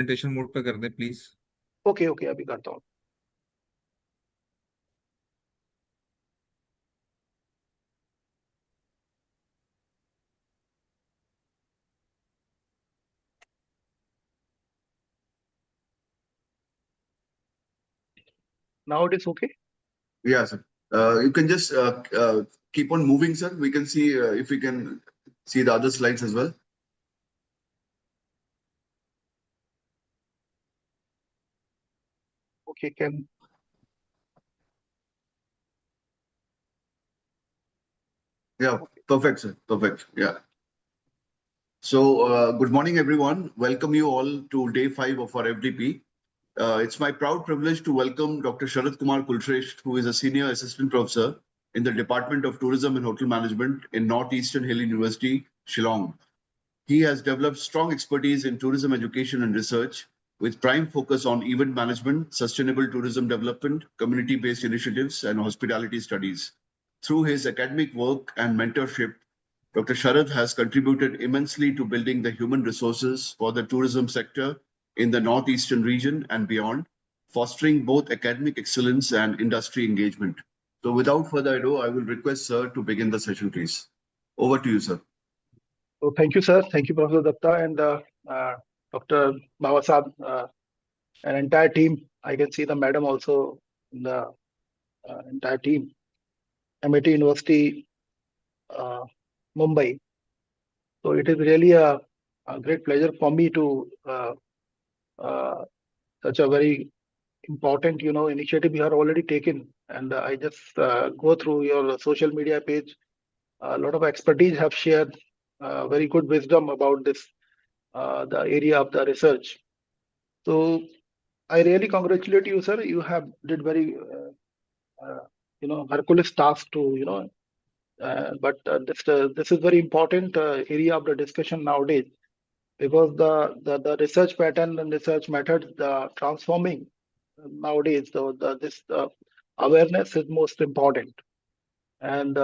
Presentation mode पे कर दे please. Okay okay, अभी करता हूँ। Now it is okay. Yeah, sir. You can just keep on moving, sir. We can see if we can see the other slides as well. Okay, can Yeah, perfect, sir. Perfect. Yeah. So, good morning, everyone. Welcome you all to day 5 of our FDP. It's my proud privilege to welcome Dr. Sharad Kumar Kulshresht, who is a senior assistant professor in the Department of Tourism and Hotel Management in Northeastern Hill University, Shillong. He has developed strong expertise in tourism education and research with prime focus on event management, sustainable tourism development, community-based initiatives, and hospitality studies. Through his academic work and mentorship, Dr. Sharad has contributed immensely to building the human resources for the tourism sector in the Northeastern region and beyond, fostering both academic excellence and industry engagement. So without further ado, I will request Sir to begin the session, please. Over to you, sir. So thank you, sir. Thank you, Professor Datta and Dr. Bawasab and entire team. I can see the madam also in the entire team. MIT University, Mumbai. So it is really a great pleasure for me to uh, such a very important, initiative you have already taken. And I just go through your social media page. A lot of expertise have shared very good wisdom about this, the area of the research. So I really congratulate you, sir. You have did very, Hercules task to, but this is very important area of the discussion nowadays because the research pattern and research methods, the transforming nowadays, this awareness is most important. And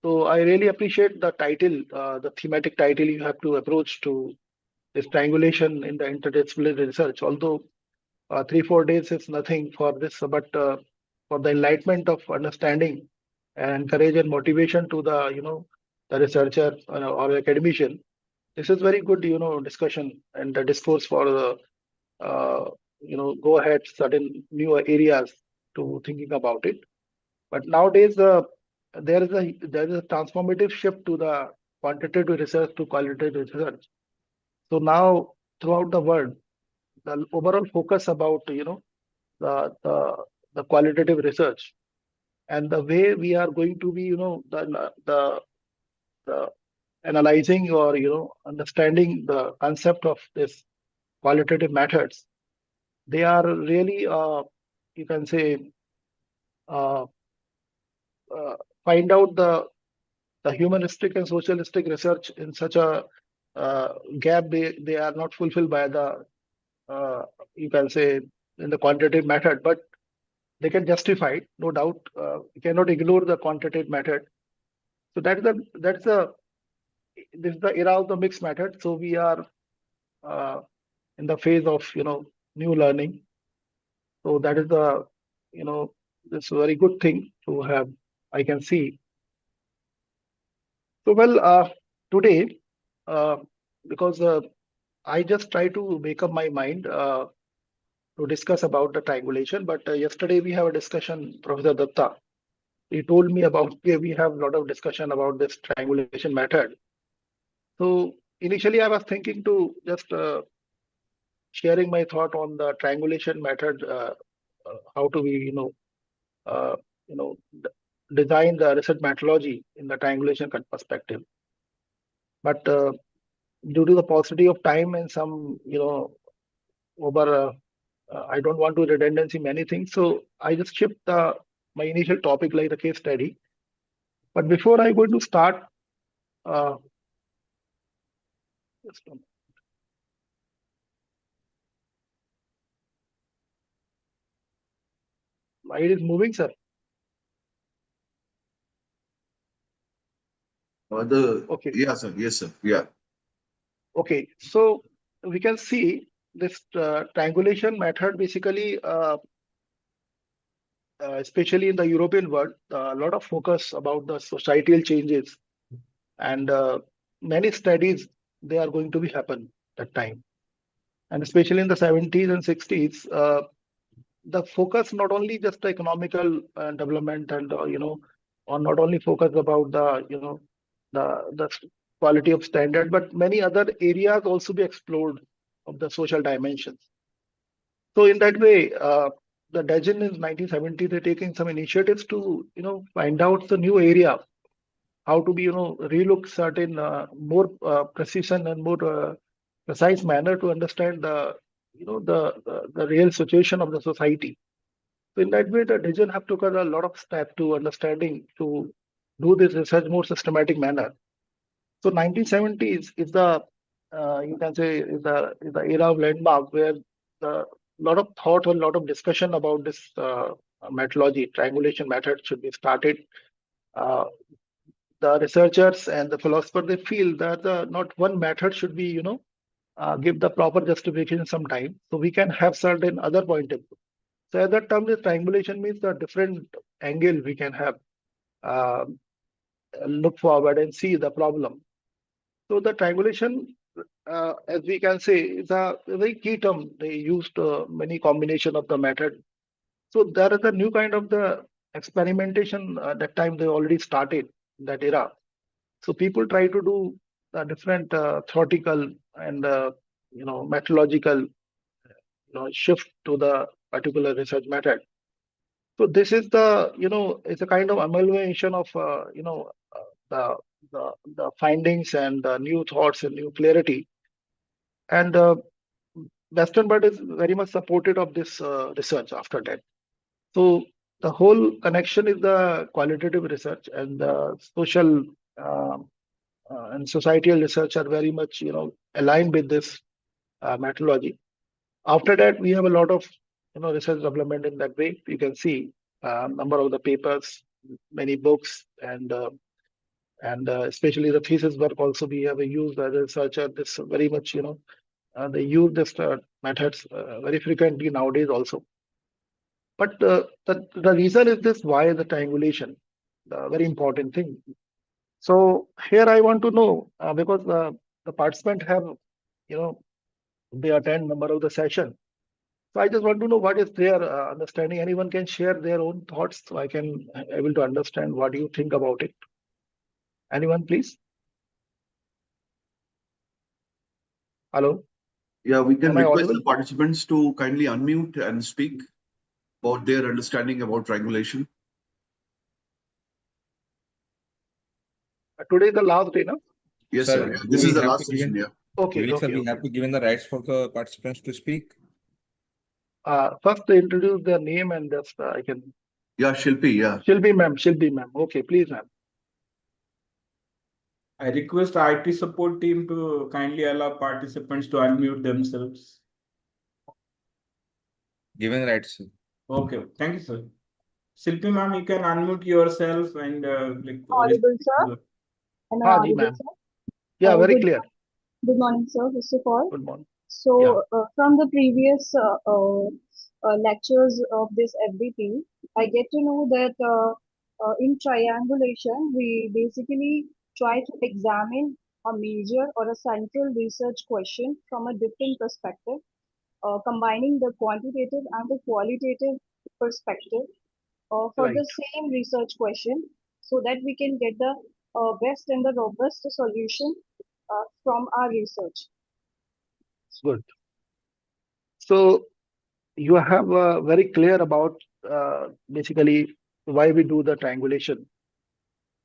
so I really appreciate the title, the thematic title you have to approach to this triangulation in the interdisciplinary research. Although 3-4 days is nothing for this, but for the enlightenment of understanding and courage and motivation to the researcher or academician, this is very good discussion and the discourse for the go ahead certain new areas to thinking about it. But nowadays there is a transformative shift to the quantitative research to qualitative research. So now throughout the world, the overall focus about the the, the qualitative research and the way we are going to be the analyzing or understanding the concept of this qualitative methods. They are really you can say uh, find out the humanistic and socialistic research in such a gap. They are not fulfilled by the you can say in the quantitative method, but they can justify it, no doubt. We cannot ignore the quantitative method. So that's the this is the era of the mixed method. So we are uh, in the phase of new learning. So that is the this very good thing to have. I can see. So well today uh, because I just try to make up my mind to discuss about the triangulation. But yesterday we have a discussion, Professor Datta. He told me about we have a lot of discussion about this triangulation method. So initially I was thinking to just sharing my thought on the triangulation method, how to we uh, you know design the research methodology in the triangulation perspective. But due to the paucity of time and some over I don't want to redundancy many things, so I just shift the my initial topic like the case study. But before I go to start, uh, just a slide is moving, sir. Okay. Yeah, sir. Yes, sir. Yeah. Okay. So we can see. this triangulation method basically, especially in the European world, a lot of focus about the societal changes and many studies they are going to be happen that time. And especially in the 70s and 60s, the focus not only just the economical development and or not only focus about the the quality of standard, but many other areas also be explored of the social dimensions. So in that way, the Degen in 1970 they're taking some initiatives to find out the new area, how to be relook certain more precision and more precise manner to understand the the real situation of the society. So in that way, the Degen have taken a lot of steps to understanding to do this research more systematic manner. So 1970s is the you can say is the era of landmark where the lot of thought and lot of discussion about this methodology, triangulation method should be started. Uh, the researchers and the philosophers they feel that not one method should be give the proper justification sometime, so we can have certain other point of view. So at that time, the triangulation means the different angle we can have, uh, look forward and see the problem. So the triangulation, as we can say, is a very key term. They used many combination of the method. So there is a new kind of the experimentation. That time they already started that era. So people try to do different theoretical and methodological shift to the particular research method. So this is the it's a kind of amalgamation of the the findings and new thoughts and new clarity. And Western world is very much supported of this research after that. So the whole connection is the qualitative research and the social and societal research are very much aligned with this methodology. After that, we have a lot of research development in that way. You can see number of the papers, many books, and especially the thesis work also we have used as a researcher. This very much they use this methods very frequently nowadays also. But the reason is this: why the triangulation? The very important thing. So here I want to know because the participant have you know they attend number of the session. So I just want to know what is their understanding. Anyone can share their own thoughts, so I can able to understand what you think about it. Anyone, please? Hello, Yeah, we can am I request audible? the participants to kindly unmute and speak about their understanding about triangulation. Today is the last day, no? Yes, sir. Sir, Yeah, do this is we the have to last session. given, Yeah. Okay, Vivek sir, okay, we okay. have to given the rights for the participants to speak? First, they introduce their name and just I can. Yeah, Shilpi. Yeah. Shilpi ma'am. Okay, please, ma'am. I request IT support team to kindly allow participants to unmute themselves. Given rights, sir. Okay, thank you, sir. Silpi ma'am, you can unmute yourself and Audible, sir? Am I Ji, audible, ma'am. sir? Yeah, very Good, clear. good morning, sir, first of all. Good morning. Yeah, So, from the previous lectures of this FDP, I get to know that in triangulation, we basically try to examine a major or a central research question from a different perspective, combining the quantitative and the qualitative perspective for right. the same research question so that we can get the best and the robust solution from our research. Good. So you have very clear about basically why we do the triangulation.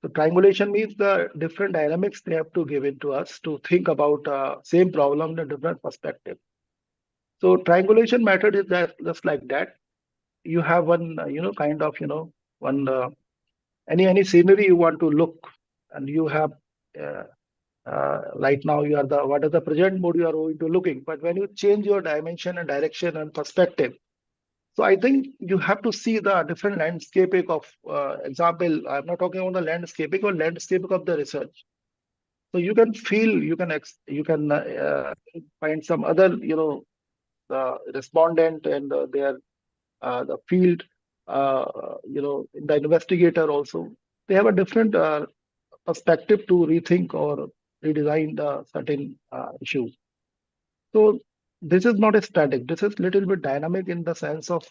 So triangulation means the different dynamics they have to give it to us to think about same problem in a different perspective. So triangulation method is that just like that. You have one, kind of, one any scenery you want to look, and you have uh, right now you are the what is the present mode you are going to looking. But when you change your dimension and direction and perspective, so I think you have to see the different landscaping of example. I'm not talking about the landscaping or landscaping of the research. So you can feel, you can find some other, the respondent and their the field, the investigator also, they have a different perspective to rethink or redesign the certain issues. So this is not a static. This is little bit dynamic in the sense of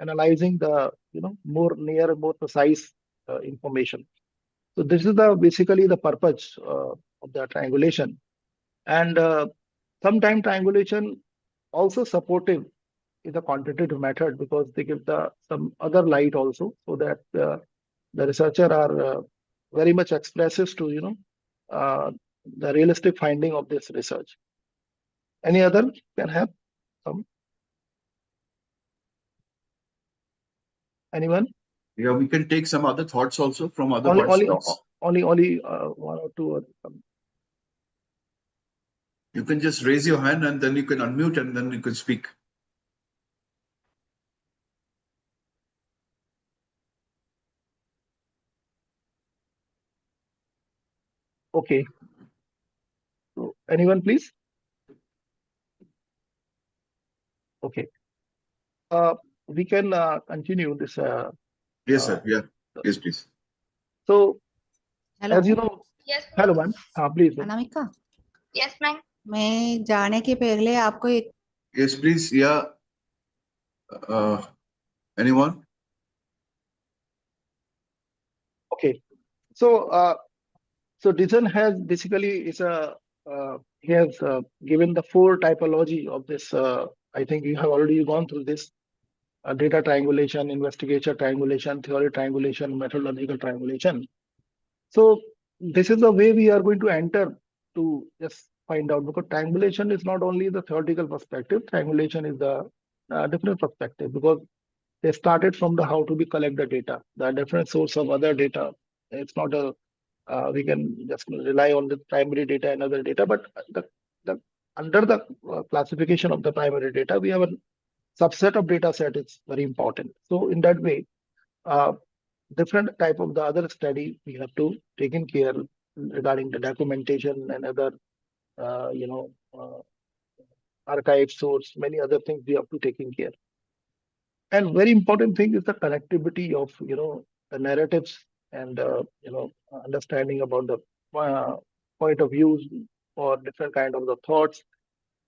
analyzing the more near, more precise information. So this is the basically the purpose of the triangulation, and sometimes triangulation also supportive is a quantitative method because they give the some other light also, so that the researcher are very much expressive to the realistic finding of this research. Any other can have some? Anyone? Yeah, we can take some other thoughts also from other Only participants. only one or two or some. You can just raise your hand and then you can unmute and then you can speak. Okay. So anyone, please? Okay. We can continue this. Yes, sir. Yeah. Yes, please. So, hello as you know, Yes, hello, ma'am. ma'am. Please. Anamika Yes, ma'am. मैं जाने के पहले आपको एक Yes, please. Yeah. Anyone? Okay. So Dixon has basically he has given the four typology of this. I think you have already gone through this data triangulation, investigation triangulation, theory triangulation, methodological triangulation. So this is the way we are going to enter to just find out, because triangulation is not only the theoretical perspective, triangulation is the different perspective, because they started from the how to be collect the data, the different source of other data. It's not a we can just rely on the primary data and other data, but the under the classification of the primary data, we have a subset of data set is very important. So in that way, different type of the other study we have to take in care regarding the documentation and other archive source, many other things we have to take in care. And very important thing is the connectivity of the narratives and understanding about the point of views or different kind of the thoughts.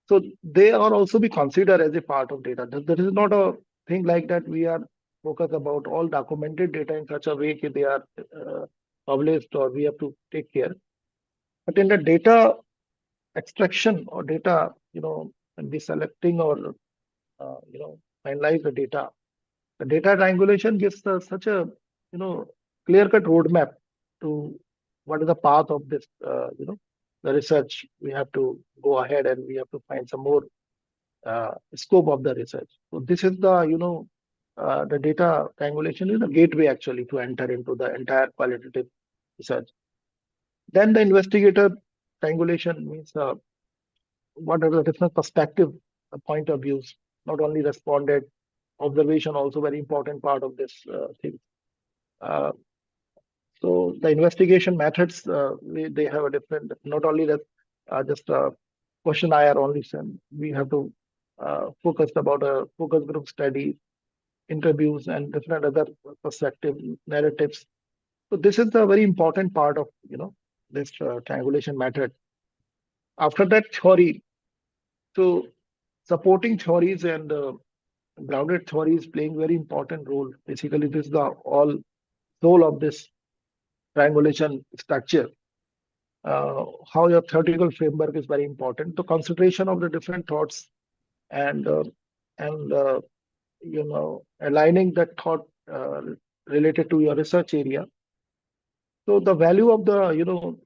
So they are also be considered as a part of data. There is not a thing like that we are focused about all documented data in such a way that they are published or we have to take care. But in the data extraction or data, and be selecting or finalize the data. The data triangulation gives such a clear-cut roadmap to what is the path of this the research. We have to go ahead and we have to find some more scope of the research. So this is the the data triangulation is the gateway actually to enter into the entire qualitative research. Then the investigator triangulation means what are the different perspective, point of views, not only responded, observation also very important part of this thing. So the investigation methods, they have a different, not only that just questionnaire only, we have to focus about a focus group study, interviews and different other perspective narratives. So this is the very important part of this triangulation method. After that, theory. So supporting theories and grounded theories playing very important role. Basically, this is the all soul of this triangulation structure. How your theoretical framework is very important. The concentration of the different thoughts and aligning that thought related to your research area. So the value of the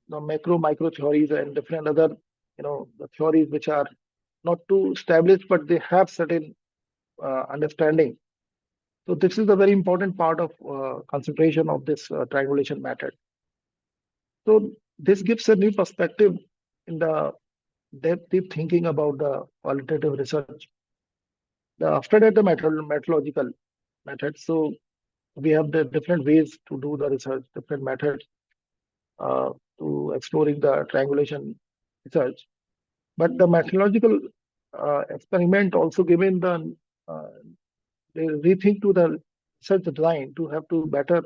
the macro micro theories and different other the theories which are not too established but they have certain understanding. So this is a very important part of concentration of this triangulation method. So this gives a new perspective in the deep thinking about the qualitative research. After that, the methodological method. So we have the different ways to do the research, different methods to exploring the triangulation research. But the methodological experiment also given the they rethink to the research design to have to better,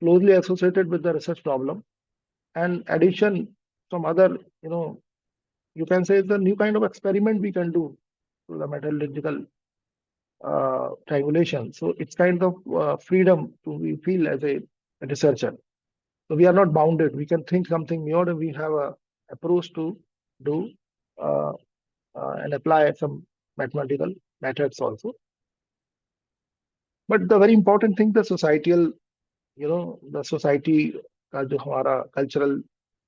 closely associated with the research problem, and addition some other, you can say the new kind of experiment we can do to the metallurgical triangulation. So it's kind of freedom to we feel as a researcher. So we are not bounded. We can think something new, and we have a approach to do and apply some mathematical methods also. But the very important thing, the societal, the society का जो हमारा cultural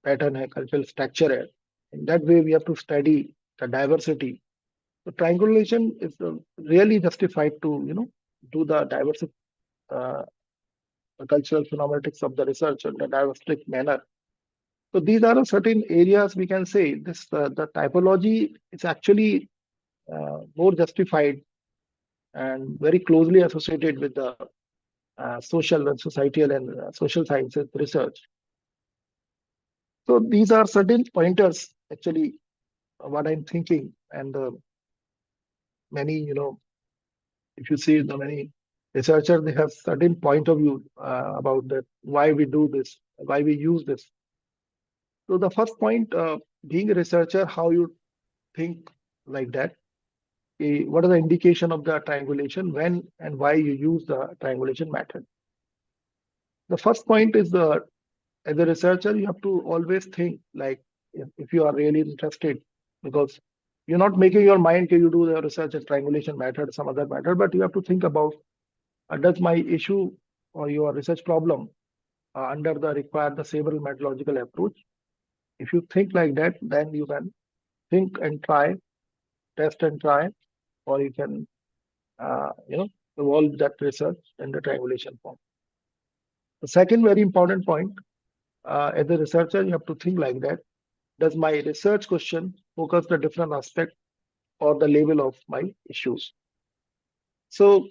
pattern है, cultural structure है, in that way we have to study the diversity. So triangulation is really justified to, do the diverse cultural phenometrics of the research in a diversific manner. So these are certain areas we can say this the typology is actually more justified and very closely associated with the social and societal and social sciences research. So these are certain pointers actually what I'm thinking, and many, if you see the many researchers, they have certain point of view about that why we do this, why we use this. So the first point, being a researcher, how you think like that. What is the indication of the triangulation, when and why you use the triangulation method? The first point is as a researcher, you have to always think like if you are really interested, because you're not making your mind till you do the research and triangulation method, some other method, but you have to think about does my issue or your research problem under the require the several methodological approach. If you think like that, then you can think and try, test and try, or you can, evolve that research in the triangulation form. The second very important point, as a researcher, you have to think like that. Does my research question focus the different aspect or the level of my issues? So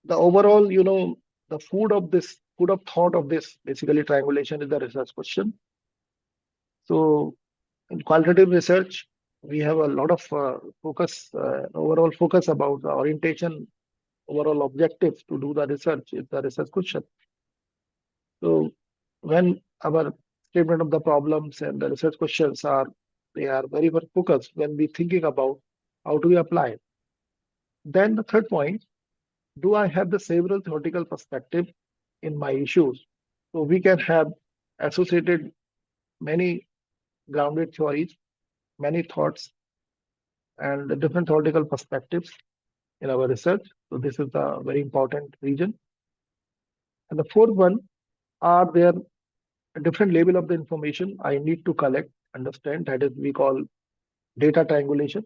the overall, the food of thought of this basically triangulation is the research question. So in qualitative research, we have a lot of focus, overall focus about the orientation, overall objectives to do the research is the research question. So when our statement of the problems and the research questions they are very much focused when we thinking about how do we apply. Then the third point, do I have the several theoretical perspective in my issues? So we can have associated many grounded theories, many thoughts, and the different theoretical perspectives in our research. So this is the very important region. And the fourth one, are there a different level of the information I need to collect, understand, that is we call data triangulation.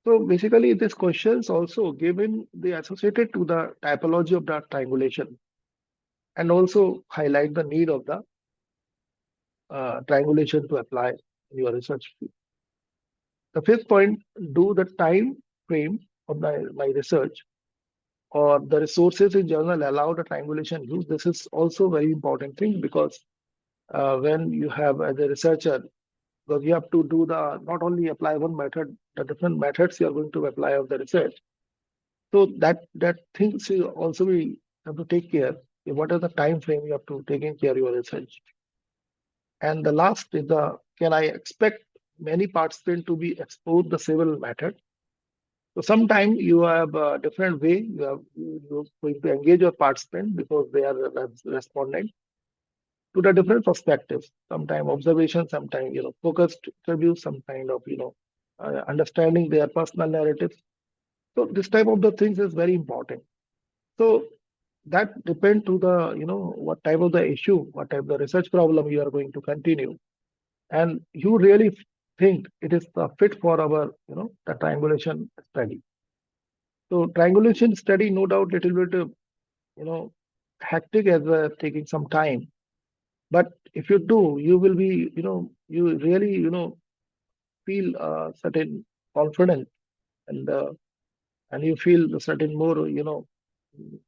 So basically these questions also given they associated to the typology of the triangulation and also highlight the need of the triangulation to apply in your research field. The fifth point, do the time frame of my research or the resources in journal allow the triangulation use. This is also very important thing because when you have as a researcher, because you have to do not only apply one method, the different methods you are going to apply of the research. So that things also we have to take care. What is the time frame you have to take in care of your research? And the last is can I expect many participants to be exposed the several method? So sometimes you have a different way you're going to engage your participant because they are responding to the different perspectives. Sometimes observation, sometimes focused interviews, some kind of understanding their personal narratives. So this type of the things is very important. So that depend to the what type of the issue, what type of the research problem you are going to continue, and you really think it is the fit for our the triangulation study. So triangulation study, no doubt, little bit hectic as taking some time. But if you do, you will be you really feel certain confidence and you feel a certain more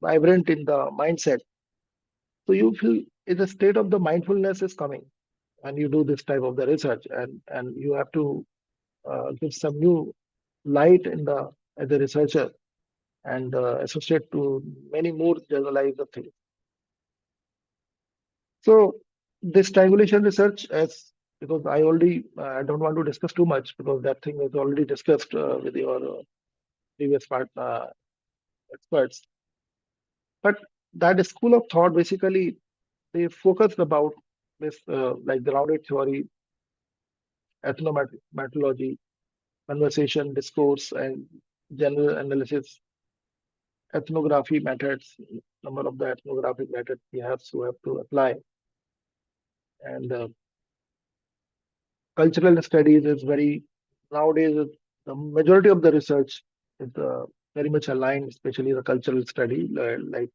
vibrant in the mindset. So you feel the state of the mindfulness is coming when you do this type of the research, and you have to give some new light in the as a researcher and associate to many more generalized things. So this triangulation research, as because I don't want to discuss too much because that thing is already discussed with your previous experts. But that school of thought basically they focused about this like grounded theory, ethnomethodology, conversation, discourse, and general analysis, ethnography methods, number of the ethnographic methods we have to apply, and cultural studies is very nowadays the majority of the research is very much aligned, especially the cultural study like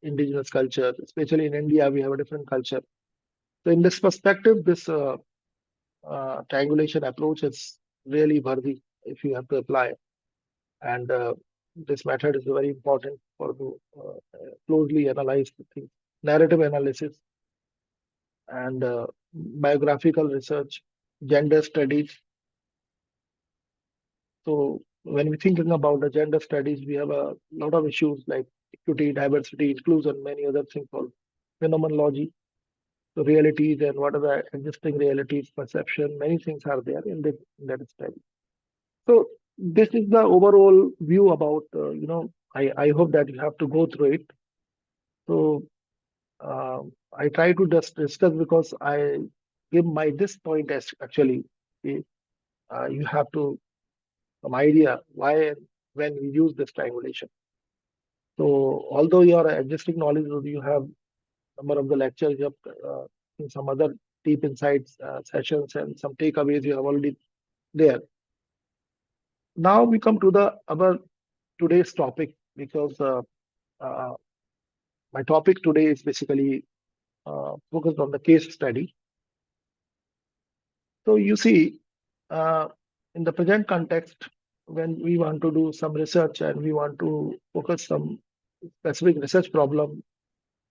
indigenous culture, especially in India we have a different culture. So in this perspective, this triangulation approach is really worthy if you have to apply, and this method is very important for to closely analyze the things, narrative analysis, and biographical research, gender studies. So when we're thinking about the gender studies, we have a lot of issues like equity, diversity, inclusion, many other things called phenomenology, the realities and what are the existing realities, perception, many things are there in that study. So this is the overall view about, I hope that you have to go through it. So I try to just discuss because I give my this point as actually you have to some idea why and when we use this triangulation. So although your existing knowledge, you have number of the lectures, you have some other deep insights sessions and some takeaways you have already there. Now we come to the our today's topic because uh, my topic today is basically focused on the case study. So you see, in the present context, when we want to do some research and we want to focus some specific research problem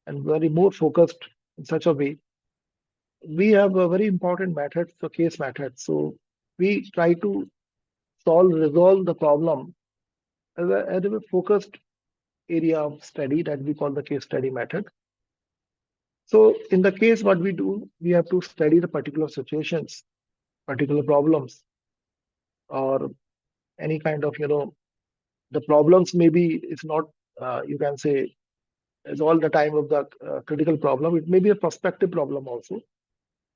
and very more focused in such a way, we have a very important method, the case method. So we try to resolve the problem as a focused area of study that we call the case study method. So in the case, what we do, we have to study the particular situations, particular problems, or any kind of, the problems maybe it's not, you can say, is all the time of the critical problem. It may be a prospective problem also,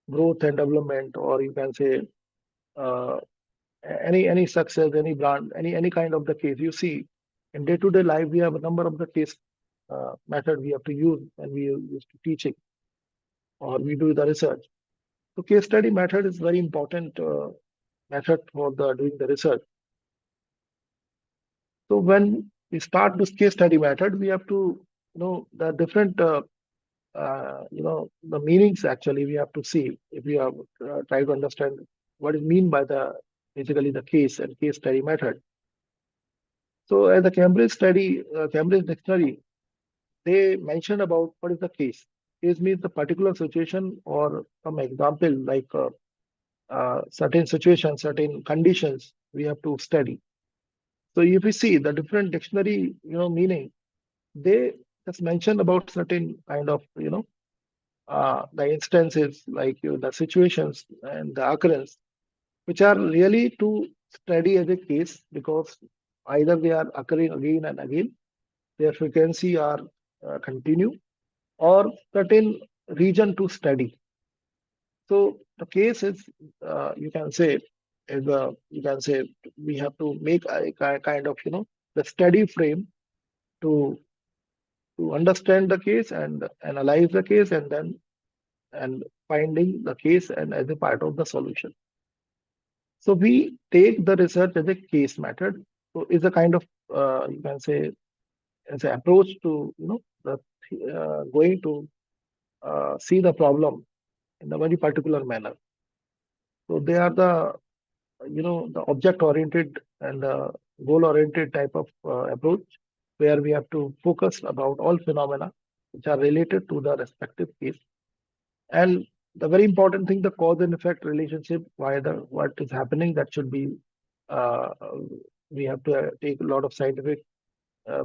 growth and development, or you can say uh, any success, any brand, any kind of the case. You see, in day-to-day life, we have a number of the case method we have to use when we use to teaching or we do the research. So case study method is very important method for the doing the research. So when we start this case study method, we have to know the different the meanings actually we have to see if we have try to understand what is mean by the basically the case and case study method. So as the Cambridge dictionary, they mentioned about what is the case. Case means the particular situation or some example like certain situations, certain conditions we have to study. So if we see the different dictionary, meaning, they just mentioned about certain kind of, the instances like the situations and the occurrence, which are really to study as a case because either they are occurring again and again, their frequency are continue, or certain region to study. So the case is, you can say, you can say we have to make a kind of, the study frame to understand the case and analyze the case and then and finding the case and as a part of the solution. So we take the research as a case method. So it's a kind of you can say as an approach to the going to see the problem in a very particular manner. So they are the the object oriented and goal oriented type of approach where we have to focus about all phenomena which are related to the respective case. And the very important thing, the cause and effect relationship, why what is happening, that should be uh, we have to take a lot of scientific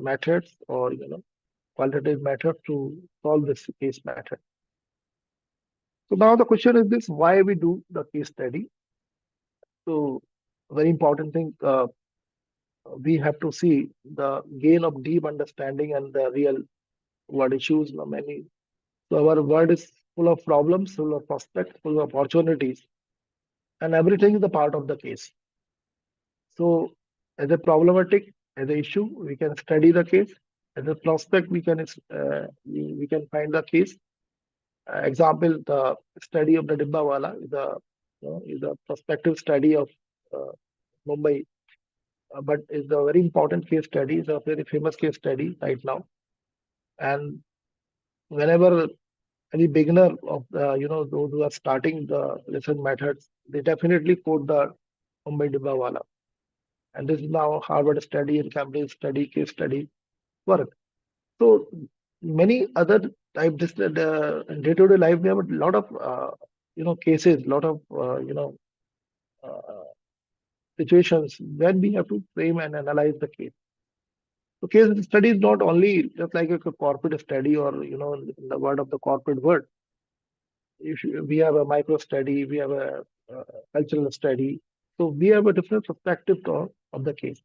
methods or qualitative methods to solve this case method. So now the question is this: why we do the case study? So very important thing. We have to see the gain of deep understanding and the real world issues. Many. So our world is full of problems, full of prospects, full of opportunities, and everything is a part of the case. So as a problematic, as an issue, we can study the case. As a prospect, we can find the case. Example, the study of the Dibbawala is a prospective study of Mumbai, but it's a very important case study. It's a very famous case study right now. And whenever any beginner of those who are starting the lesson methods, they definitely quote the Mumbai Dibbawala. And this is now Harvard study and Cambridge study, case study work. So many other type this day-to-day life, we have a lot of cases, lot of situations when we have to frame and analyze the case. So case study is not only just like a corporate study or in the word of the corporate word. We have a micro study, we have a cultural study. So we have a different perspective of the case.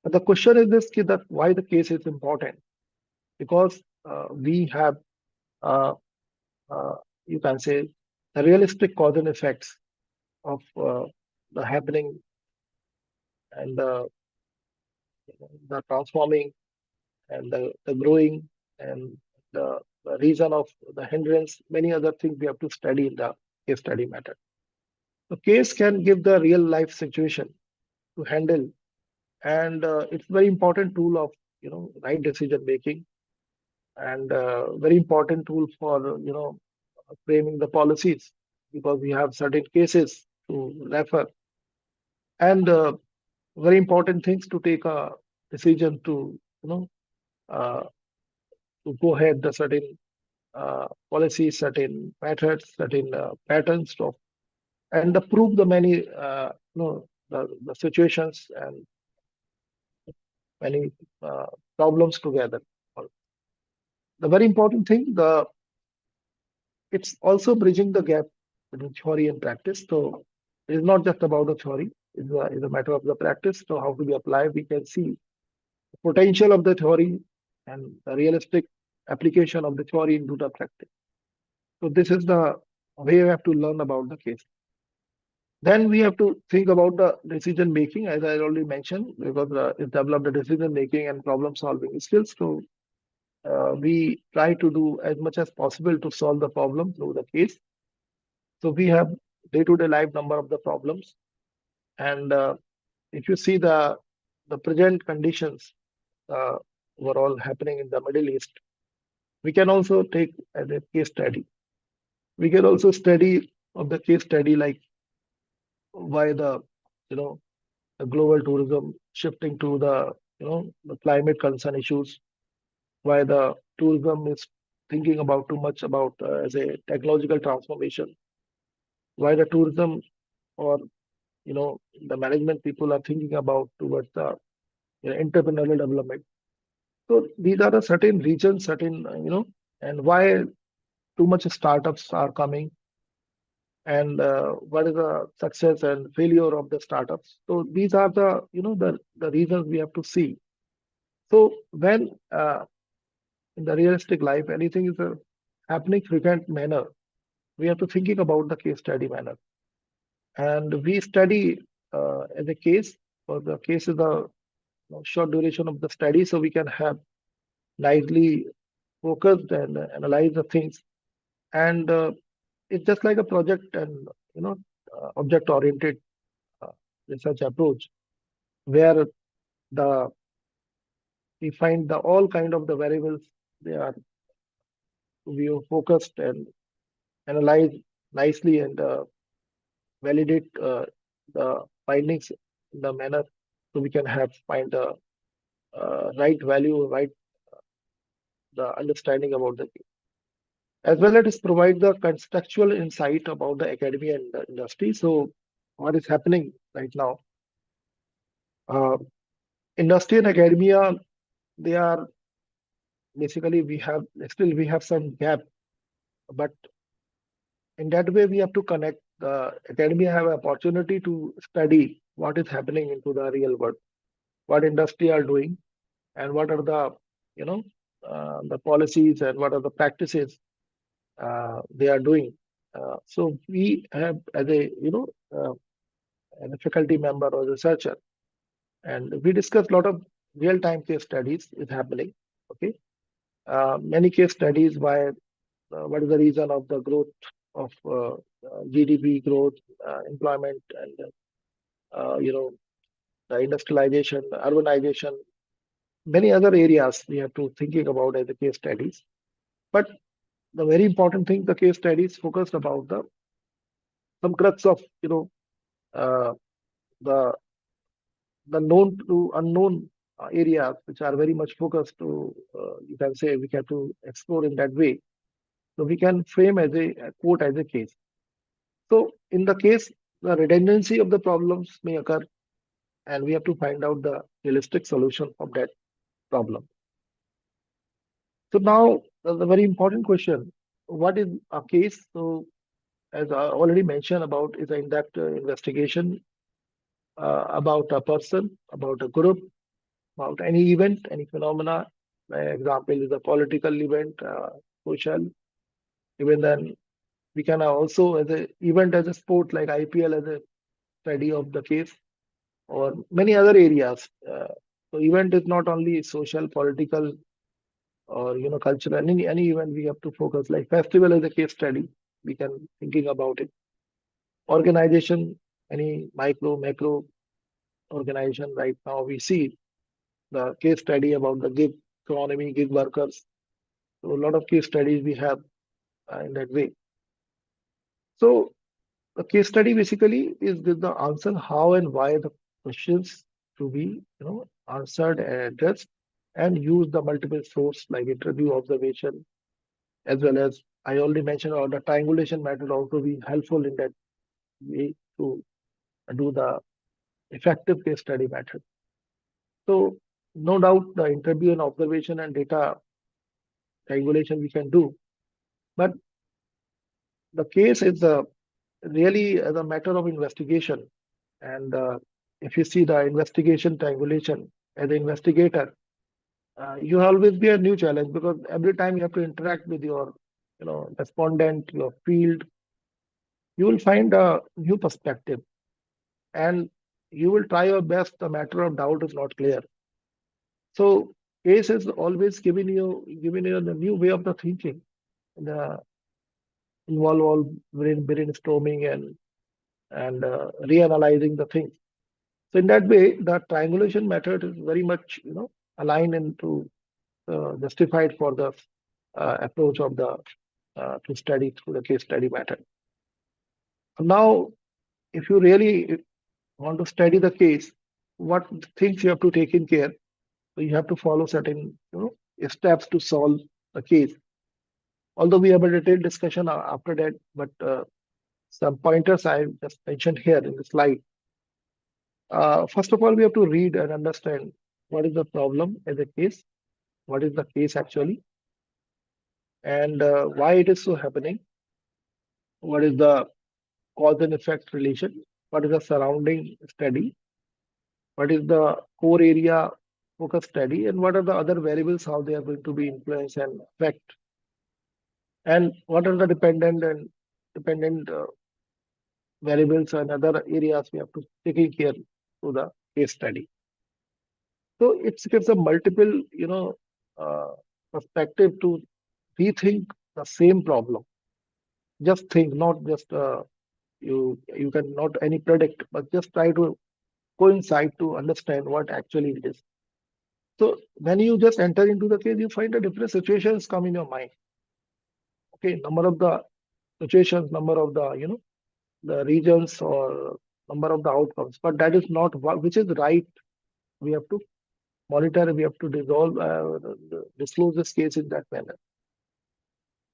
But the question is this: that why the case is important? Because we have, you can say, the realistic cause and effects of the happening and the transforming and the growing and the reason of the hindrance, many other things we have to study in the case study method. The case can give the real life situation to handle, and it's very important tool of right decision making, and very important tool for framing the policies, because we have certain cases to refer, and very important things to take a decision to uh, to go ahead the certain policies, certain methods, certain patterns of, and prove the many the situations and many problems together. The very important thing, it's also bridging the gap between theory and practice. So it's not just about the theory; it's a matter of the practice. So how to be applied? We can see the potential of the theory and the realistic application of the theory into the practice. So this is the way we have to learn about the case. Then we have to think about the decision making, as I already mentioned, because it developed the decision making and problem solving skills. So we try to do as much as possible to solve the problem through the case. So we have day-to-day life number of the problems, and if you see the present conditions were all happening in the Middle East, we can also take as a case study. We can also study of the case study like why the the global tourism shifting to the climate concern issues, why the tourism is thinking about too much about as a technological transformation, why the tourism or the management people are thinking about towards the entrepreneurial development. So these are the certain regions, certain and why too much startups are coming, and what is the success and failure of the startups. So these are the the reasons we have to see. So when in the realistic life anything is happening frequent manner, we have to thinking about the case study manner, and we study as a case. So the case is the short duration of the study, so we can have nicely focused and analyze the things, and it's just like a project and object oriented research approach, where the we find the all kind of the variables, they are to be focused and analyze nicely and validate the findings in the manner, so we can find the right value, right the understanding about the case, as well as provide the contextual insight about the academy and the industry. So what is happening right now? Uh, Industry and academia, they are basically we have some gap, but in that way we have to connect. The academia have an opportunity to study what is happening into the real world, what industry are doing, and what are the you know the policies and what are the practices they are doing. So we have as a as a faculty member or researcher, and we discuss a lot of real-time case studies is happening. Okay, many case studies why what is the reason of the growth of GDP growth, employment, and the industrialization, urbanization, many other areas we have to thinking about as the case studies. But the very important thing, the case studies focused about the some crux of uh, the known to unknown areas which are very much focused to you can say we have to explore in that way. So we can frame as a quote as a case. So in the case, the redundancy of the problems may occur, and we have to find out the realistic solution of that problem. So now the very important question: what is a case? So as I already mentioned about is an in-depth investigation about a person, about a group, about any event, any phenomena. By example, is a political event, social. Even then, we can also as a event as a sport like IPL as a study of the case or many other areas. So event is not only social, political, or cultural. Any event we have to focus like festival as a case study. We can thinking about it. Organization, any micro, macro organization. Right now we see the case study about the gig economy, gig workers. So a lot of case studies we have in that way. So the case study basically is with the answer how and why the questions to be answered and addressed, and use the multiple source like interview, observation, as well as I already mentioned about the triangulation method also be helpful in that way to do the effective case study method. So no doubt the interview and observation and data triangulation we can do, but the case is really as a matter of investigation. And if you see the investigation triangulation as an investigator, you always be a new challenge because every time you have to interact with your respondent, your field, you will find a new perspective, and you will try your best. The matter of doubt is not clear. So case is always giving you the new way of the thinking, the involve all brainstorming and reanalyzing the things. So in that way, the triangulation method is very much aligned into justified for the approach of the to study through the case study method. Now, if you really want to study the case, what things you have to take in care? So you have to follow certain steps to solve the case. Although we have a detailed discussion after that, but some pointers I just mentioned here in the slide. First of all, we have to read and understand what is the problem as a case, what is the case actually, and why it is so happening, what is the cause and effect relation, what is the surrounding study, what is the core area focus study, and what are the other variables, how they are going to be influence and affect, and what are the dependent variables and other areas we have to take care to the case study. So it gives a multiple, uh, perspective to rethink the same problem. Just think, not just you can not any predict, but just try to coincide to understand what actually it is. So when you just enter into the case, you find the different situations come in your mind. Okay, number of the situations, number of the the regions or number of the outcomes, but that is not what which is right. We have to monitor, we have to disclose this case in that manner.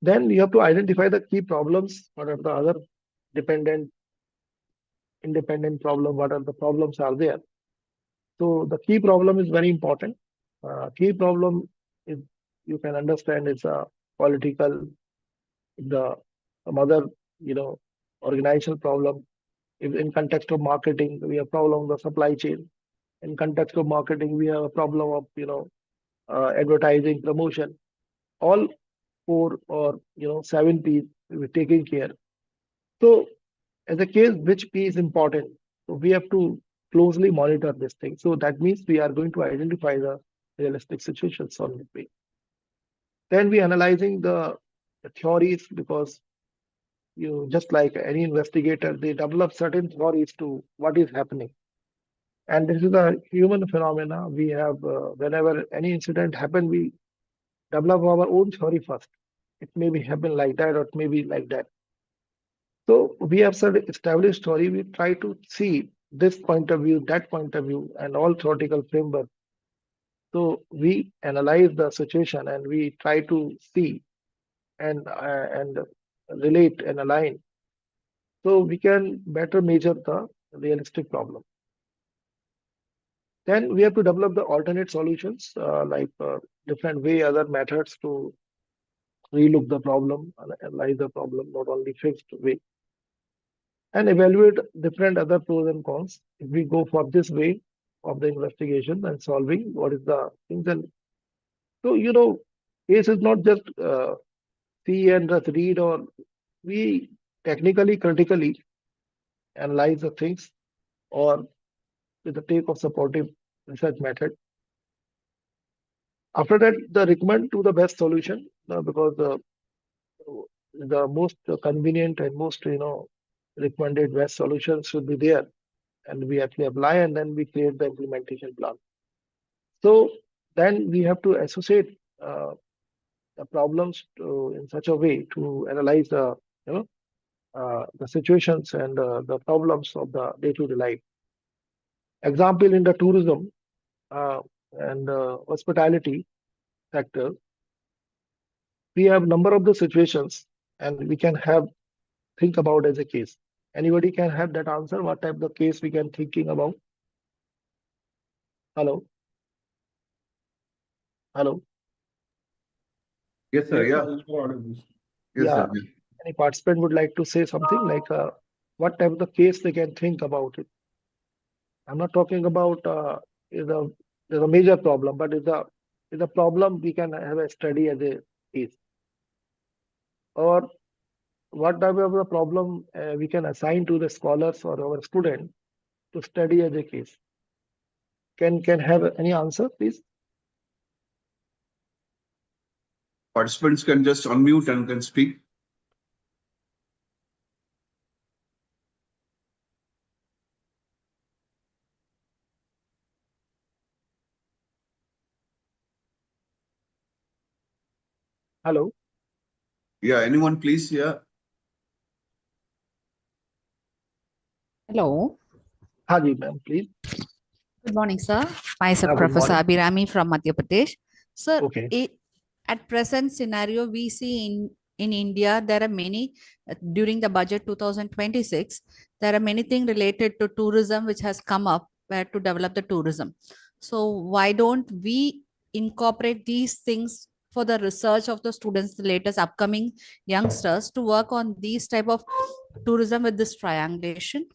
Then you have to identify the key problems, what are the other dependent, independent problem, what are the problems are there. So the key problem is very important. Key problem is, you can understand, is a political, the some other, organizational problem. If in context of marketing, we have problem of the supply chain. In context of marketing, we have a problem of, advertising, promotion. All four or, 7 P's we're taking care. So as a case, which P is important? So we have to closely monitor this thing. So that means we are going to identify the realistic situations on the P. Then we analyzing the theories, because just like any investigator, they develop certain theories to what is happening. And this is a human phenomena. We have, whenever any incident happen, we develop our own theory first. It may be happen like that, or it may be like that. So we have certain established theory. We try to see this point of view, that point of view, and all theoretical framework. So we analyze the situation and we try to see and relate and align, so we can better measure the realistic problem. Then we have to develop the alternate solutions, like different other methods to relook the problem, analyze the problem, not only fixed way, and evaluate different other pros and cons. If we go for this way of the investigation and solving, what is the things. And so, case is not just see and just read, or we technically, critically analyze the things, or with the take of supportive research method. After that, the recommend to the best solution, because the most convenient and most, recommended best solution should be there, and we actually apply, and then we create the implementation plan. So then we have to associate the problems in such a way to analyze the situations and the problems of the day-to-day life. Example, in the tourism and hospitality sector, we have number of the situations, and we can think about as a case. Anybody can have that answer? What type of case we can thinking about? Hello? Hello? Yes, sir. Yeah. you're audible. Yes, Yeah. sir. Yeah. Any participant would like to say something, like what type of the case they can think about it? I'm not talking about is a major problem, but is a problem we can have a study as a case. Or what type of the problem we can assign to the scholars or our student to study as a case? Can have any answer, please? Participants can just unmute and can speak. Hello? Yeah, anyone, please? Yeah. Hello. Haji, ma'am, please. Good morning, sir. Myself, Good Professor morning. Abhirami from Madhya Pradesh. Sir, Okay. at present scenario, we see in India, there are many, during the budget 2026, there are many things related to tourism which has come up where to develop the tourism. So why don't we incorporate these things for the research of the students, the latest upcoming youngsters, to work on these type of tourism with this triangulation?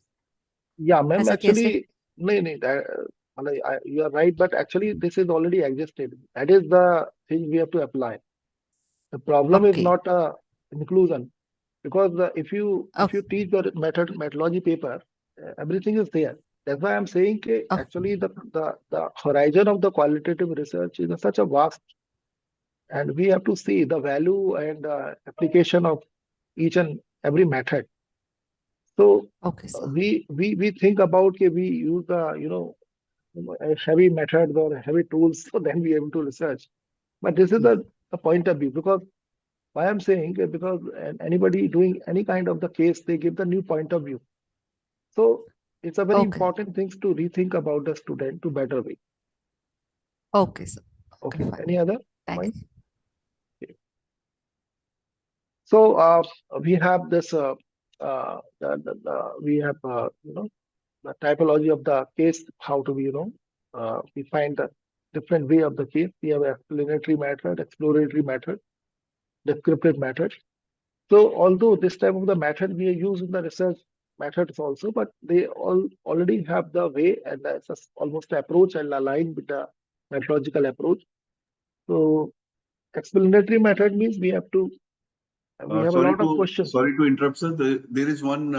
Yeah, ma'am, As a case actually, no, you are right, but actually this is already existed. That is the thing we have to apply. The problem is Okay. not inclusion, because if you Okay. teach the methodology paper, everything is there. That's why I'm saying Oh. actually the horizon of the qualitative research is such a vast, and we have to see the value and application of each and every method. So Okay, sir. we think about we use the heavy methods or heavy tools, so then we able to research. But this is the point of view, because why I'm saying because anybody doing any kind of the case, they give the new point of view. So it's a very Okay. important things to rethink about the student to better way. Okay, sir. Okay. fine. Any other Thank point? you. So we have this we have the typology of the case, how to be we find the different way of the case. We have explanatory method, exploratory method, descriptive method. So although this type of the method we use in the research methods also, but they all already have the way and that's almost the approach and aligned with the methodological approach. So explanatory method means we have to we have a lot of questions. Sorry to interrupt, sir. There is one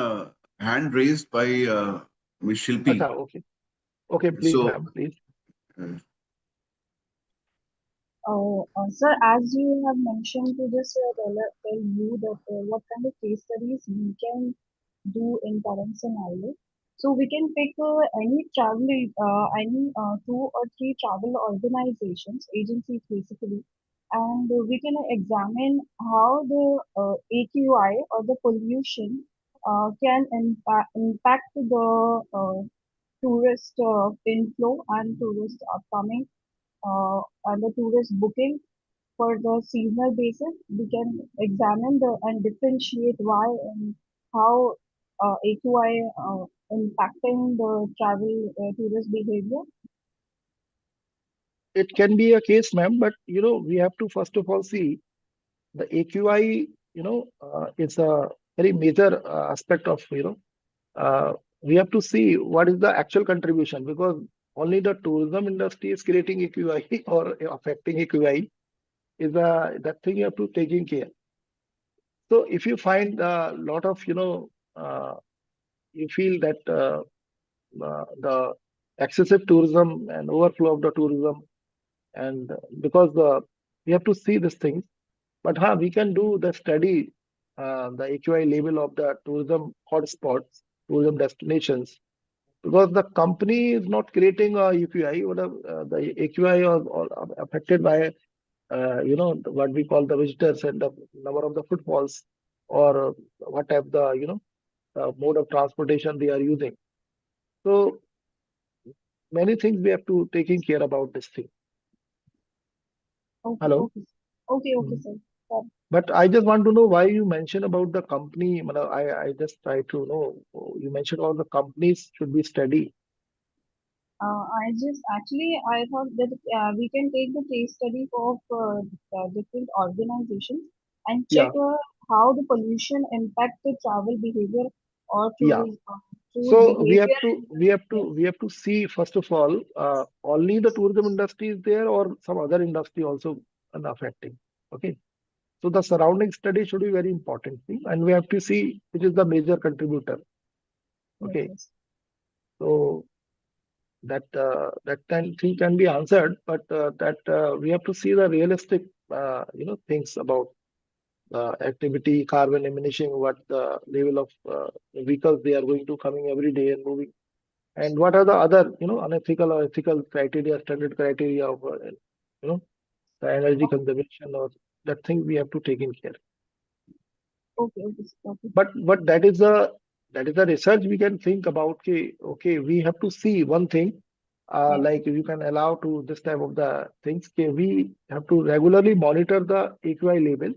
hand raised by Ms. Shilpi. Acha, okay. Okay, please, So, ma'am, please. Sir, as you have mentioned to just tell you that what kind of case studies we can do in current scenario. So we can pick any two or three travel organizations, agencies basically, and we can examine how the AQI or the pollution can impact the tourist inflow and tourist upcoming and the tourist booking for the seasonal basis. We can examine and differentiate why and how AQI impacting the travel tourist behavior. It can be a case, ma'am, but we have to first of all see the AQI, is a very major aspect of, we have to see what is the actual contribution because only the tourism industry is creating AQI or affecting AQI is that thing you have to take in care. So if you find a lot of, you feel that the excessive tourism and overflow of the tourism and because we have to see these things, but we can do the study, the AQI level of the tourism hotspots, tourism destinations, because the company is not creating a AQI, or the AQI are affected by, what we call the visitors and the number of the footfalls or what type the, mode of transportation they are using. So many things we have to taking care about this thing. Okay, Hello? okay, sir. But I just want to know why you mentioned about the company. I just try to know. You mentioned all the companies should be studied. I thought that we can take the case study of different organizations and check how the pollution impact the travel behavior or Yeah. tourist So behavior. we have to see first of all, only the tourism industry is there or some other industry also affecting. Okay. So the surrounding study should be very important thing, and we have to see which is the major contributor. Okay. Yes. So that thing can be answered, but we have to see the realistic things about activity, carbon emission, what the level of vehicles they are going to coming every day and moving, and what are the other unethical or ethical criteria, standard criteria of the energy conservation or that thing we have to take in care. Okay. But that is a research we can think about. Okay, we have to see one thing. Like you can allow to this type of the things. We have to regularly monitor the AQI level,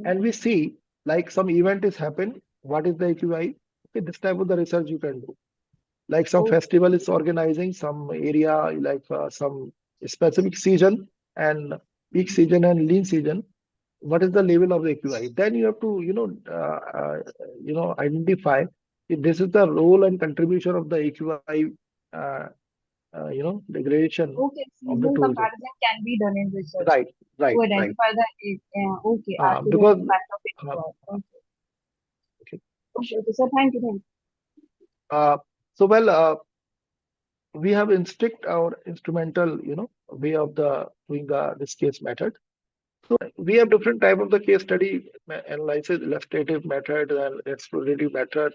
and we see like some event is happen. What is the AQI? Okay, this type of the research you can do. Like some festival is organizing some area, like some specific season and peak season and lean season. What is the level of the AQI? Then you have to identify if this is the role and contribution of the AQI degradation Okay, of the season tourism. comparison can be done in research Right. to identify the accurate Because impact of AQI. Okay, sir. Thank you. we have our instrumental, way of the doing this case method. So we have different type of the case study analysis, illustrative method and explorative method.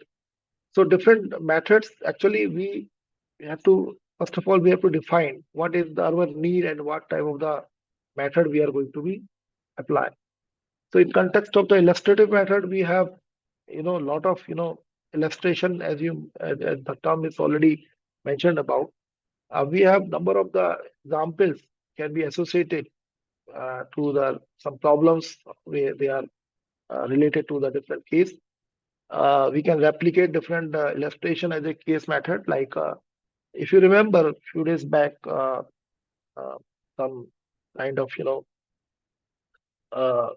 So different methods, actually we have to, first of all, we have to define what is our need and what type of the method we are going to be apply. So in context of the illustrative method, we have, a lot of, illustration as the term is already mentioned about. We have number of the examples can be associated to some problems where they are related to the different case. We can replicate different illustration as a case method, like If you remember a few days back, some kind of, uh,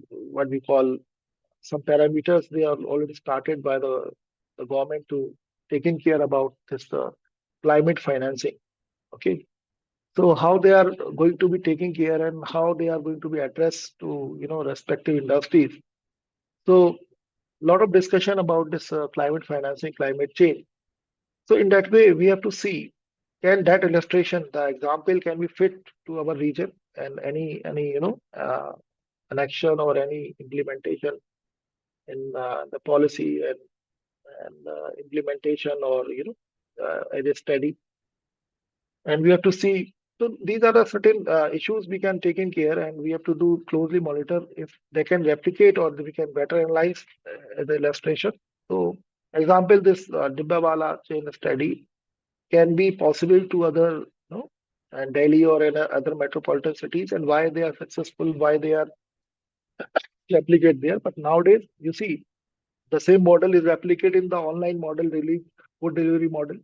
what we call some parameters, they are already started by the government to taking care about this climate financing. Okay. So how they are going to be taking care and how they are going to be addressed to, respective industries. So a lot of discussion about this climate financing, climate change. So in that way, we have to see, can that illustration, the example can be fit to our region, and any an action or any implementation in the policy and implementation, or as a study. And we have to see, so these are the certain issues we can take in care, and we have to do closely monitor if they can replicate or we can better analyze the illustration. So example, this Dibbawala chain study can be possible to other, and Delhi or in other metropolitan cities, and why they are successful, why they are replicate there. But nowadays, you see, the same model is replicated in the online model, really food delivery model.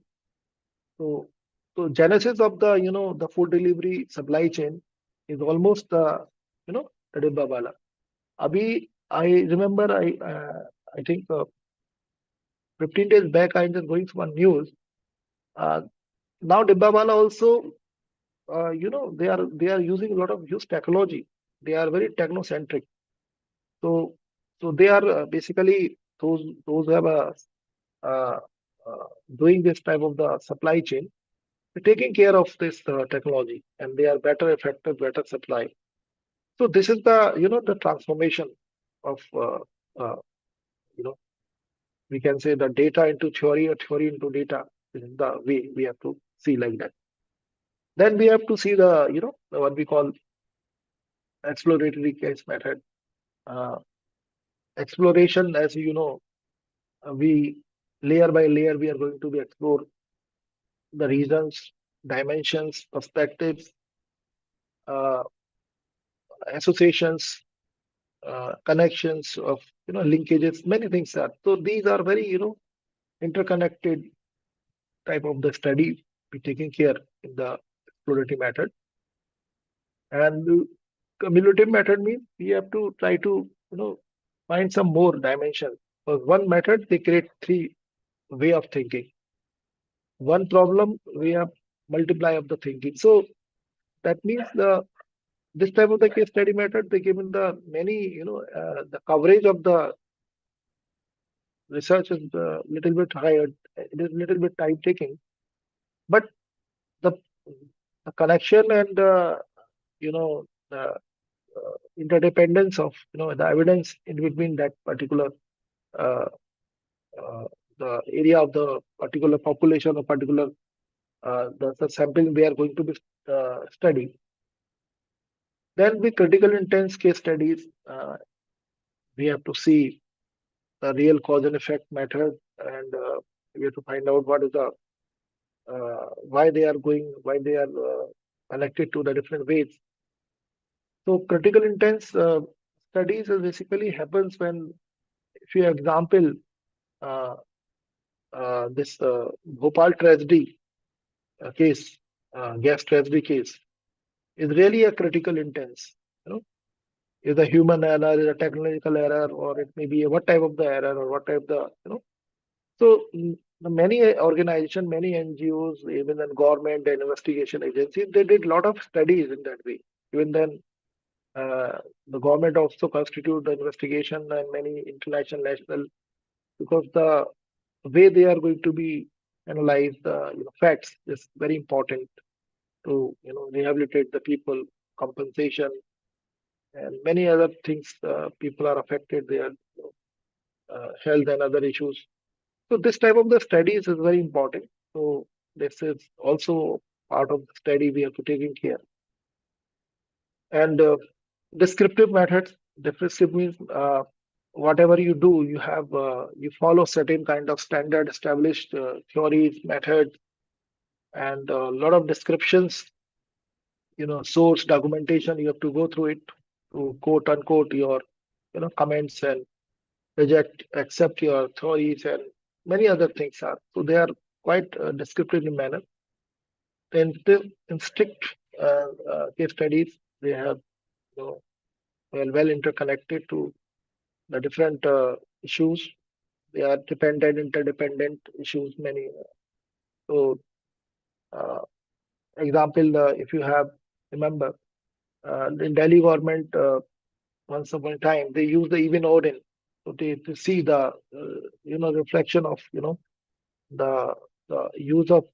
So, genesis of the the food delivery supply chain is almost the Dibbawala. Abhi, I remember, I think 15 days back, I just going through one news. Now Dibbawala also, they are using a lot of use technology. They are very technocentric. So they are basically those who have uh, doing this type of the supply chain, taking care of this technology, and they are better effective, better supply. So this is the the transformation of uh, you know we can say the data into theory or theory into data. This is the way we have to see like that. Then we have to see the what we call exploratory case method. Uh, Exploration, as you know, we layer by layer we are going to be explore the reasons, dimensions, perspectives, uh, associations, connections of linkages, many things are. So these are very interconnected type of the study be taking care in the exploratory method. And the cumulative method means we have to try to find some more dimensions. Because one method they create three way of thinking. One problem we have multiply of the thinking. So that means this type of the case study method, they given the many the coverage of the research is a little bit higher. It is little bit time taking, but the, the connection and the interdependence of the evidence in between that particular uh, the area of the particular population or particular the sampling we are going to be studying. Then with critical intense case studies, we have to see the real cause and effect method, and we have to find out what is the why they are connected to the different ways. So critical intense studies is basically happens when, if you example, uh, this Bhopal tragedy case, gas tragedy case, is really a critical intense. Is a human error, is a technological error, or it may be what type of the error, or what type the So the many organizations, many NGOs, even then government and investigation agencies, they did a lot of studies in that way. Even then, the government also constitute the investigation and many international, national, because the way they are going to be analyze the facts is very important to rehabilitate the people, compensation, and many other things. People are affected, their health and other issues. So this type of the studies is very important. So this is also part of the study we have to take in care. And descriptive methods. Descriptive means whatever you do, you have you follow certain kind of standard established theories, methods, and a lot of descriptions. Source documentation. You have to go through it to quote unquote your comments and reject, accept your theories, and many other things are. So they are quite descriptive in manner. in strict case studies, they have, you know, well interconnected to the different issues. They are dependent, interdependent issues, many. So, example, if you have, remember, in Delhi government, once upon a time, they use the even Odin to see the, reflection of, the use of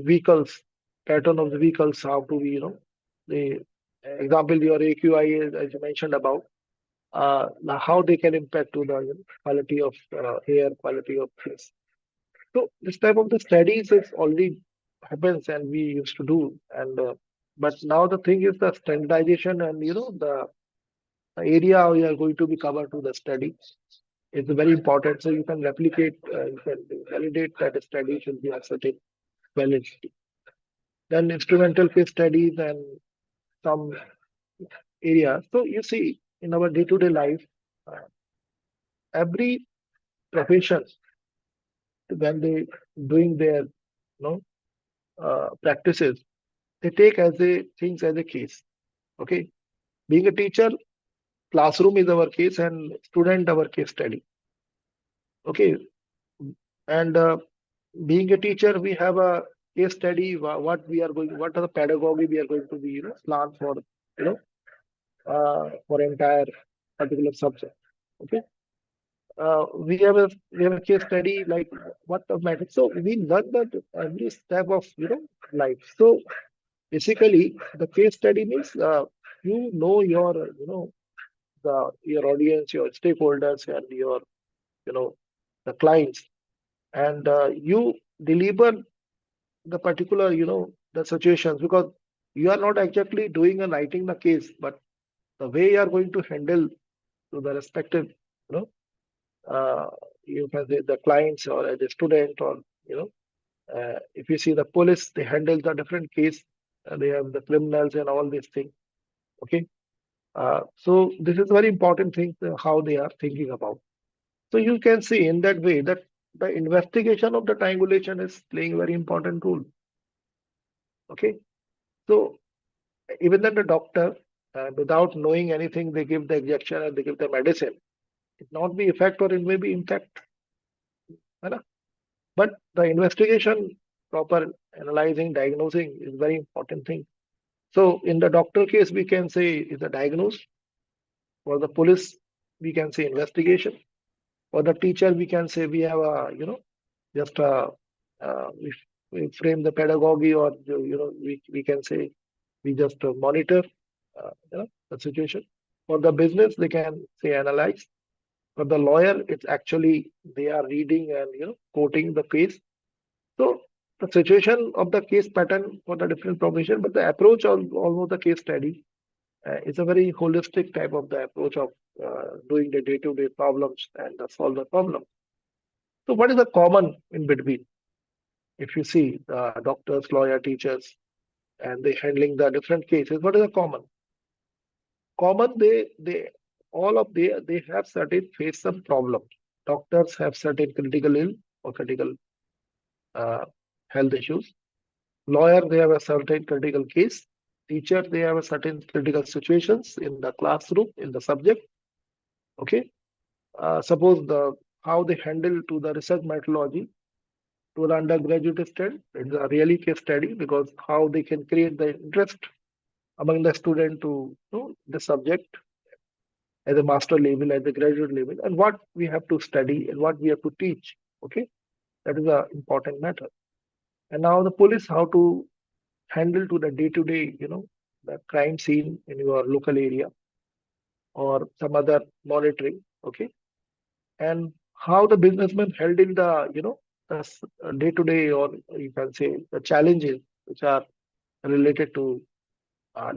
vehicles, pattern of the vehicles, how to be, the example, your AQI, as you mentioned about, now how they can impact to the, quality of air, quality of things. So this type of the studies is already happens and we used to do. And but now the thing is the standardization and, the area we are going to be covered to the study is very important. So you can replicate, you can validate that a study should be of certain validity. Then instrumental case studies and some areas. So you see, in our day-to-day life, every profession, when they doing their, practices, they take as a things as a case. Okay, being a teacher, classroom is our case and student our case study. Okay, and being a teacher, we have a case study. What we are going, what are the pedagogy we are going to be, plan for, for entire particular subject. Okay, we have a case study like what the matter. So we learn that every step of, life. So basically, the case study means you know your, your audience, your stakeholders, and your, the clients, and you deliver the particular, the situations, because you are not exactly doing and writing the case, but the way you are going to handle to the respective, you know, you can say the clients or the student, or, if you see the police, they handle the different case, they have the criminals and all these things. Okay. So this is very important thing, how they are thinking about. So you can see in that way that the investigation of the triangulation is playing a very important role. Okay. So even then the doctor, without knowing anything, they give the injection and they give the medicine. It not be effect or it may be impact. Right? But the investigation, proper analyzing, diagnosing is very important thing. So in the doctor case, we can say is a diagnose. For the police, we can say investigation. For the teacher, we can say we have a, just we frame the pedagogy, or, we can say we just monitor, the situation. For the business, they can say analyze. For the lawyer, it's actually they are reading and, quoting the case. So the situation of the case pattern for the different profession, but the approach of almost the case study is a very holistic type of the approach of doing the day-to-day problems and solve the problem. So what is the common in between? If you see the doctors, lawyer, teachers, and they handling the different cases, what is the common? Common, they all of they have certain face some problems. Doctors have certain critical ill or critical health issues. Lawyer, they have a certain critical case. Teacher, they have a certain critical situations in the classroom, in the subject. Okay. Suppose the how they handle to the research methodology to the undergraduate student, it's a really case study, because how they can create the interest among the student to know the subject as a master level, at the graduate level, and what we have to study and what we have to teach. Okay, that is a important matter. And now the police, how to handle to the day-to-day, the crime scene in your local area or some other monitoring. Okay, and how the businessman held in the, the day-to-day, or you can say the challenges which are related to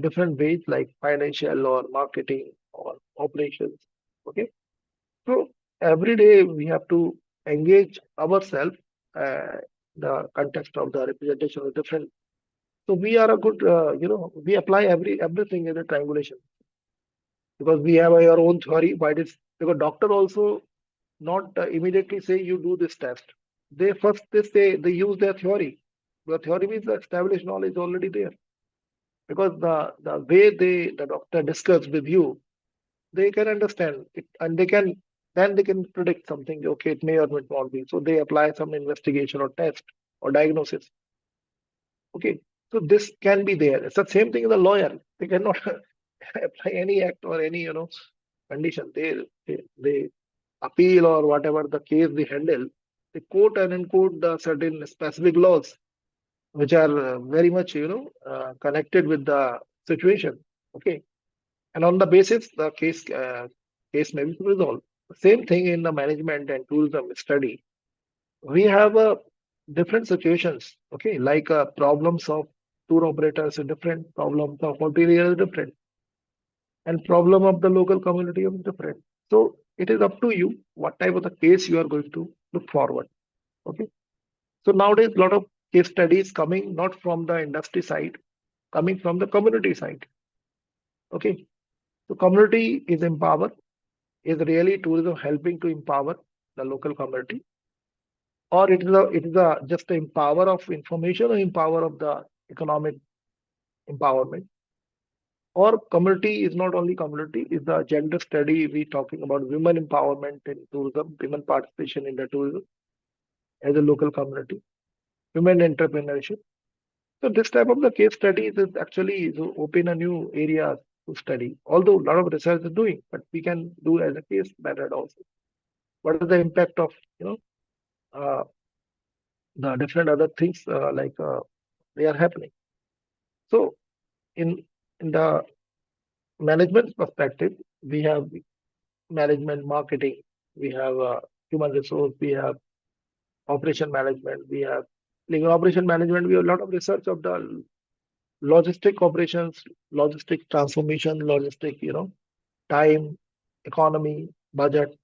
different ways like financial or marketing or operations. Okay, so every day we have to engage ourselves, the context of the representation of different. So we are a good, we apply everything in the triangulation, because we have our own theory. Why this? Because doctor also not immediately say you do this test. They first they say they use their theory. The theory means the established knowledge is already there. Because the way the doctor discuss with you, they can understand it, and they can predict something. Okay, it may or may not be. So they apply some investigation or test or diagnosis. Okay, so this can be there. It's the same thing as a lawyer. They cannot apply any act or any condition. They appeal or whatever the case they handle. They quote and unquote the certain specific laws which are very much connected with the situation. Okay, and on the basis the case may be resolved. Same thing in the management and tourism study. We have different situations. Okay, like problems of tour operators are different, problems of hoteliers are different, and problem of the local community is different. So it is up to you what type of the case you are going to look forward. Okay, so nowadays a lot of case studies coming not from the industry side, coming from the community side. Okay, so community is empowered. Is really tourism helping to empower the local community, or it is a just the empower of information or empower of the economic empowerment? Or community is not only community, is the gender study we talking about women empowerment in tourism, women participation in the tourism as a local community, women entrepreneurship. So this type of the case studies is actually to open a new area to study. Although a lot of research is doing, but we can do as a case method also. What is the impact of uh, the different other things they are happening? So in the management perspective, we have management, marketing, we have human resource, we have operation management, we have legal operation management. We have a lot of research of the logistic operations, logistic transformation, logistic, time, economy, budget,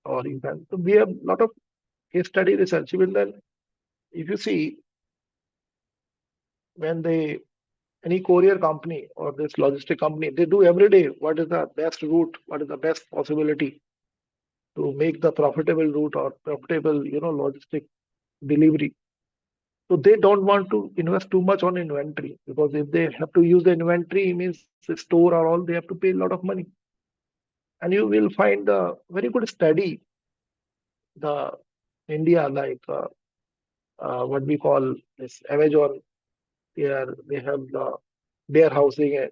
or even. So we have a lot of case study research. Even then, if you see when any courier company or this logistic company, they do every day what is the best route, what is the best possibility to make the profitable route or profitable, logistic delivery. So they don't want to invest too much on inventory, because if they have to use the inventory, it means the store or all, they have to pay a lot of money. And you will find a very good study, the India, like what we call this Amazon. They have the warehousing,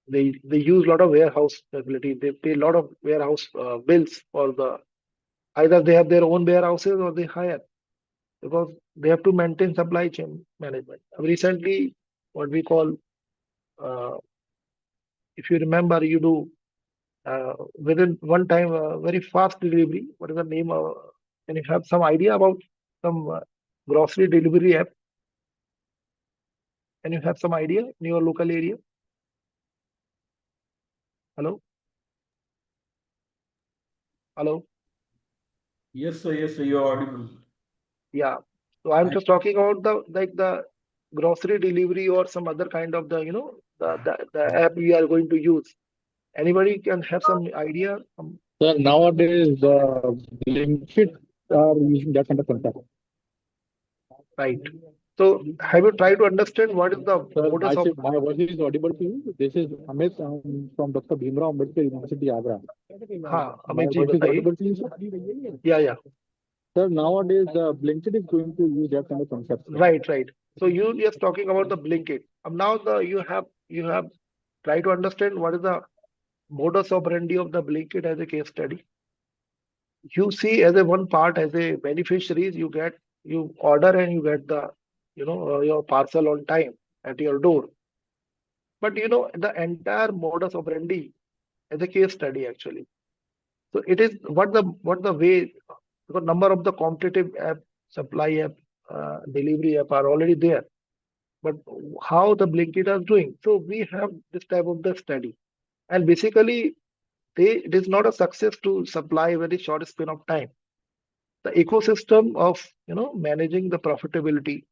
they use a lot of warehouse facility. They pay a lot of warehouse bills for either they have their own warehouses or they hire, because they have to maintain supply chain management. Recently, what we call, if you remember, you do within one time very fast delivery. What is the name? Can you have some idea about some grocery delivery app? Can you have some idea in your local area? Hello? Hello? Yes, sir, you're audible. Yeah. So I'm just talking about the grocery delivery or some other kind of the app we are going to use. Anybody can have some idea? Sir, nowadays the Blinkit are using that kind of concept. Right. So have you tried to understand what is the Sir, modus of my voice is audible to you. This is Amit from Dr. Bhimrao Ambedkar University, Agra. My Amit ji, voice is bataiye. audible to you, sir? Yeah. Sir, nowadays Blinkit is going to use that kind of concept. Sir. Right. So you just talking about the Blinkit. Now you have tried to understand what is the modus operandi of the Blinkit as a case study. You see, as a one part, as a beneficiaries, you order and you get the your parcel on time at your door. But the entire modus operandi as a case study actually. So it is what the way, because number of the competitive app, supply app, delivery app are already there. But how the Blinkit are doing? So we have this type of the study, and basically it is not a success to supply a very short span of time. The ecosystem of managing the profitability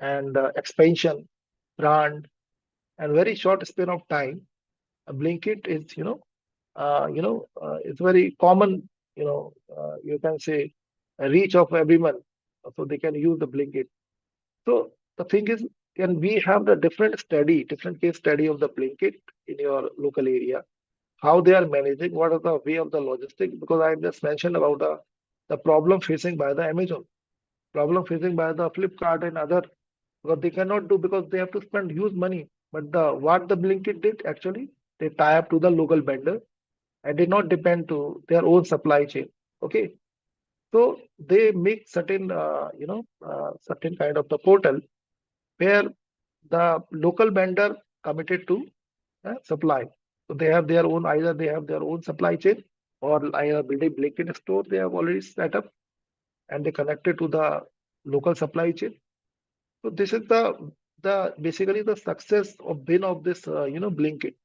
and expansion, brand, and very short span of time. Blinkit is it's very common. You can say a reach of everyone. so they can use the Blinkit. So the thing is, can we have the different case study of the Blinkit in your local area? How they are managing, what are the way of the logistics? Because I just mentioned about the problem facing by the Amazon, problem facing by the Flipkart and other, because they cannot do because they have to spend huge money. But what the Blinkit did actually, they tie up to the local vendor and did not depend to their own supply chain. Okay, so they make certain certain kind of the portal where the local vendor committed to supply. So they have their own, either they have their own supply chain or either building Blinkit store they have already set up and they connected to the local supply chain. So this is the basically the success of win of this Blinkit,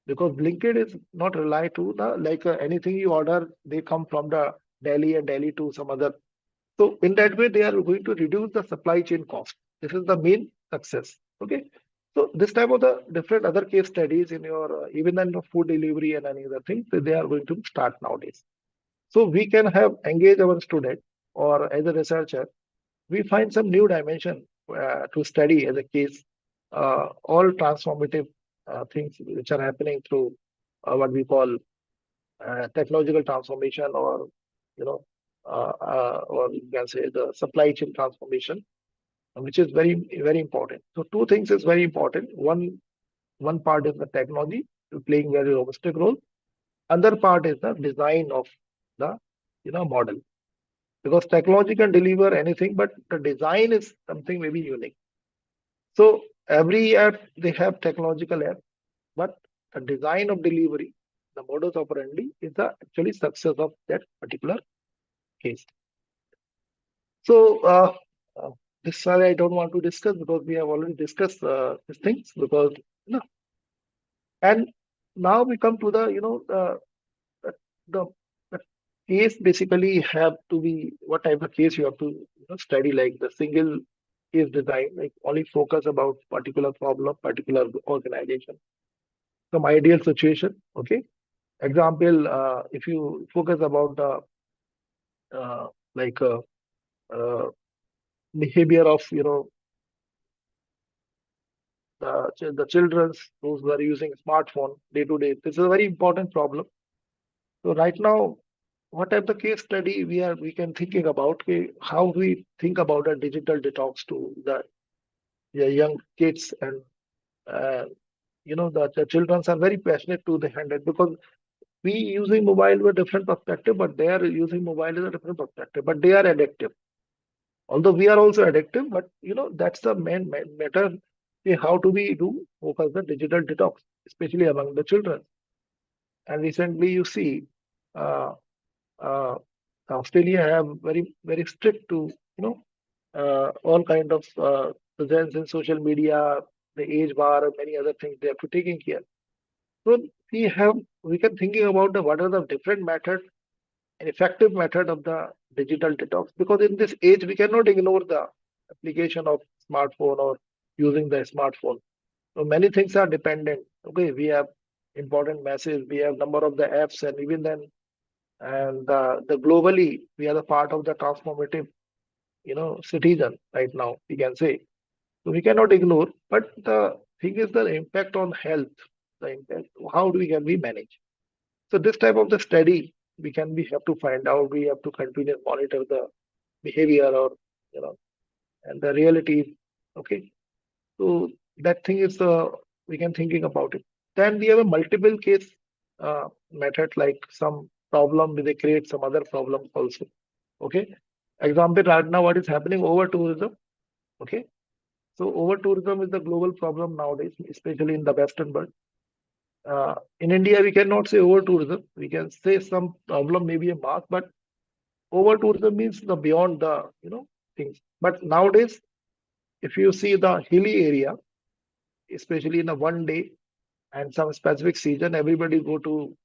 because Blinkit is not rely to the like anything you order they come from the Delhi and Delhi to some other. So in that way they are going to reduce the supply chain cost. This is the main success. Okay. So this type of the different other case studies in your even in the food delivery and any other thing they are going to start nowadays. So we can have engage our student or as a researcher, we find some new dimension to study as a case, all transformative things which are happening through what we call technological transformation or or you can say the supply chain transformation, which is very important. So two things is very important. One part is the technology playing very robustic role. Other part is the design of the model, because technology can deliver anything, but the design is something maybe unique. So every app they have technological app, but the design of delivery, the modus operandi is the actually success of that particular case. So this sorry I don't want to discuss because we have already discussed these things because and now we come to the the case basically have to be what type of case you have to study, like the single case design, like only focus about particular problem, particular organization, some ideal situation. Okay, example, if you focus about the like behavior of the children's those who are using smartphone day to day, this is a very important problem. So right now, what type of case study we can thinking about, okay, how we think about a digital detox to the young kids and the children are very passionate to the handle, because we using mobile with different perspective, but they are using mobile with a different perspective, but they are addictive. Although we are also addictive, but that's the main matter. Okay, how do we do focus the digital detox, especially among the children? And recently, you see, uh, Australia have very strict to all kind of presence in social media, the age bar, and many other things they have to taking care. So we can thinking about what are the different methods, an effective method of the digital detox, because in this age we cannot ignore the application of smartphone or using the smartphone. So many things are dependent. Okay, we have important messages, we have number of the apps, and even then, and the globally we are the part of the transformative, citizen right now. We can say so we cannot ignore. But the thing is the impact on health, the impact. How do we manage? So this type of the study we have to find out. We have to continue monitor the behavior or and the reality. Okay, so that thing is we can thinking about it. Then we have a multiple case method, like some problem they create some other problems also. Okay, example right now what is happening over tourism. Okay, so over tourism is the global problem nowadays, especially in the Western world. In India, we cannot say over tourism. We can say some problem maybe a mark, but over tourism means the beyond the things. But nowadays, if you see the hilly area, especially in a one day and some specific season, everybody go to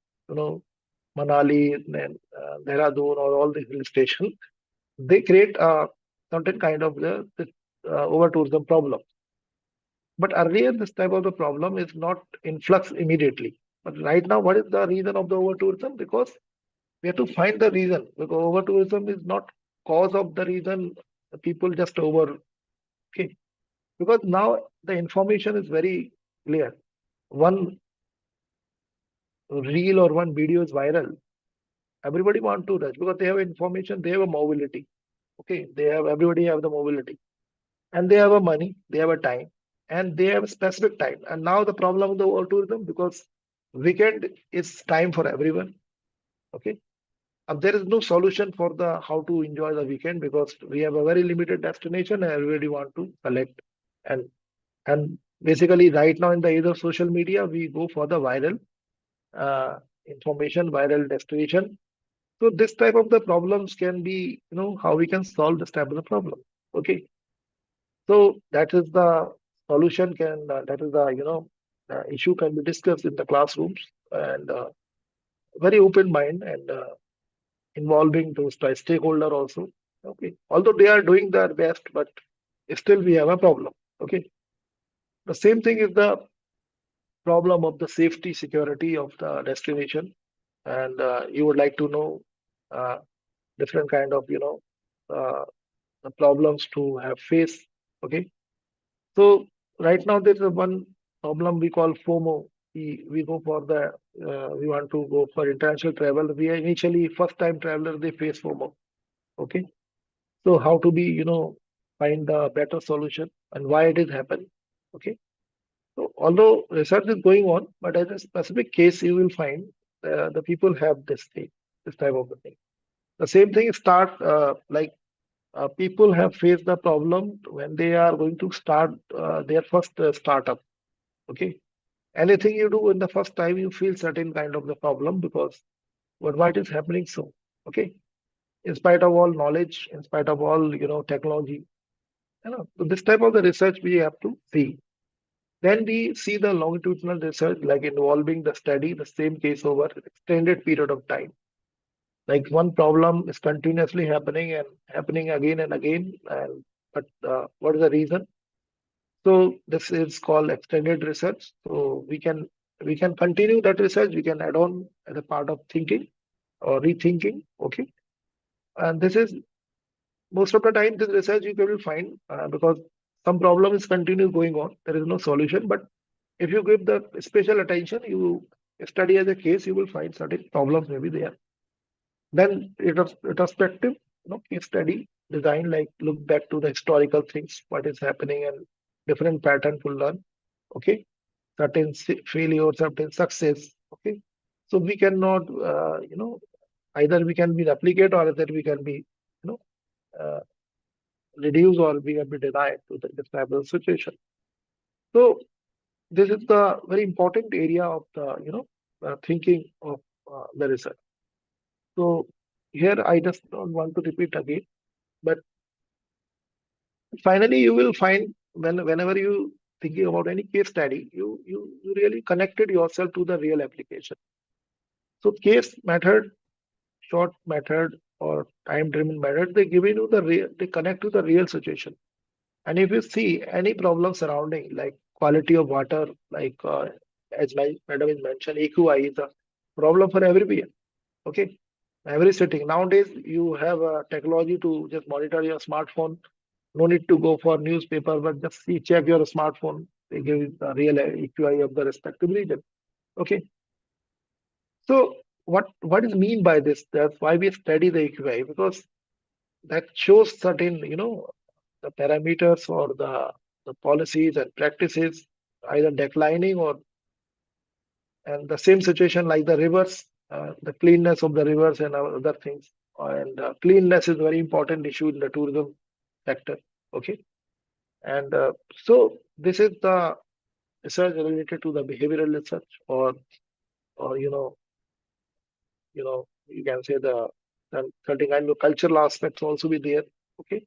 Manali, then Dehradun or all the hill station. They create certain kind of the over tourism problem. But earlier, this type of the problem is not in flux immediately. But right now, what is the reason of the over tourism? Because we have to find the reason. Because over tourism is not cause of the reason The people just okay, because now the information is very clear. One reel or one video is viral. Everybody want to rush because they have information, they have a mobility. Okay, everybody have the mobility, and they have a money, they have a time, and they have a specific time. And now the problem of the world tourism, because weekend is time for everyone. Okay, and there is no solution for the how to enjoy the weekend because we have a very limited destination and everybody want to select. And basically right now in the age of social media, we go for the viral information, viral destination. So this type of the problems can be, how we can solve this type of the problem. Okay. So that is the solution that is the, issue can be discussed in the classrooms and very open mind and involving those stakeholder also. Okay. Although they are doing their best, but still we have a problem. Okay. The same thing is the problem of the safety security of the destination. And you would like to know different kind of, the problems to have faced. Okay. So right now there's a one problem we call FOMO. We go for we want to go for international travel. We are initially first time traveler, they face FOMO. Okay. So how to be, find a better solution and why it is happening. Okay. So although research is going on, but as a specific case, you will find the people have this thing, this type of a thing. The same thing start people have faced the problem when they are going to start their first startup. Okay, anything you do in the first time, you feel certain kind of the problem because what is happening so. Okay, in spite of all knowledge, in spite of all technology, so this type of the research we have to see. Then we see the longitudinal research like involving the study, the same case over extended period of time. Like one problem is continuously happening and happening again and again. But what is the reason? So this is called extended research. So we can continue that research. We can add on as a part of thinking or rethinking. Okay, and this is most of the time this research you will find because some problem is continue going on. There is no solution, but if you give the special attention, you study as a case, you will find certain problems maybe there. Then retrospective, case study design, like look back to the historical things, what is happening and different pattern to learn. Okay, certain failure, certain success. Okay, so we cannot, either we can be replicate or either we can be, uh, reduce or we can be denied to this type of situation. So this is the very important area of the thinking of the research. So here I just don't want to repeat again, but finally you will find whenever you thinking about any case study, you really connected yourself to the real application. So case method, short method, or time-driven method, they give you they connect to the real situation. And if you see any problem surrounding, like quality of water, like as my madam is mentioned, AQI is a problem for everybody. Okay, every setting. Nowadays, you have a technology to just monitor your smartphone. No need to go for newspaper, but just check your smartphone. They give you the real AQI of the respective region. Okay. So what is mean by this? That's why we study the AQI, because that shows certain, the parameters or the policies and practices either declining or, and the same situation like the rivers, the cleanness of the rivers and other things. And cleanliness is a very important issue in the tourism sector. Okay. And so this is the research related to the behavioral research or you can say the certain kind of cultural aspects also be there. Okay.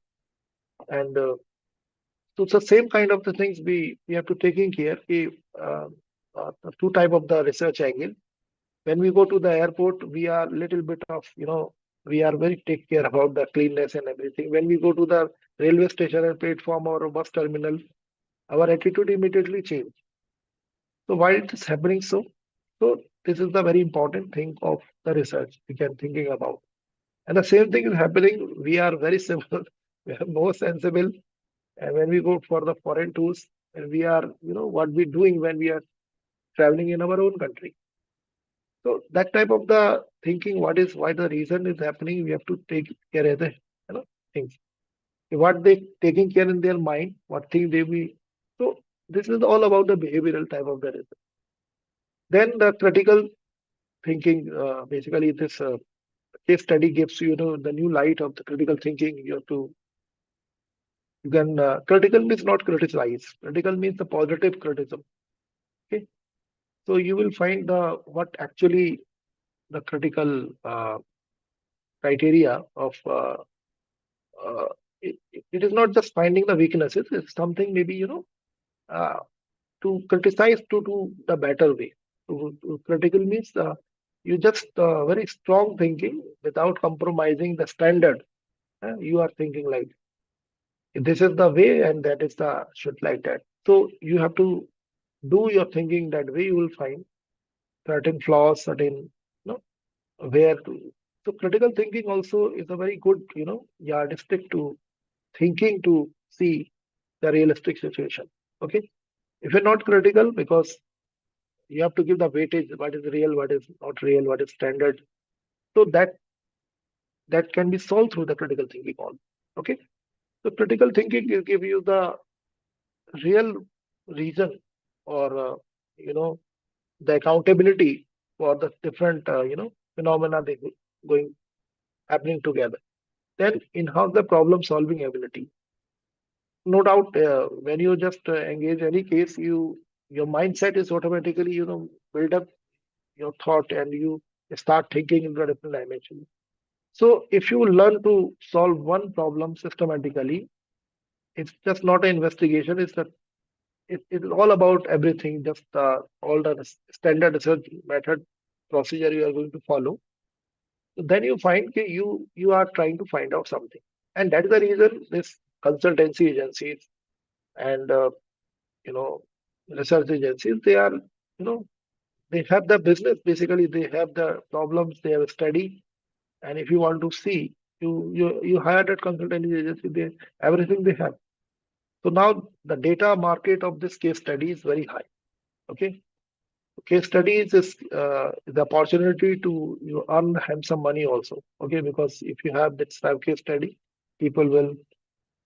And so it's the same kind of the things we have to taking care. The two type of the research angle. When we go to the airport, we are little bit of, we are very take care about the cleanness and everything. When we go to the railway station and platform or bus terminal, our attitude immediately change. So why it is happening so? So this is the very important thing of the research we can thinking about. And the same thing is happening. We are very simple. We are more sensible. And when we go for the foreign tours, and we are, what we're doing when we are traveling in our own country. So that type of the thinking, why the reason is happening, we have to take care of the, things. What they taking care in their mind, what thing they be. So this is all about the behavioral type of the reason. Then the critical thinking, basically this case study gives you, the new light of the critical thinking. You can, critical means not criticize. Critical means the positive criticism. Okay. So you will find what actually the critical criteria of uh, it is not just finding the weaknesses, it's something maybe, uh, to criticize to do the better way. Critical means you just very strong thinking without compromising the standard. You are thinking like this is the way and that is the should like that. So you have to do your thinking that way. You will find certain flaws, certain, where to. So critical thinking also is a very good, yardstick to thinking to see the realistic situation. Okay. If you're not critical, because you have to give the weightage, what is real, what is not real, what is standard. So that can be solved through the critical thinking on. Okay. So critical thinking will give you the real reason or the accountability for the different phenomena they going happening together. Then enhance the problem solving ability. No doubt, when you just engage any case, your mindset is automatically build up your thought and you start thinking in a different dimension. So if you learn to solve one problem systematically, it's just not an investigation. It's all about everything. Just all the standard research method procedure you are going to follow. So then you find that you are trying to find out something, and that is the reason this consultancy agencies and research agencies, they are, they have the business. Basically, they have the problems, they have a study, and if you want to see, you hire that consultancy agency. They everything they have. So now the data market of this case study is very high. Okay, case studies is the opportunity to earn handsome money also. Okay, because if you have this type of case study, people will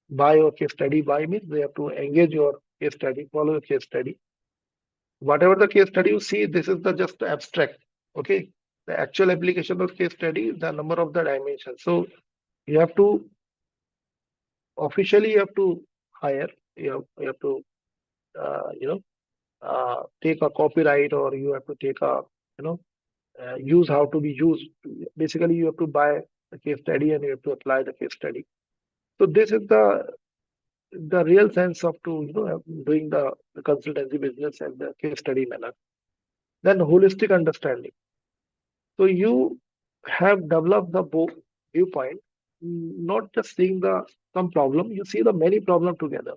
buy your case study. Buy means they have to engage your case study, follow your case study. Whatever the case study you see, this is the just abstract. Okay, the actual application of case study is the number of the dimensions. So you have to officially you have to hire. You have to take a copyright, or you have to take a use how to be used. Basically, you have to buy the case study and you have to apply the case study. So this is the real sense of doing the consultancy business and the case study manner. Then holistic understanding. So you have developed the viewpoint, not just seeing the some problem, you see the many problem together.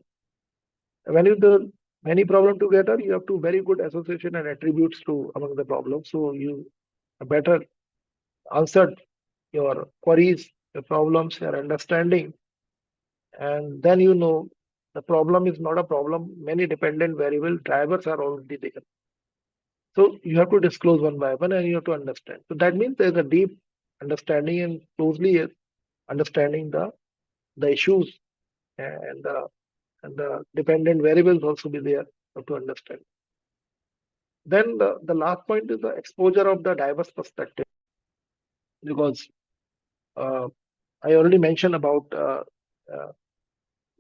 When you do many problem together, you have to very good association and attributes to among the problems. So you better answered your queries, your problems, your understanding, and then the problem is not a problem. Many dependent variable drivers are already there. So you have to disclose one by one and you have to understand. So that means there's a deep understanding and closely understanding the issues and the dependent variables also be there to understand. Then the last point is the exposure of the diverse perspective, because I already mentioned about uh,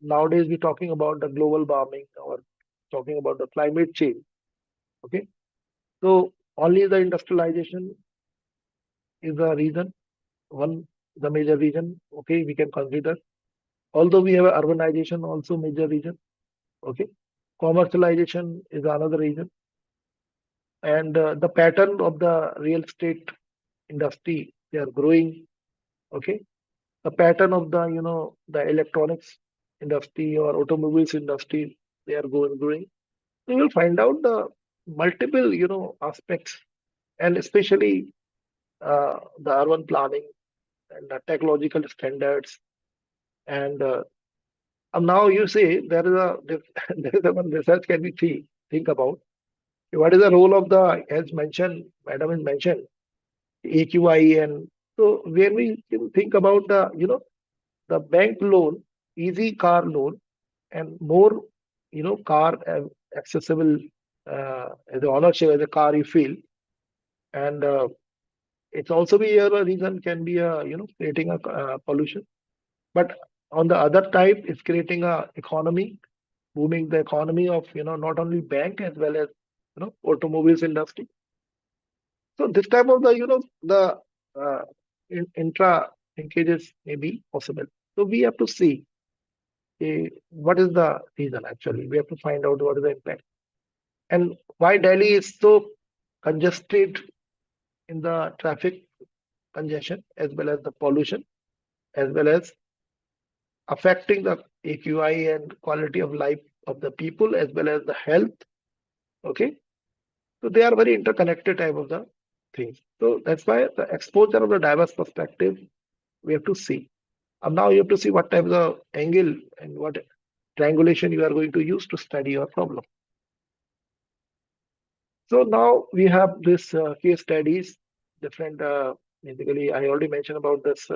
nowadays we're talking about the global warming or talking about the climate change. Okay, so only the industrialization is the reason, one the major reason. Okay, we can consider. Although we have urbanization, also major reason. Okay, commercialization is another reason, and the pattern of the real estate industry, they are growing. Okay, the pattern of the electronics industry or automobiles industry, they are growing. We will find out the multiple aspects, and especially the urban planning and the technological standards And now you say there is a there is a one research can be think about what is the role of the, as mentioned, madam has mentioned, AQI, and so when we think about the the bank loan, easy car loan, and more car accessible as the ownership as a car you feel, and it's also be a reason can be a creating a pollution, but on the other type it's creating a economy, booming the economy of not only bank as well as automobiles industry. So this type of the the intra linkages may be possible. So we have to see what is the reason actually. We have to find out what is the impact and why Delhi is so congested in the traffic congestion as well as the pollution as well as affecting the AQI and quality of life of the people as well as the health. Okay, so they are very interconnected type of the things. So that's why the exposure of the diverse perspective we have to see. And now you have to see what type of angle and what triangulation you are going to use to study your problem. So now we have this case studies, different. Basically, I already mentioned about this,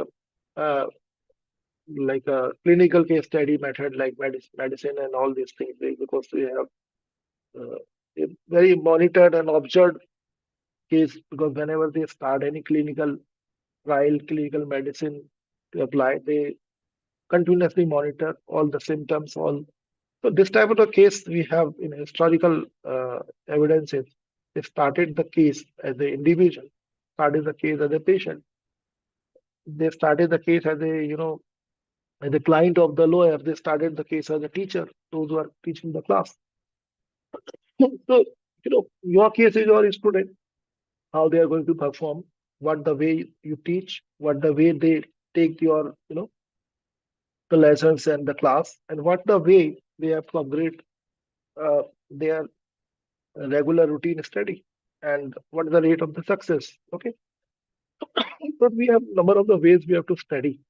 like a clinical case study method, like medicine and all these things, because we have a very monitored and observed case. Because whenever they start any clinical trial, clinical medicine to apply, they continuously monitor all the symptoms, all. So this type of a case we have in historical evidences. They started the case as an individual, started the case as a patient. They started the case as a as a client of the lawyer. They started the case as a teacher, those who are teaching the class. So your case is your student, how they are going to perform, what the way you teach, what the way they take your the lessons and the class, and what the way they have to upgrade their regular routine study, and what is the rate of the success. Okay, but we have number of the ways we have to study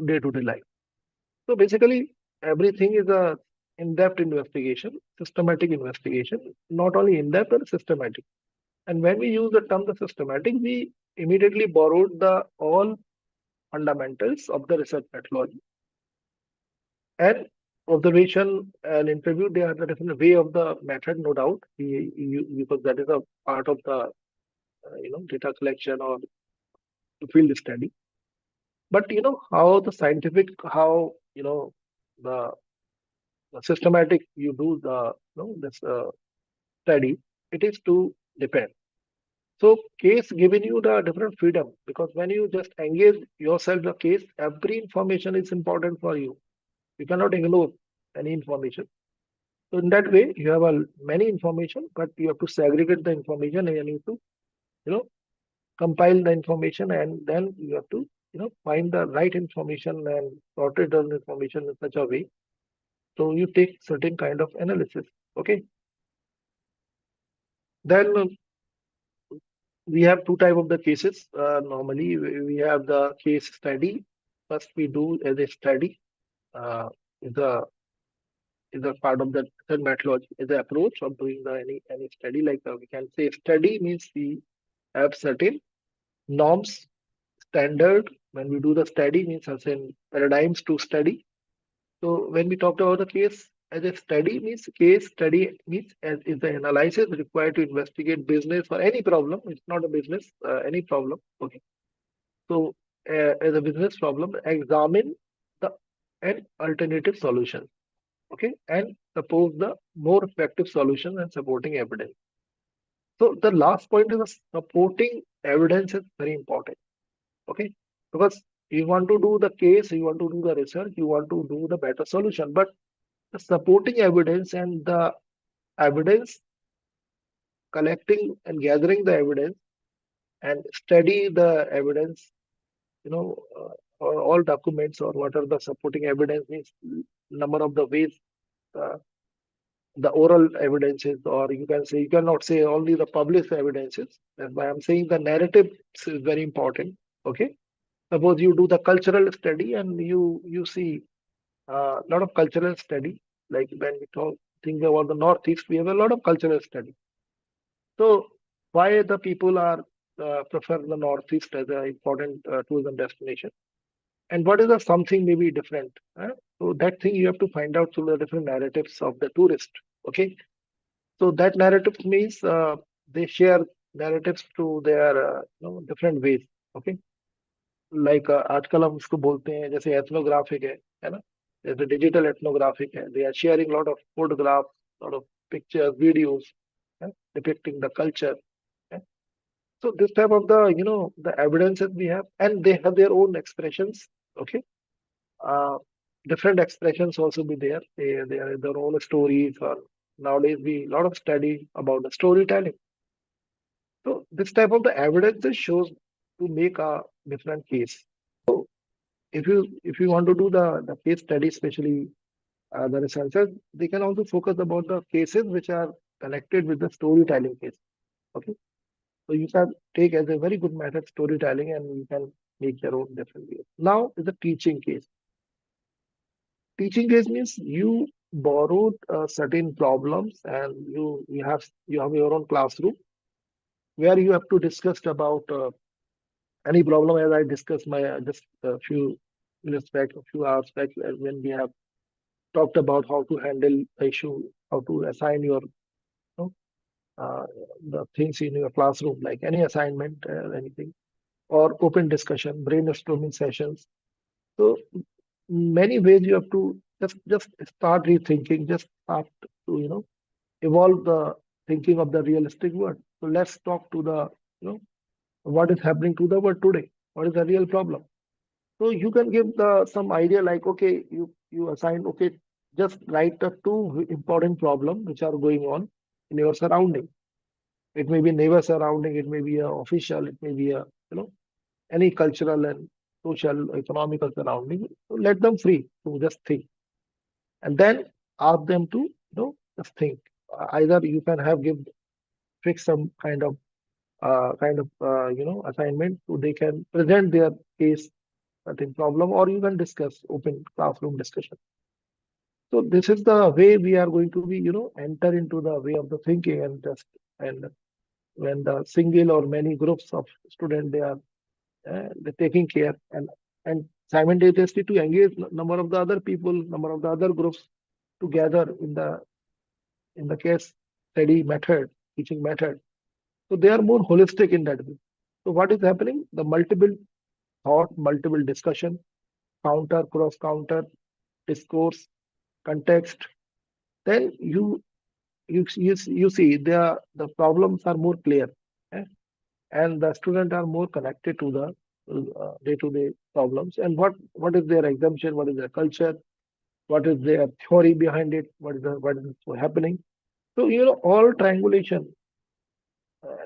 day-to-day life. So basically, everything is a in-depth investigation, systematic investigation, not only in-depth but systematic. And when we use the term the systematic, we immediately borrowed the all fundamentals of the research methodology. And observation and interview, they are the different way of the method, no doubt, because that is a part of the data collection or field study. But how the scientific, how the systematic you do the this study, it is to depend. So case giving you the different freedom, because when you just engage yourself the case, every information is important for you. You cannot ignore any information. So in that way, you have many information, but you have to segregate the information and you need to compile the information, and then you have to find the right information and sort it down information in such a way. So you take certain kind of analysis. Okay. Then we have two type of the cases. Normally we have the case study. First we do as a study. Is a part of the methodology, is the approach of doing the any study. Like we can say study means we have certain norms, standard. When we do the study means certain paradigms to study. So when we talked about the case as a study means case study means as is the analysis required to investigate business or any problem. It's not a business, any problem. Okay. So as a business problem, examine the an alternative solution. Okay, and suppose the more effective solution and supporting evidence. So the last point is the supporting evidence is very important. Okay, because you want to do the case, you want to do the research, you want to do the better solution, but the supporting evidence and the evidence collecting and gathering the evidence and study the evidence, or all documents or what are the supporting evidence means number of the ways the oral evidences, or you can say you cannot say only the published evidences. That's why I'm saying the narrative is very important. Okay, suppose you do the cultural study and you see a lot of cultural study. Like when we think about the Northeast, we have a lot of cultural study. So why the people are prefer the Northeast as an important tourism destination? And what is the something maybe different? So that thing you have to find out through the different narratives of the tourist. Okay. So that narrative means they share narratives to their different ways. Okay. Like आजकल हम उसको बोलते हैं जैसे ethnographic है ना? जैसे digital ethnographic है. They are sharing a lot of photographs, lot of pictures, videos depicting the culture. So this type of the evidences we have, and they have their own expressions. Okay. Uh, Different expressions also be there. They are their own stories, or nowadays we lot of study about the storytelling. So this type of the evidences shows to make a different case. So if you want to do the case study, especially the researchers, they can also focus about the cases which are connected with the storytelling case. Okay. So you can take as a very good method storytelling, and you can make your own different way. Now is the teaching case. Teaching case means you borrowed certain problems, and you have your own classroom where you have to discuss about any problem, as I discussed my just a few minutes back, a few hours back, when we have talked about how to handle the issue, how to assign your know, uh, the things in your classroom, like any assignment, anything, or open discussion, brainstorming sessions. So many ways you have to just start rethinking, just start to evolve the thinking of the realistic world. So let's talk to the what is happening to the world today. What is the real problem? So you can give the some idea like, okay, you assign, okay, just write the two important problems which are going on in your surrounding. It may be neighbor surrounding, it may be a official, it may be a any cultural and social, economical surrounding. So let them free to just think, and then ask them to just think. Either you can have give fix some kind of assignment, so they can present their case, certain problem, or you can discuss open classroom discussion. So this is the way we are going to be enter into the way of the thinking, and when the single or many groups of students, they are they're taking care, and simultaneously to engage number of the other people, number of the other groups together in the case study method, teaching method. So they are more holistic in that way. So what is happening? The multiple thought, multiple discussion, counter, cross counter, discourse, context. Then you see the problems are more clear, eh? And the students are more connected to the day-to-day problems. And what is their exemption? What is their culture? What is their theory behind it? What is happening? So all triangulation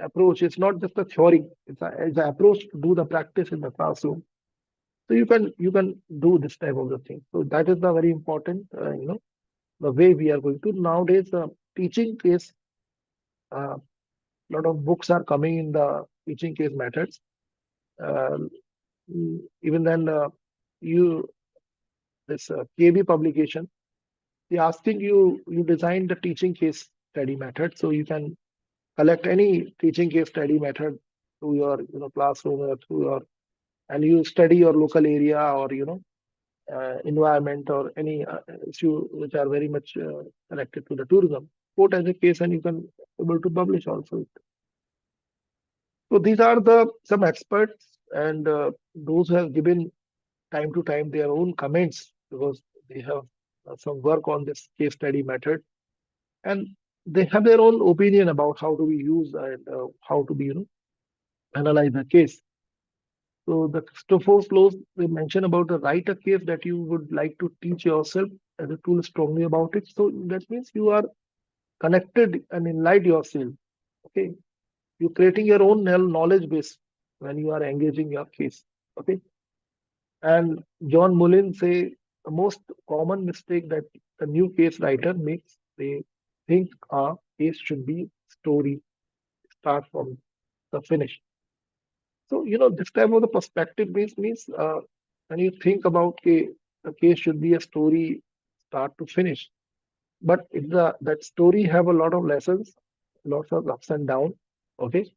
approach is not just a theory. It's an approach to do the practice in the classroom. So you can do this type of the thing. So that is the very important the way we are going to nowadays. Teaching case, a lot of books are coming in the teaching case methods. Um, Even then, you this KB publication, they asking you design the teaching case study method, so you can collect any teaching case study method to your classroom, or through your, and you study your local area, or environment, or any issue which are very much connected to the tourism. Quote as a case, and you can able to publish also. So these are the some experts, and those who have given time to time their own comments, because they have some work on this case study method, and they have their own opinion about how to be used, and how to be analyze the case. So the Stoffos laws, they mention about the write a case that you would like to teach yourself as a tool strongly about it. So that means you are connected and enlightened yourself. Okay, you're creating your own knowledge base when you are engaging your case. Okay, and John Mullin say the most common mistake that the new case writer makes, they think a case should be story, start from the finish. So this type of the perspective means when you think about the case should be a story start to finish. But if that story have a lot of lessons, lots of ups and downs, okay,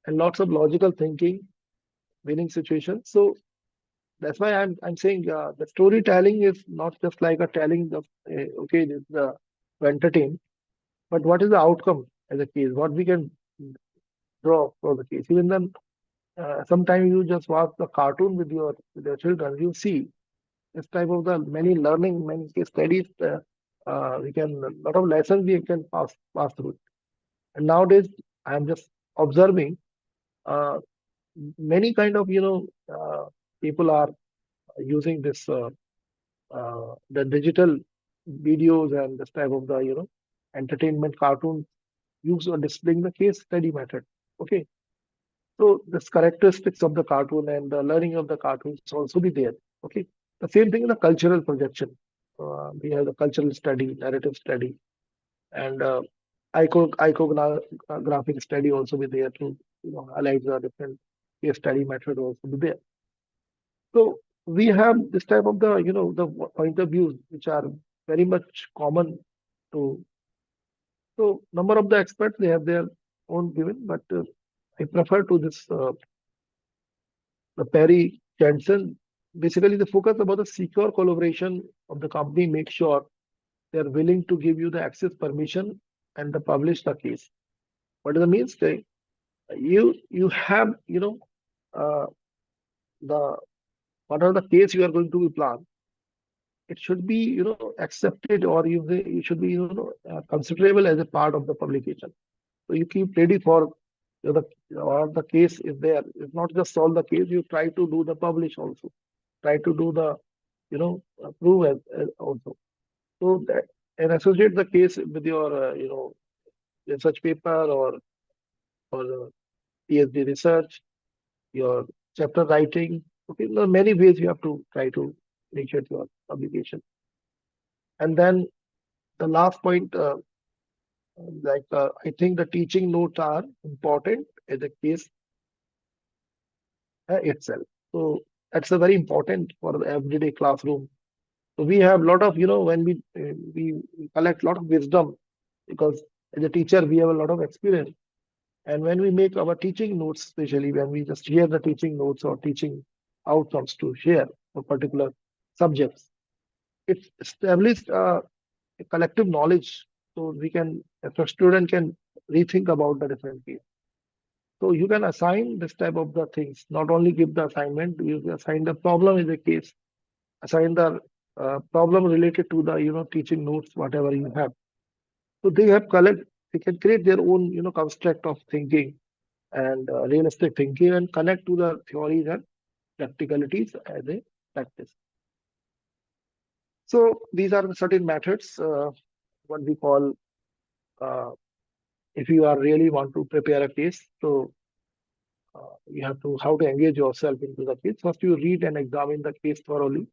and lots of logical thinking, winning situations. So that's why I'm saying the storytelling is not just like a telling the okay, this is to entertain, but what is the outcome as a case? What we can draw for the case. Even then, sometimes you just watch the cartoon with your children, you see this type of the many learning, many case studies. We can a lot of lessons we can pass through. And nowadays, I'm just observing uh, many kind of people are using this the digital videos and this type of the entertainment cartoon use or displaying the case study method. Okay, so this characteristics of the cartoon and the learning of the cartoons also be there. Okay, the same thing in the cultural projection. We have the cultural study, narrative study, and iconographic study also be there to highlight the different case study method also be there. So we have this type of the the point of views which are very much common to. So number of the experts they have their own given, but I prefer to this the Perry Jensen. Basically, the focus about the secure collaboration of the company make sure they are willing to give you the access permission and the publish the case. What does it mean? Say you have uh, the what are the case you are going to be planned. It should be accepted or you should be considerable as a part of the publication. So you keep ready for the or the case is there. It's not just solve the case. You try to do the publish also. Try to do the prove as also. So that and associate the case with your research paper or PhD research, your chapter writing. Okay, there are many ways you have to try to initiate your publication. And then the last point, I think the teaching notes are important as a case itself. So that's a very important for the everyday classroom. So we have a lot of when we collect a lot of wisdom because as a teacher we have a lot of experience. And when we make our teaching notes, especially when we just share the teaching notes or teaching outcomes to share for particular subjects, it established a collective knowledge. So we can, if a student can rethink about the different case. So you can assign this type of the things, not only give the assignment, you assign the problem in the case, assign the problem related to the, teaching notes, whatever you have. So they can create their own, construct of thinking and realistic thinking and connect to the theories and practicalities as a practice. So these are the certain methods, what we call, if you are really want to prepare a case. So you have to how to engage yourself into the case. First, you read and examine the case thoroughly,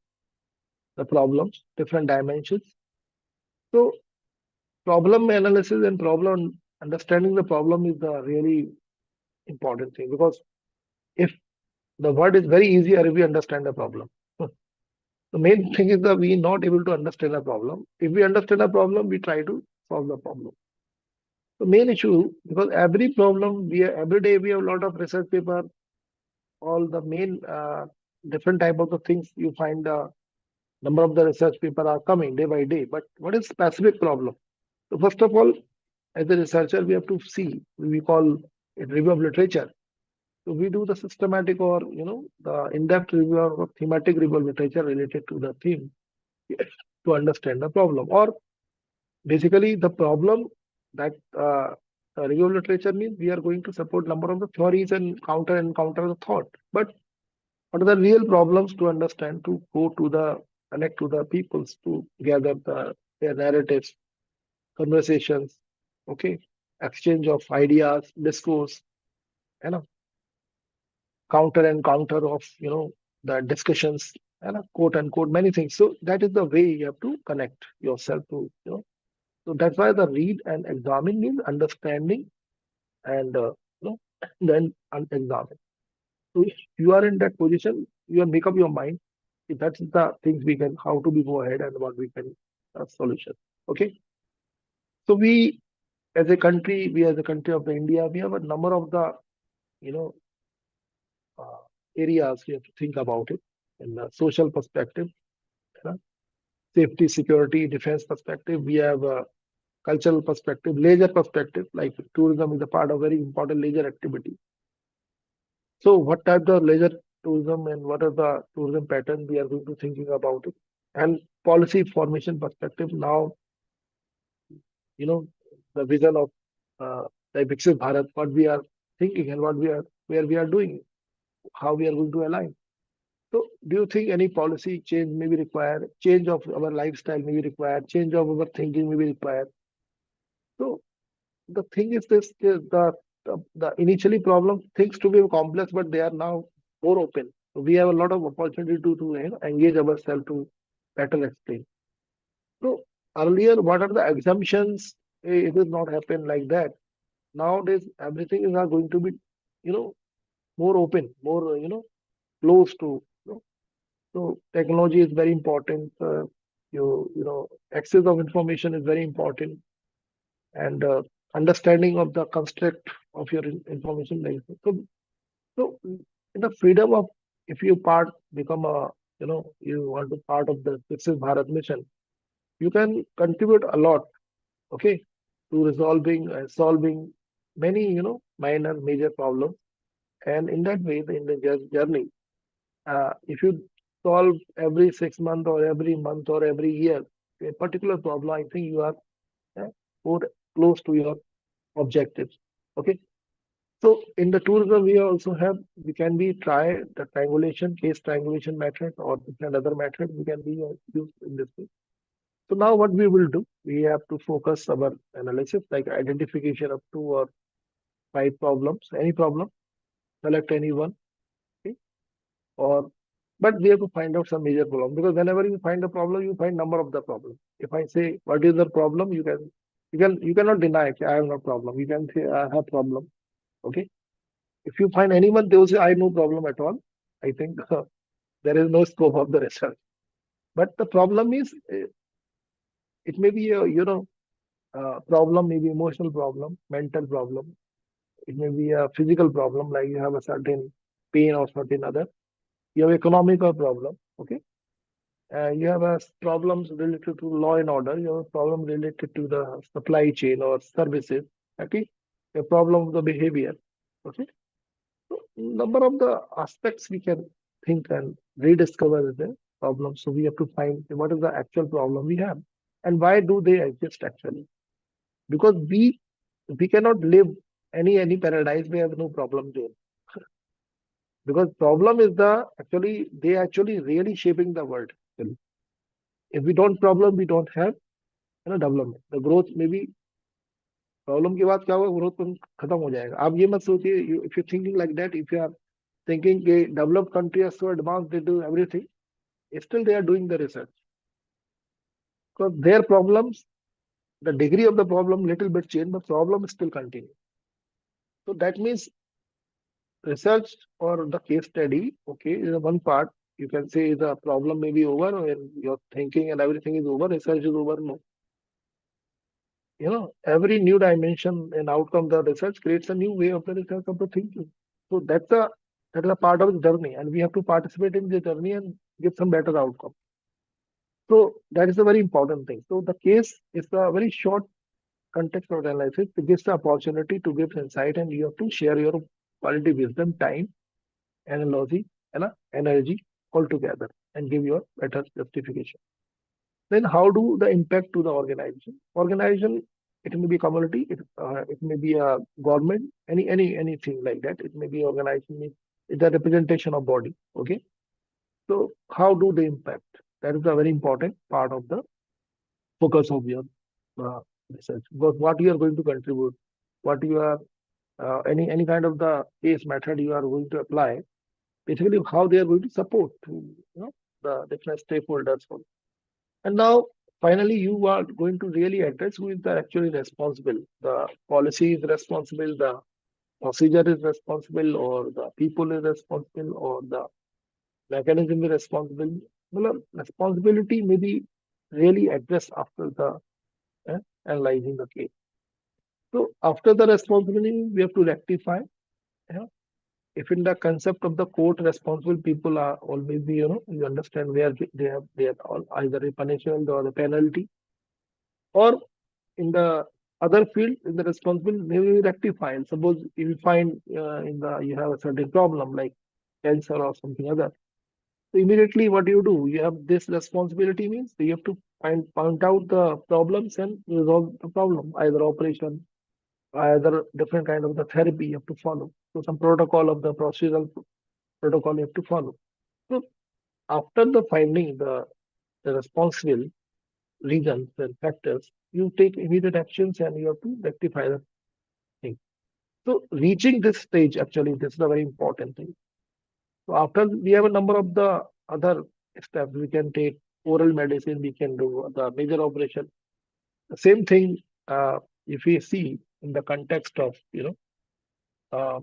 the problems, different dimensions. So problem analysis and problem understanding the problem is the really important thing because if the word is very easier if we understand the problem. The main thing is that we are not able to understand a problem. If we understand a problem, we try to solve the problem. The main issue, because every problem, every day we have a lot of research paper, all the main different type of the things you find the number of the research paper are coming day by day. But what is specific problem? So first of all, as a researcher, we have to see, we call it review of literature. So we do the systematic or the in-depth review or thematic review of literature related to the theme to understand the problem. Or basically the problem that review of literature means we are going to support number of the theories and counter the thought. But what are the real problems to understand to go to the connect to the peoples to gather their narratives, conversations, okay, exchange of ideas, discourse, counter and counter of the discussions and quote unquote many things. So that is the way you have to connect yourself to so that's why the read and examine means understanding and then examine. So if you are in that position, you make up your mind That's the things we can, how to be go ahead and what we can solution. Okay. So we as a country, we as a country of the India, we have a number of the, you know, uh, areas we have to think about it in the social perspective, safety, security, defense perspective. We have a cultural perspective, leisure perspective, like tourism is a part of very important leisure activity. So what type of leisure tourism and what are the tourism patterns we are going to thinking about it? And policy formation perspective now, the vision of the Viksit Bharat, what we are thinking and what we are, where we are doing, how we are going to align. So do you think any policy change may be required, change of our lifestyle may be required, change of our thinking may be required? So the thing is this, the initially problem things to be complex, but they are now more open. So we have a lot of opportunity to engage ourselves to better explain. So earlier, what are the assumptions? It will not happen like that. Nowadays, everything is not going to be, more open, more, close to. So technology is very important. Access of information is very important, and understanding of the construct of your information. So in the freedom of, if you become a, you want to part of the Viksit Bharat mission, you can contribute a lot, okay, to resolving and solving many, minor, major problems. And in that way, in the journey, if you solve every 6 months or every month or every year a particular problem, I think you are more close to your objectives. Okay. So in the tourism, we can be try the case triangulation method or different other methods we can be used in this way. So now what we will do, we have to focus our analysis, like identification of 2 or 5 problems, any problem, select any one, okay? But we have to find out some major problem, because whenever you find a problem, you find number of the problem. If I say what is the problem, you cannot deny I have no problem. You can say I have problem. Okay. If you find anyone, they will say I have no problem at all. I think there is no scope of the research. But the problem is, it may be a problem, maybe emotional problem, mental problem. It may be a physical problem, like you have a certain pain or certain other. You have economical problem. Okay. You have problems related to law and order. You have a problem related to the supply chain or services. Okay. A problem of the behavior. Okay. So number of the aspects we can think and rediscover the problem. So we have to find what is the actual problem we have and why do they exist actually. Because we cannot live any paradise where no problem there. Because problem is they actually really shaping the world. If we don't problem, we don't have development. The growth may be problem के बाद क्या होगा, growth खत्म हो जाएगा. आप ये मत सोचिए, if you thinking like that, if you are thinking developed country are so advanced, they do everything, still they are doing the research, because their problems, the degree of the problem little bit change, but problem still continue. So that means research or the case study, okay, is one part. You can say the problem may be over when your thinking and everything is over, research is over. No, every new dimension and outcome the research creates a new way of the research of the thinking. So that's a part of the journey, and we have to participate in the journey and get some better outcome. So that is a very important thing. So the case is a very short context of analysis. It gives the opportunity to give insight, and you have to share your quality wisdom, time, analogy, and energy all together and give your better justification. Then how do the impact to the organization? Organization, it may be community, it may be a government, anything like that. It may be organization, it's a representation of body. Okay. So how do they impact? That is a very important part of the focus of your research. Because what you are going to contribute, what you are any kind of the case method you are going to apply, basically how they are going to support the different stakeholders. And now, finally, you are going to really address who is the actually responsible. The policy is responsible, the procedure is responsible, or the people is responsible, or the mechanism is responsible. responsibility may be really addressed after the analyzing the case. So after the responsibility, we have to rectify. Yeah. If in the concept of the court, responsible people are always the, you understand where they are all either a punishment or a penalty, or in the other field, in the responsible, they will rectify. And suppose you find you have a certain problem like cancer or something other. So immediately what you do, you have this responsibility means you have to point out the problems and resolve the problem, either operation, either different kind of the therapy you have to follow. So some protocol of the procedural protocol you have to follow. So after the finding the responsible reasons and factors, you take immediate actions and you have to rectify the thing. So reaching this stage, actually, this is a very important thing. So after we have a number of the other steps, we can take oral medicine, we can do the major operation. The same thing, if we see in the context of, uh,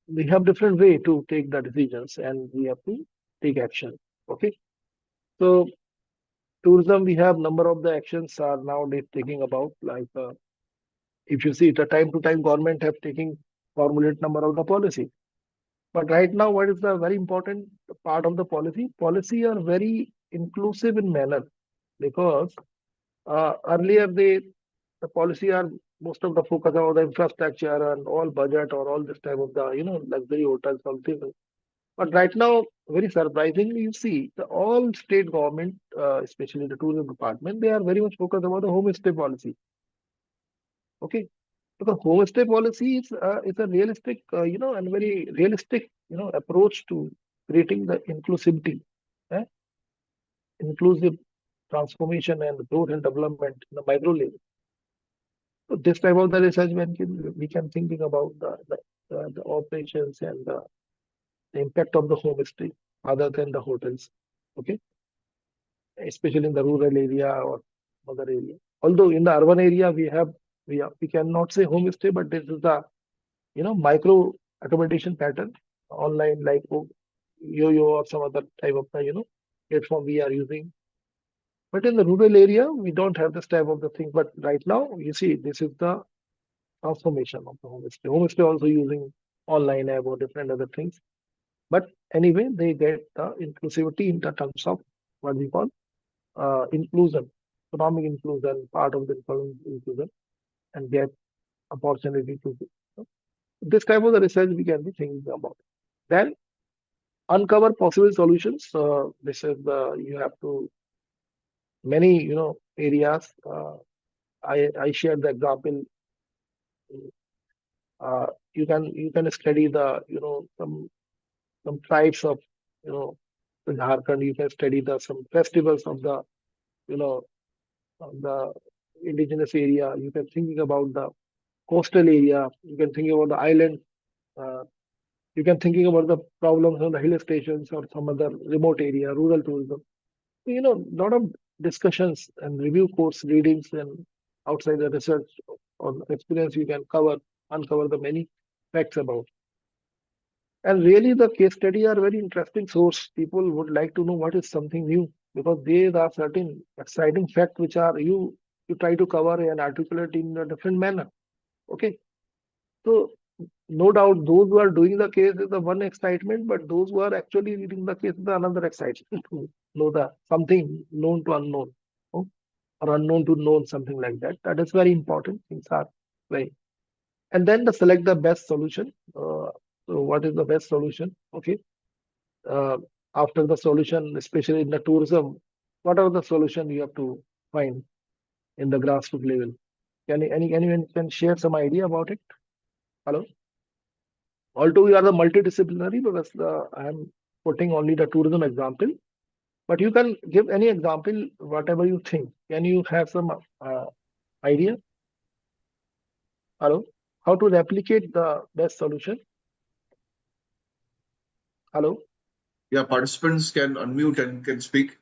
we have different way to take the decisions and we have to take action. Okay. So tourism, we have number of the actions are nowadays taking about like, if you see the time to time government have taken formulate number of the policy. But right now, what is the very important part of the policy? Policy are very inclusive in manner because earlier the policy are most of the focus on the infrastructure and all budget or all this type of the luxury hotels something. But right now, very surprisingly, you see the all state government, especially the tourism department, they are very much focused about the homestay policy. Okay, so the homestay policy is a realistic, and very realistic, approach to creating the inclusivity, eh? Inclusive transformation and growth and development in the micro level. So this type of the research we can thinking about the operations and the impact of the homestay other than the hotels. Okay, especially in the rural area or other area. Although in the urban area we cannot say homestay, but this is the micro accommodation pattern online like yo-yo or some other type of platform we are using. But in the rural area, we don't have this type of the thing. But right now, you see, this is the transformation of the homestay. Homestay also using online app or different other things. But anyway, they get the inclusivity in the terms of what we call inclusion, economic inclusion, part of the economic inclusion, and get opportunity to this type of the research we can be thinking about. Then uncover possible solutions. This is the you have to many areas. I shared the example. You can study the some tribes of in Jharkhand. You can study the some festivals of the you know of the indigenous area. You can thinking about the coastal area. You can think about the island. Uh, you can thinking about the problems on the hill stations or some other remote area, rural tourism. Lot of discussions and review course readings and outside the research or experience you can uncover the many facts about. And really the case study are very interesting source. People would like to know what is something new because there are certain exciting facts which are you try to cover and articulate in a different manner. Okay. So no doubt those who are doing the case is the one excitement, but those who are actually reading the case is the another excitement to know the something known to unknown, or unknown to known, something like that. That is very important. Things are very, and then select the best solution. So what is the best solution? Okay. Uh, After the solution, especially in the tourism, what are the solution you have to find in the grassroots level? Anyone can share some idea about it? Hello. Although we are the multidisciplinary, because I am putting only the tourism example, but you can give any example, whatever you think. Can you have some idea? Hello, how to replicate the best solution? Hello, Yeah, participants can unmute and can speak.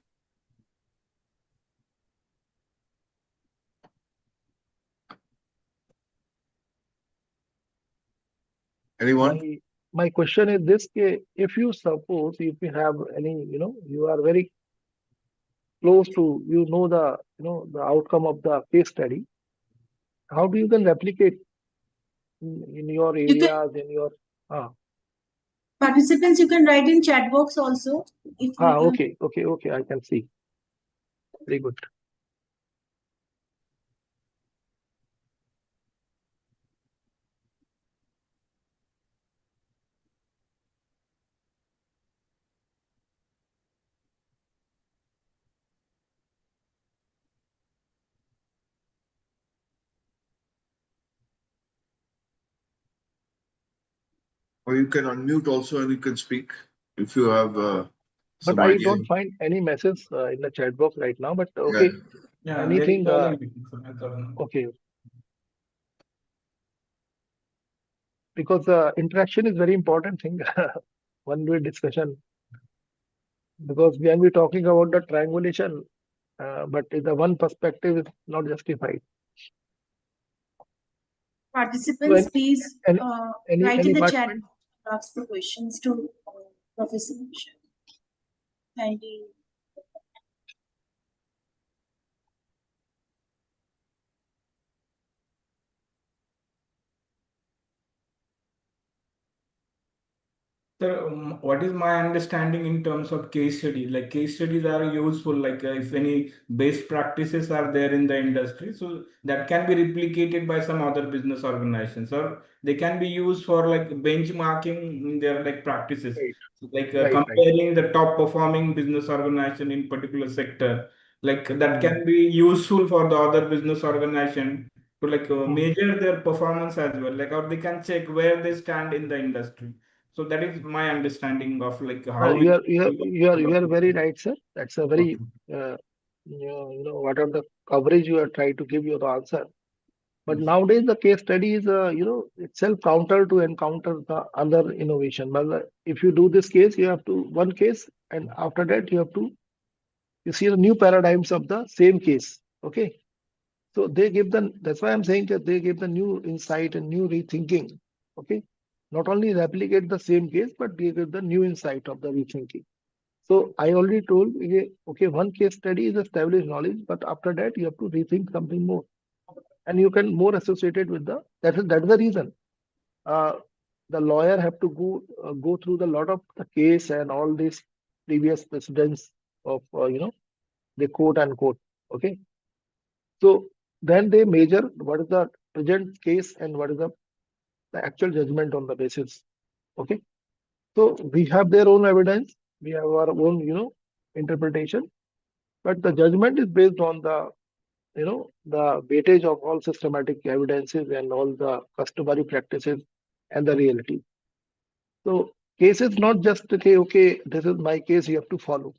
Anyone? my question is this: if you suppose, if you have any, you are very close to, the outcome of the case study, how do you can replicate in your You can, areas, in your, participants, you can write in chat box also. If you can. okay, I can see. Very good. Or you can unmute also and you can speak if you have But some I idea. don't find any message in the chat box right now. But Yeah. okay, Yeah, anything. there is Okay, because interaction is very important thing. One-way discussion. Because when we're talking about the triangulation, but the one perspective is not justified. Participants, please any- write in the chat participant? box, ask the questions to Professor Michelle. Kindly. Sir, what is my understanding in terms of case studies? Like case studies are useful, like if any best practices are there in the industry, so that can be replicated by some other business organizations, or they can be used for like benchmarking in their like practices, Right. so, like Right. comparing the top performing business organization in particular sector, like that can be useful for the other business organization to like measure their performance as well, like or they can check where they stand in the industry. So that is my understanding of like how we. You are very right, sir. That's a very Okay. what are the coverage you are trying to give your answer. But nowadays the case study is itself counter to encounter the other innovation. But if you do this case, you have to one case, and after that you have to see the new paradigms of the same case. Okay. So they give that's why I'm saying that they give the new insight and new rethinking. Okay. Not only replicate the same case, but they give the new insight of the rethinking. So I already told, okay, one case study is established knowledge, but after that you have to rethink something more. And you can more associate it with that's the reason. The lawyer have to go through the lot of the case and all these previous precedents of, the quote unquote. Okay. So then they measure what is the present case and what is the actual judgment on the basis. Okay. So we have their own evidence, we have our own, interpretation, but the judgment is based on the weightage of all systematic evidences and all the customary practices and the reality. So case is not just okay, this is my case, you have to follow.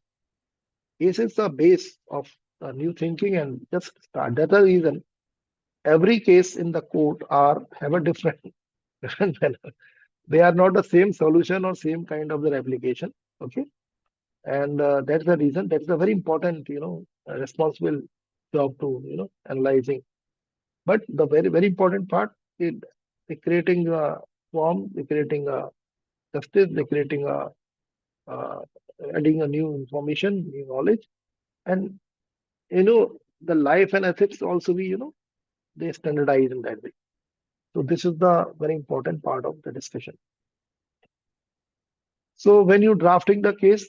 Case is the base of new thinking and just start. That's the reason every case in the court have a different different manner. They are not the same solution or same kind of the replication. Okay. And that's the reason. That's a very important, responsible job to, analyzing. But the very, very important part is the creating a form, the creating a justice, the creating a adding a new information, new knowledge, and the life and ethics also be they standardize in that way. So this is the very important part of the discussion. So when you drafting the case,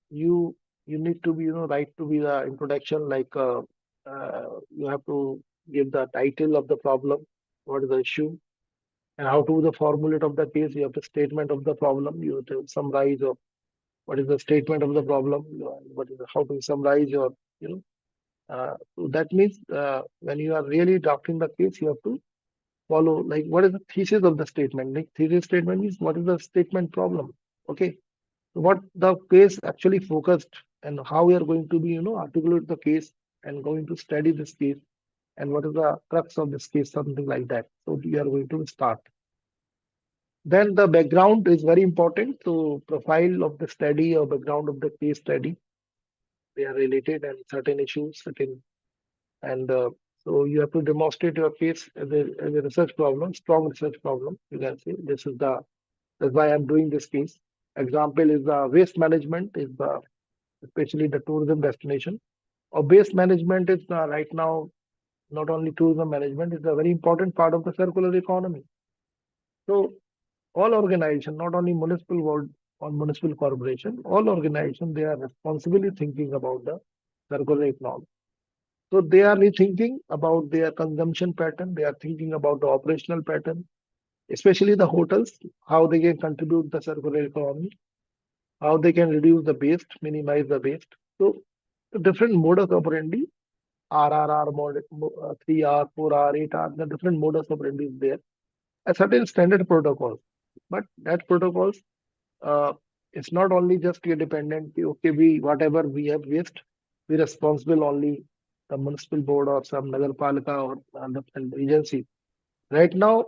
you need to be right to be the introduction, like you have to give the title of the problem, what is the issue, and how to the formulate of the case. You have the statement of the problem. You have to summarize of what is the statement of the problem, what is how to summarize your so that means when you are really drafting the case, you have to follow like what is the thesis of the statement. Like thesis statement means what is the statement problem. Okay. What the case actually focused and how we are going to be, articulate the case and going to study this case and what is the crux of this case, something like that. So we are going to start. Then the background is very important. So profile of the study or background of the case study, they are related and certain issues, and so you have to demonstrate your case as a research problem, strong research problem. You can say this is the That's why I'm doing this case. Example is the waste management, is the especially the tourism destination. Or waste management is right now not only tourism management, it's a very important part of the circular economy. So all organization, not only municipal world or municipal corporation, all organization, they are responsibly thinking about the circular economy. So they are rethinking about their consumption pattern. They are thinking about the operational pattern, especially the hotels, how they can contribute the circular economy, how they can reduce the waste, minimize the waste. So the different modus operandi, RRR mode, 3R, 4R, 8R, the different modus operandi is there. A certain standard protocols, but that protocols, uh, it's not only just your dependent. Okay, we whatever we have waste, we responsible only the municipal board or some nagarpalika or different agency. Right now,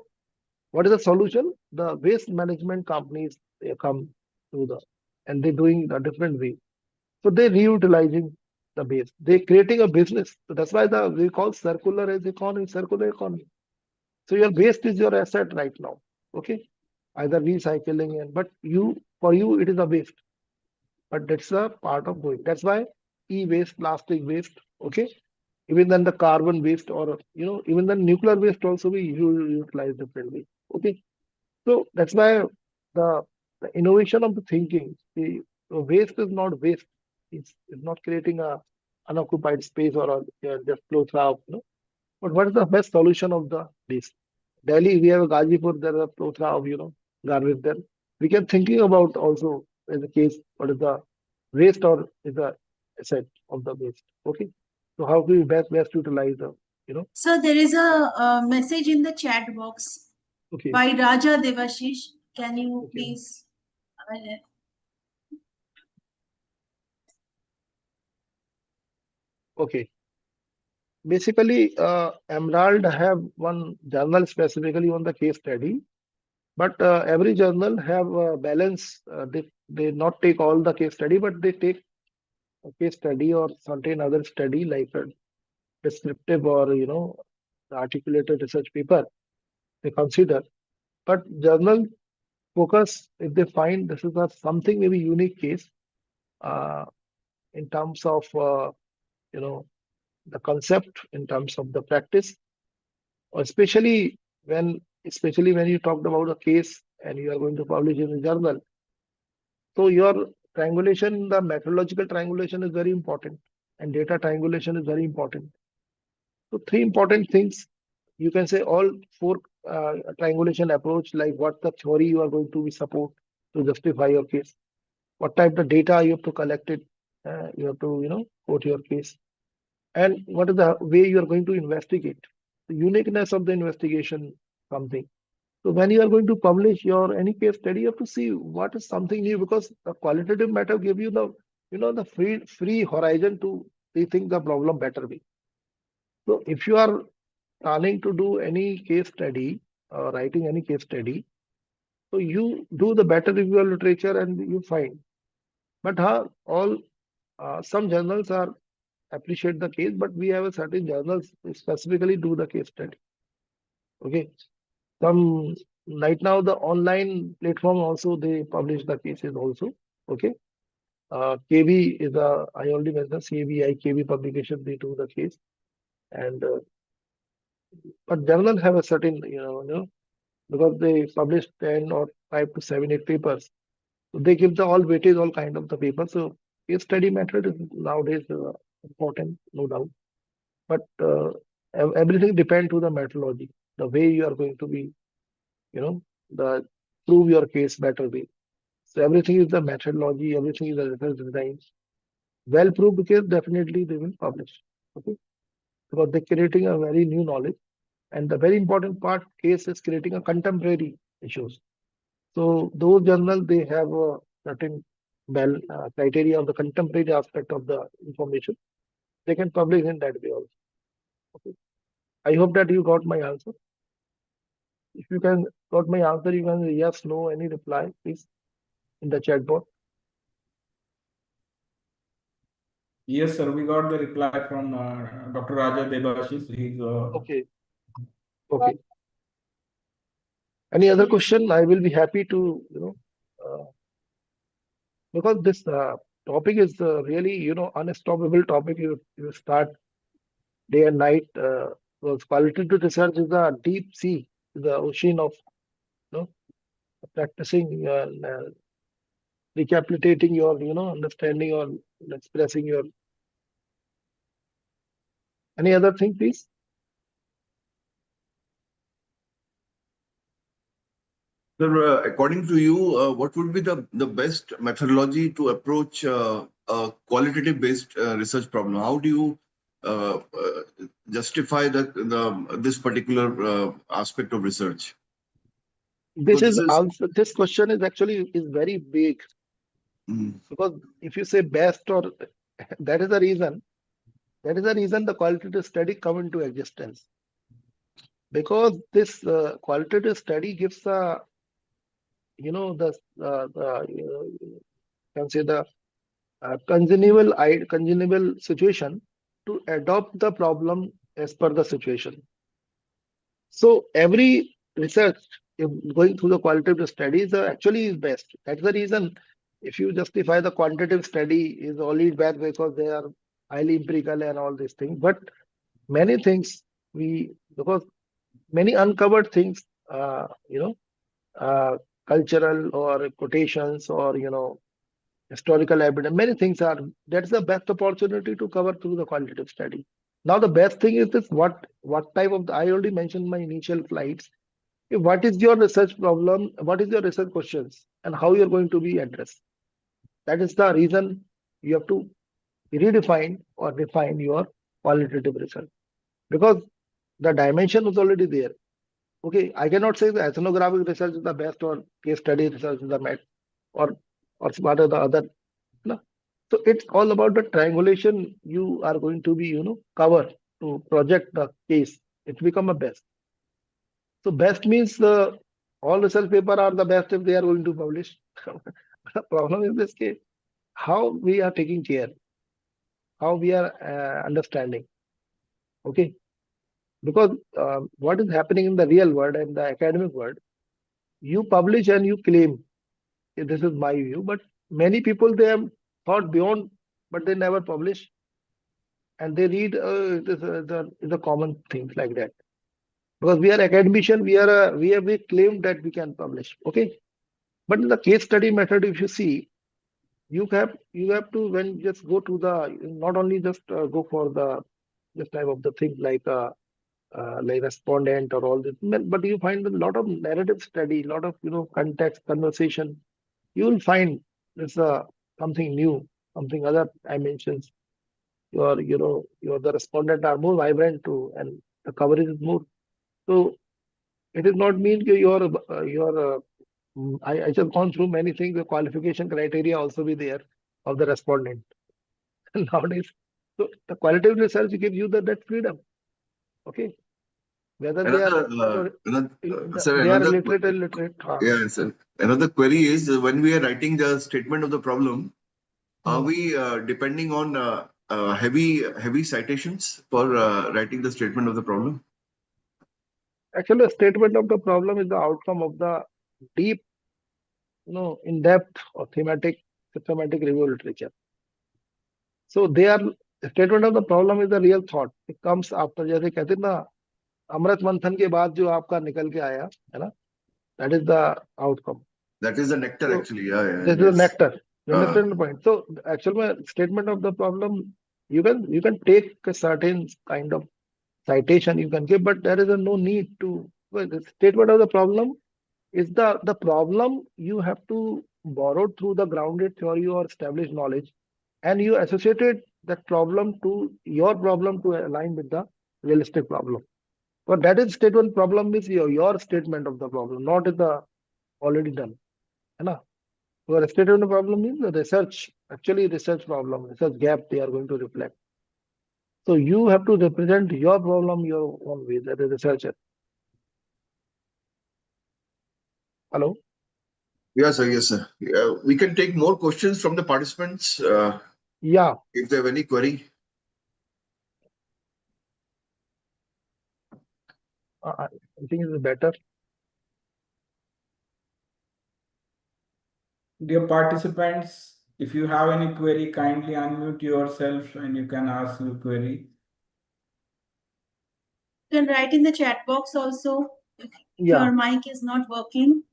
what is the solution? The waste management companies, they come to the and they're doing a different way. So they're reutilizing the waste. They're creating a business. So that's why we call circular as economy, circular economy. So your waste is your asset right now. Okay. Either recycling and but for you it is a waste. But that's a part of going. That's why e-waste, plastic waste, okay. Even then the carbon waste or even the nuclear waste also we utilize differently. Okay. So that's why the, the innovation of the thinking, the waste is not waste. It's not creating a unoccupied space or just close out. But what is the best solution of the waste? Delhi, we have a Gazipur, there is a plethora of garbage there. We can thinking about also as a case what is the waste or is the asset of the waste. Okay. So how do we best utilize the. So there is a message in the chat box Okay. by Raja Devashish. Can you Okay. please? Okay. Basically, Emerald have one journal specifically on the case study, but every journal have a balance. They not take all the case study, but they take a case study or certain other study like a descriptive or articulated research paper. They consider, but journal focus if they find this is a something maybe unique case in terms of the concept, in terms of the practice, or especially when you talked about a case and you are going to publish in a journal. So your triangulation, the methodological triangulation is very important and data triangulation is very important. So three important things, you can say all four triangulation approach, like what the theory you are going to support to justify your case, what type of data you have to collect it, you have to quote your case, and what is the way you are going to investigate, the uniqueness of the investigation, something. So when you are going to publish your any case study, you have to see what is something new, because the qualitative matter give you the free horizon to rethink the problem better way. So if you are planning to do any case study, writing any case study, so you do the better review literature and you find. But all some journals are appreciate the case, but we have a certain journals specifically do the case study. Okay. Some right now the online platform also they publish the cases also. Okay. KB is I already mentioned CBI KB publication, they do the case. And but journal have a certain because they publish 10 or 5 to 7, 8 papers. So they give the all weightage, all kind of the papers. So case study method is nowadays important, no doubt. But everything depends to the methodology, the way you are going to be, the prove your case better way. So everything is the methodology, everything is the research design. Well proved because definitely they will publish. Okay. Because they're creating a very new knowledge. And the very important part case is creating a contemporary issues. So those journals, they have a certain criteria of the contemporary aspect of the information. They can publish in that way also. Okay. I hope that you got my answer. If you can got my answer, you can say yes, no, any reply, please, in the chat box. Yes, sir. We got the reply from Dr. Raja Debashis. He's Okay. Okay. Any other question? I will be happy to, because this topic is really, unstoppable topic. You start day and night. Because qualitative research is a deep sea, the ocean of, practicing, recapitulating your, understanding or expressing your. Any other thing, please? Sir, according to you, what would be the best methodology to approach a qualitative based research problem? How do you justify this particular aspect of research? This So is this is answer. This question is actually is very big, because if you say best or that is the reason. That is the reason the qualitative study come into existence, because this qualitative study gives a, can say the congeniable situation to adopt the problem as per the situation. So every research, if going through the qualitative studies, actually is best. That's the reason. If you justify the quantitative study is only bad because they are highly empirical and all these things, but many things because many uncovered things, uh, cultural or quotations or historical evidence, many things are. That's the best opportunity to cover through the qualitative study. Now the best thing is this: what type of I already mentioned in my initial slides. What is your research problem? What is your research questions, and how you're going to be addressed? That is the reason you have to redefine or define your qualitative research, because the dimension was already there. Okay, I cannot say the ethnographic research is the best or case study research is the best or what are the other. No. So it's all about the triangulation you are going to be, cover to project the case. It become a best. So best means all research paper are the best if they are going to publish. The problem in this case, how we are taking care, how we are understanding. Okay, because what is happening in the real world and the academic world, you publish and you claim, this is my view, but many people they have thought beyond, but they never publish, and they read the common things like that. Because we are academician, we claim that we can publish. Okay, but in the case study method, if you see, you have to when just go to the not only just go for the this type of the thing like respondent or all this, but you find a lot of narrative study, a lot of context conversation. You will find there's something new, something other dimensions. Your the respondent are more vibrant too, and the coverage is more. So it is not mean that I just gone through many things. The qualification criteria also be there of the respondent nowadays. So the qualitative research gives you that freedom. Okay, whether they are sir, they are literate, illiterate. Yeah, sir. Another query is when we are writing the statement of the problem, are we depending on heavy citations for writing the statement of the problem? Actually, a statement of the problem is the outcome of the deep, in-depth or thematic, systematic review literature. So they are statement of the problem is the real thought. It comes after, जैसे कहते हैं ना, अमृत मंथन के बाद जो आपका निकल के आया है ना, that is the outcome. That is the nectar, So, actually. Yeah, this is the nectar. You Uh-huh. understand the point? So actually, statement of the problem, you can take a certain kind of citation you can give, but there is no need to. Well, the statement of the problem is the problem you have to borrow through the grounded theory or established knowledge, and you associated that problem to your problem to align with the realistic problem. But that is statement problem is your statement of the problem, not the already done. है ना? Your statement of problem means the research, actually research problem, research gap they are going to reflect. So you have to represent your problem your own way as a researcher. Hello? Yes, sir. Yes, sir. We can take more questions from the participants Yeah. if they have any query. I think it's better. Dear participants, if you have any query, kindly unmute yourself and you can ask your query. You can write in the chat box also if Yeah. your mic is not working.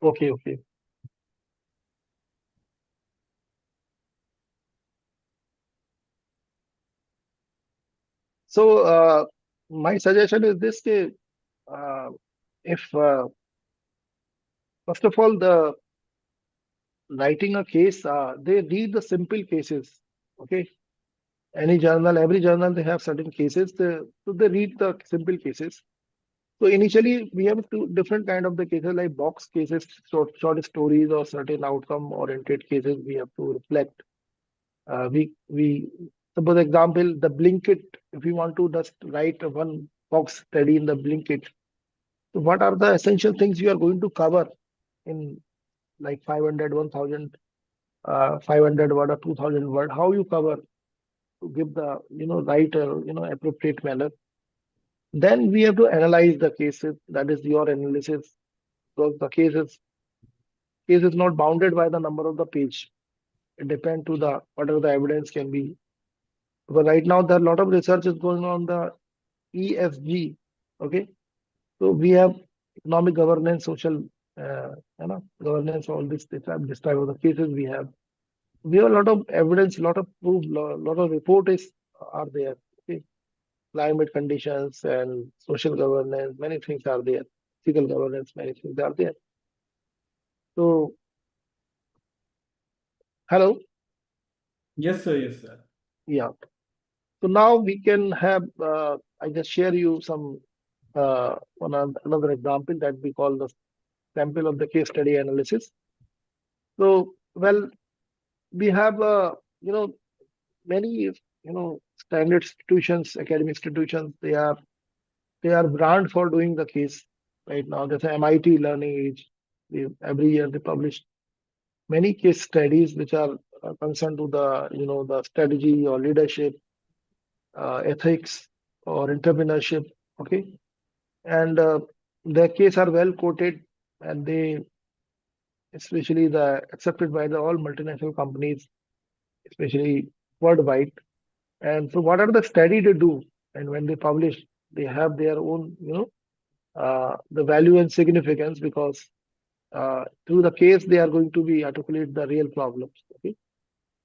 Okay. So my suggestion is this: if first of all, the writing a case, they read the simple cases. Okay, any journal, every journal, they have certain cases. So they read the simple cases. So initially, we have two different kind of the cases like box cases, short stories, or certain outcome oriented cases. We have to reflect. We suppose example the Blinkit. If we want to just write a one box study in the Blinkit, so what are the essential things you are going to cover in like 500, 1000, 500 word or 2000 word? How you cover to give the right appropriate manner? Then we have to analyze the cases. That is your analysis, because the case is not bounded by the number of the page. It depends to the whatever the evidence can be. Because right now there are a lot of research is going on the ESG. Okay, so we have economic governance, social, governance, all this type of the cases we have. We have a lot of evidence, lot of proof, lot of reports are there. Okay, climate conditions and social governance, many things are there. Ethical governance, many things are there. So, hello, Yes, sir. Yes, sir. yeah. So now we can have. I just share you some another example that we call the sample of the case study analysis. So, well, we have many standard institutions, academic institutions. They are brand for doing the case right now. There's an MIT Learning Age. Every year they publish many case studies which are concerned to the strategy or leadership, ethics or entrepreneurship. Okay, and their case are well quoted, and they especially the accepted by the all multinational companies, especially worldwide. And so, what are the study they do? And when they publish, they have their own, the value and significance, because through the case they are going to be articulate the real problems. Okay.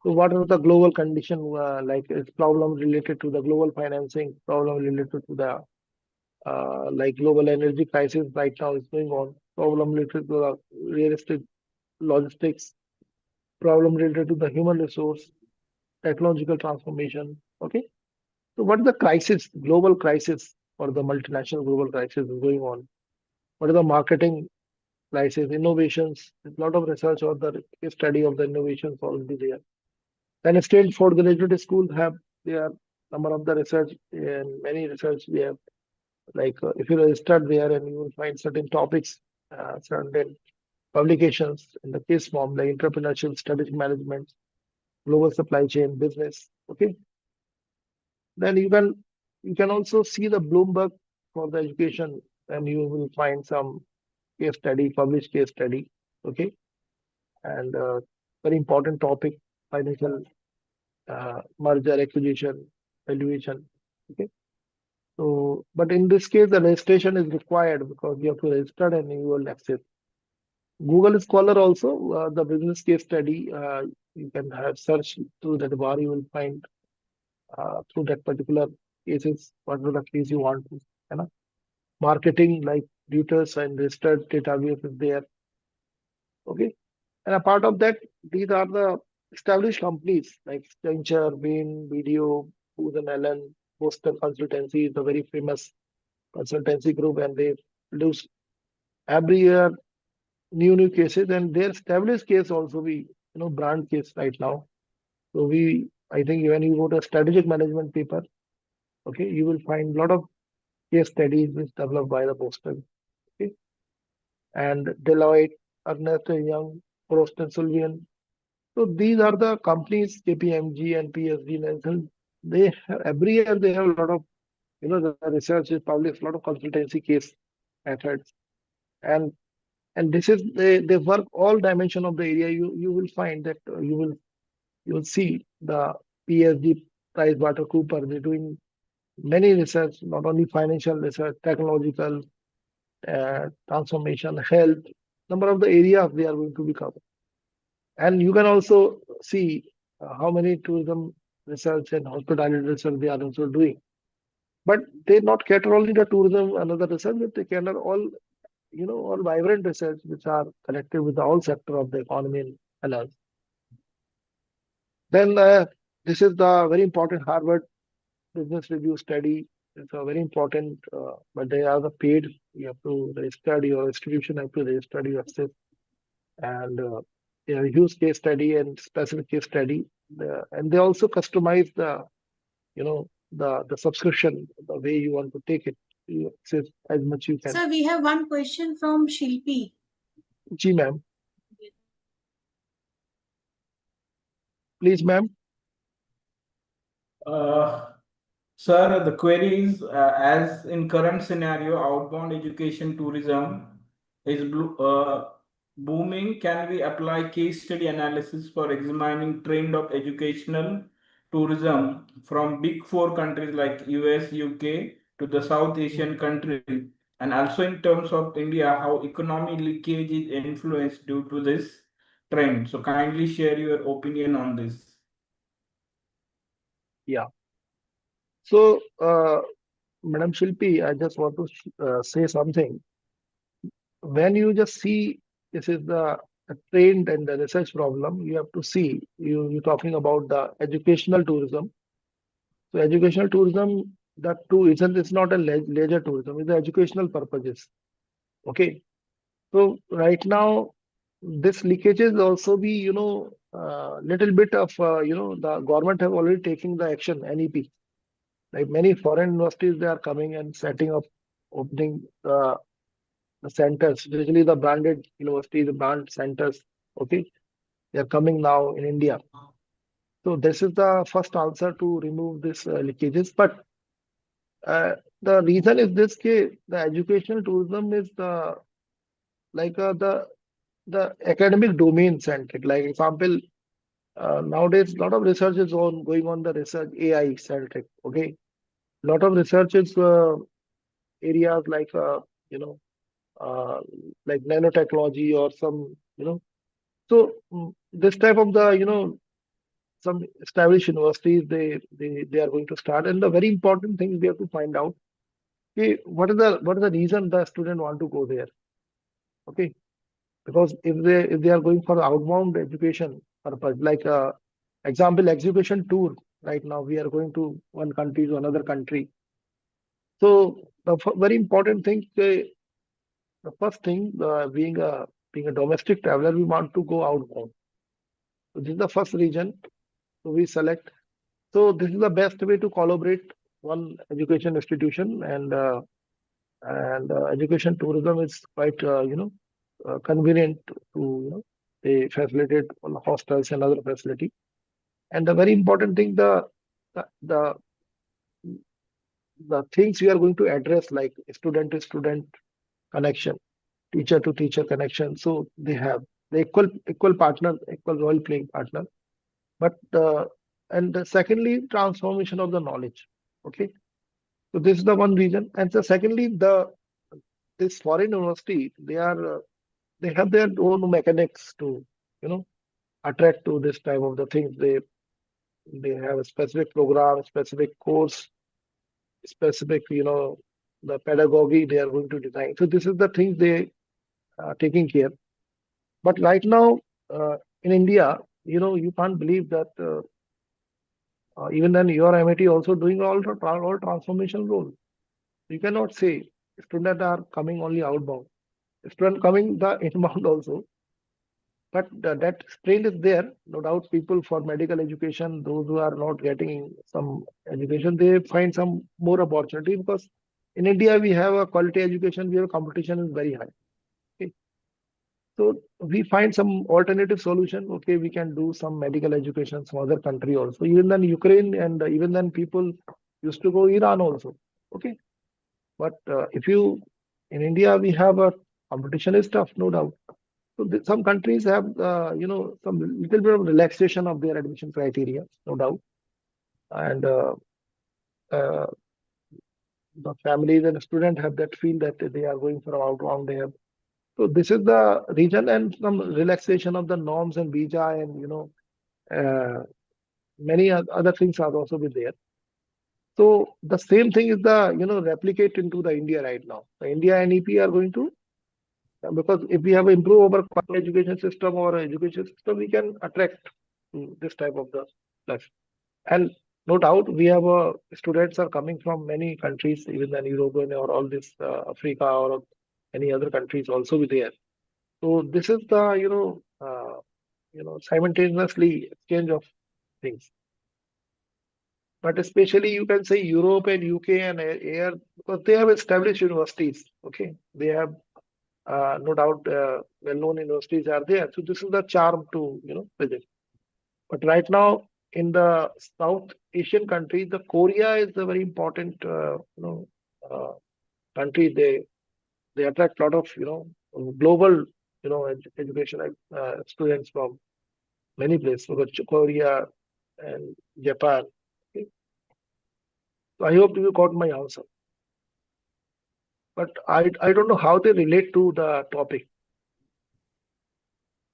So, what are the global condition like? Is problem related to the global financing? Problem related to the like global energy crisis right now is going on. Problem related to the real estate logistics. Problem related to the human resource, technological transformation. Okay. So what is the crisis, global crisis, or the multinational global crisis is going on? What is the marketing crisis, innovations? There's a lot of research or the case study of the innovations already there. Then Stanford graduate schools have their number of the research, and many research we have. Like if you register there, and you will find certain topics, certain publications in the case form, like entrepreneurship, strategic management, global supply chain, business. Okay, then you can also see the Bloomberg for the education, and you will find some case study, published case study. Okay, and very important topic, financial merger, acquisition, valuation. Okay, so but in this case, the registration is required because you have to register and you will access. Google Scholar also, the business case study, you can have search through that bar, you will find through that particular cases, whatever the case you want to, marketing like Reuters and registered database is there. Okay. And a part of that, these are the established companies like Accenture, Bain, Video, Booz and Allen, Boston Consultancy is a very famous consultancy group, and they produce every year new cases, and their established case also we brand case right now. So I think when you go to a strategic management paper, okay, you will find a lot of case studies which developed by the Boston, okay, and Deloitte, Ernst and Young, Frost and Sullivan. So these are the companies, KPMG and PSG Nelson. They have, every year they have a lot of the research is published, a lot of consultancy case methods, and And this is they work all dimension of the area. You will find that you will see the PSG, Price Water Cooper. They're doing many research, not only financial research, technological, transformation, health, number of the areas they are going to be covered. And you can also see how many tourism research and hospitality research they are also doing. But they not cater only the tourism and other research, but they cater all, all vibrant research which are connected with all sector of the economy and others. Then this is the very important Harvard Business Review study. It's a very important, but they are the paid. You have to register, your institution have to register yourself, and they have a huge case study and specific case study, and they also customize the subscription the way you want to take it. You access as much you can. Sir, we have one question from Shilpi. Ji, ma'am. Please, ma'am. Sir, the query is, as in current scenario, outbound education tourism is booming. Can we apply case study analysis for examining trend of educational tourism from big four countries like US, UK to the South Asian country, and also in terms of India, how economy leakage is influenced due to this trend? So kindly share your opinion on this. Yeah. So, Madam Shilpi, I just want to say something. When you just see this is the trend and the research problem, you have to see you're talking about the educational tourism. So educational tourism, that too isn't, it's not a leisure tourism, it's the educational purposes. Okay. So right now, this leakages also be, little bit of, the government have already taken the action, NEP. Like many foreign universities, they are coming and setting up, opening the centers, usually the branded universities, the brand centers. Okay. They are coming now in India. So this is the first answer to remove this leakages. But the reason is this: the educational tourism is the academic domain centric. Like example, nowadays a lot of research is going on the research AI centric. Okay, lot of research is areas like like nanotechnology or some So this type of the some established universities they are going to start, and the very important thing we have to find out, okay, what is the reason the student want to go there. Okay, because if they are going for outbound education purpose, like example education tour, right now we are going to one country to another country. So the very important thing, the first thing, being a domestic traveler, we want to go outbound. So this is the first region. So we select. So this is the best way to collaborate one education institution, and education tourism is quite convenient to they facilitate on hostels and other facility. And the very important thing, the the the things we are going to address, like student to student connection, teacher to teacher connection. So they have the equal partner, equal role playing partner. But secondly, transformation of the knowledge. Okay, so this is the one reason. And so secondly, this foreign university, they have their own mechanics to attract to this type of the things. They have a specific program, specific course, specific the pedagogy they are going to design. So this is the things they are taking care. But right now in India, you can't believe that even then your MIT also doing all transformation role. You cannot say students are coming only outbound. Student coming the inbound also. But that strain is there, no doubt. People for medical education, those who are not getting some education, they find some more opportunity, because in India we have a quality education, we have competition is very high. Okay. So we find some alternative solution. Okay, we can do some medical education some other country also. Even then Ukraine, and even then people used to go Iran also. Okay. But if in India we have a Competition is tough, no doubt. So some countries have, some little bit of relaxation of their admission criteria, no doubt. And uh, the families and students have that feel that they are going for outbound. They have, so this is the region, and some relaxation of the norms and visa, and many other things are also be there. So the same thing is the replicate into the India right now. The India and EP are going to, because if we have improved our education system or education system, we can attract this type of the life. And no doubt, we have students are coming from many countries, even than European or all this Africa or any other countries also be there. So this is the simultaneously exchange of things. But especially you can say Europe and UK and AR, because they have established universities. Okay, they have no doubt well-known universities are there. So this is the charm to visit. But right now in the South Asian countries, the Korea is a very important uh, country. They attract a lot of global education students from many places, because Korea and Japan. Okay. So I hope you got my answer. But I don't know how they relate to the topic.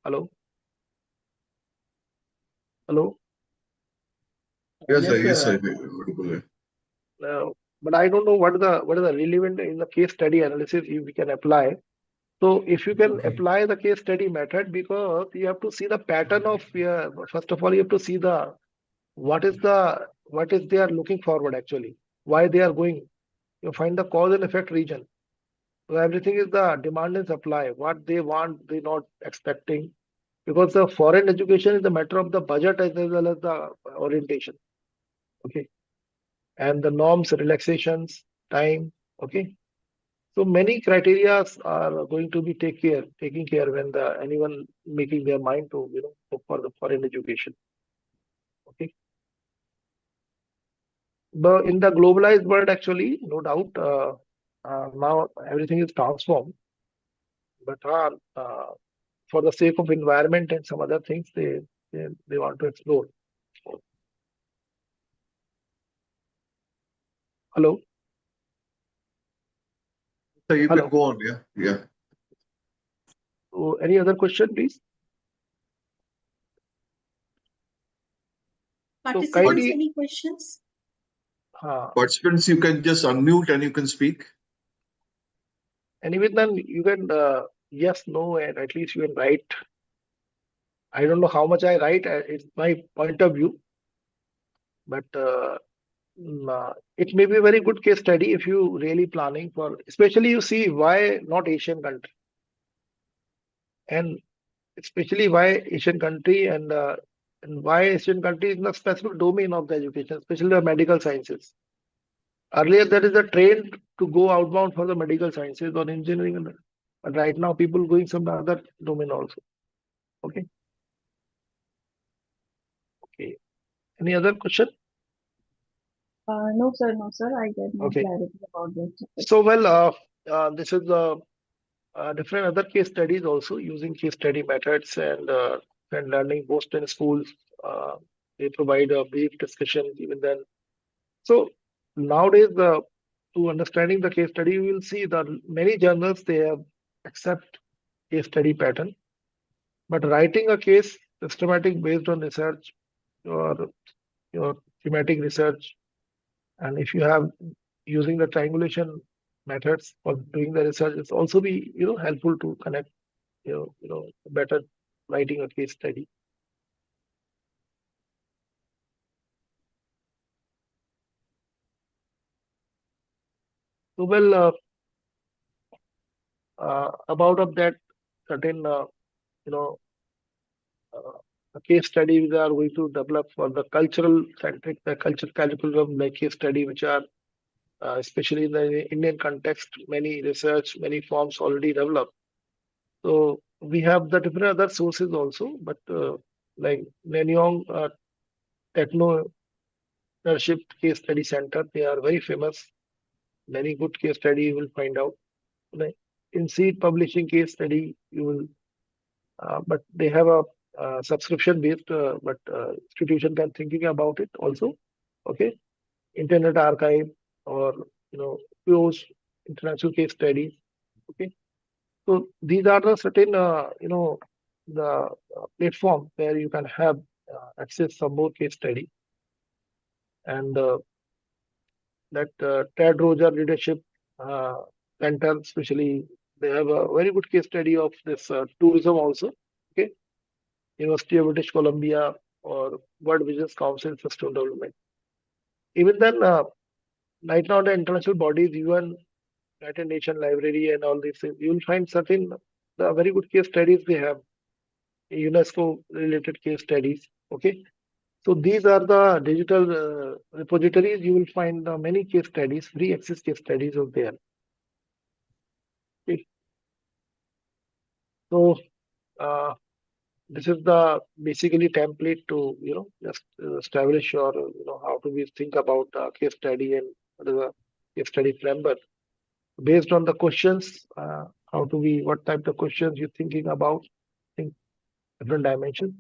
Hello? Hello? Yes, sir. Yes, Yes, sir. sir. But I don't know what is the relevant in the case study analysis if we can apply. So if you can Okay. apply the case study method, because you have to see the pattern of first of all, you have to see the what is they are looking forward actually, why they are going. You find the cause and effect region. So everything is the demand and supply, what they want, they not expecting. Because the foreign education is a matter of the budget as well as the orientation. Okay. And the norms, relaxations, time. Okay. So many criteria are going to be taking care when the anyone making their mind to go for the foreign education. Okay. But in the globalized world, actually, no doubt, now everything is transformed. But for the sake of environment and some other things, they want to explore. Hello. So you Hello. can go on. Yeah. Yeah. So any other question, please? Participants, kindly- any questions? Participants, you can just unmute and you can speak. And even then, you can yes, no, and at least you can write. I don't know how much I write. It's my point of view, but it may be a very good case study if you really planning for. Especially you see why not Asian country, and especially why Asian country, and why Asian country is in a specific domain of the education, especially the medical sciences. Earlier, there is a trend to go outbound for the medical sciences or engineering, but right now people going some other domain also. Okay. Okay. Any other question? No, sir, no, sir. I get more Okay. clarity about this. So, well, this is different other case studies also using case study methods and learning most in schools. They provide a brief discussion even then. So nowadays, to understanding the case study, you will see that many journals they have accept case study pattern, but writing a case systematic based on research or your thematic research, and if you have using the triangulation methods for doing the research, it's also be helpful to connect better writing a case study. So well, about of that certain you know a case study we are going to develop for the cultural centric, the culture curriculum like case study, which are especially in the Indian context, many research, many forms already developed. So we have the different other sources also, but like Nanyang Technolearship Case Study Center, they are very famous. Many good case study you will find out. Right? in Seed Publishing case study, you will, but they have a subscription based, but institution can thinking about it also. Okay, Internet Archive or PO's international case studies. Okay, so these are the certain the platform where you can have access some more case study, and that Ted Roger Leadership Center, especially, they have a very good case study of this tourism also. Okay, University of British Columbia or World Business Council Sustainable Development. Even then, right now the international bodies, UN, United Nations Library, and all these things, you will find certain the very good case studies they have, UNESCO related case studies. Okay, so these are the digital repositories. You will find many case studies, free access case studies out there. Okay. So this is the basically template to just establish your how to we think about case study and what is a case study framework based on the questions. How do we what type of questions you're thinking about? Think different dimensions.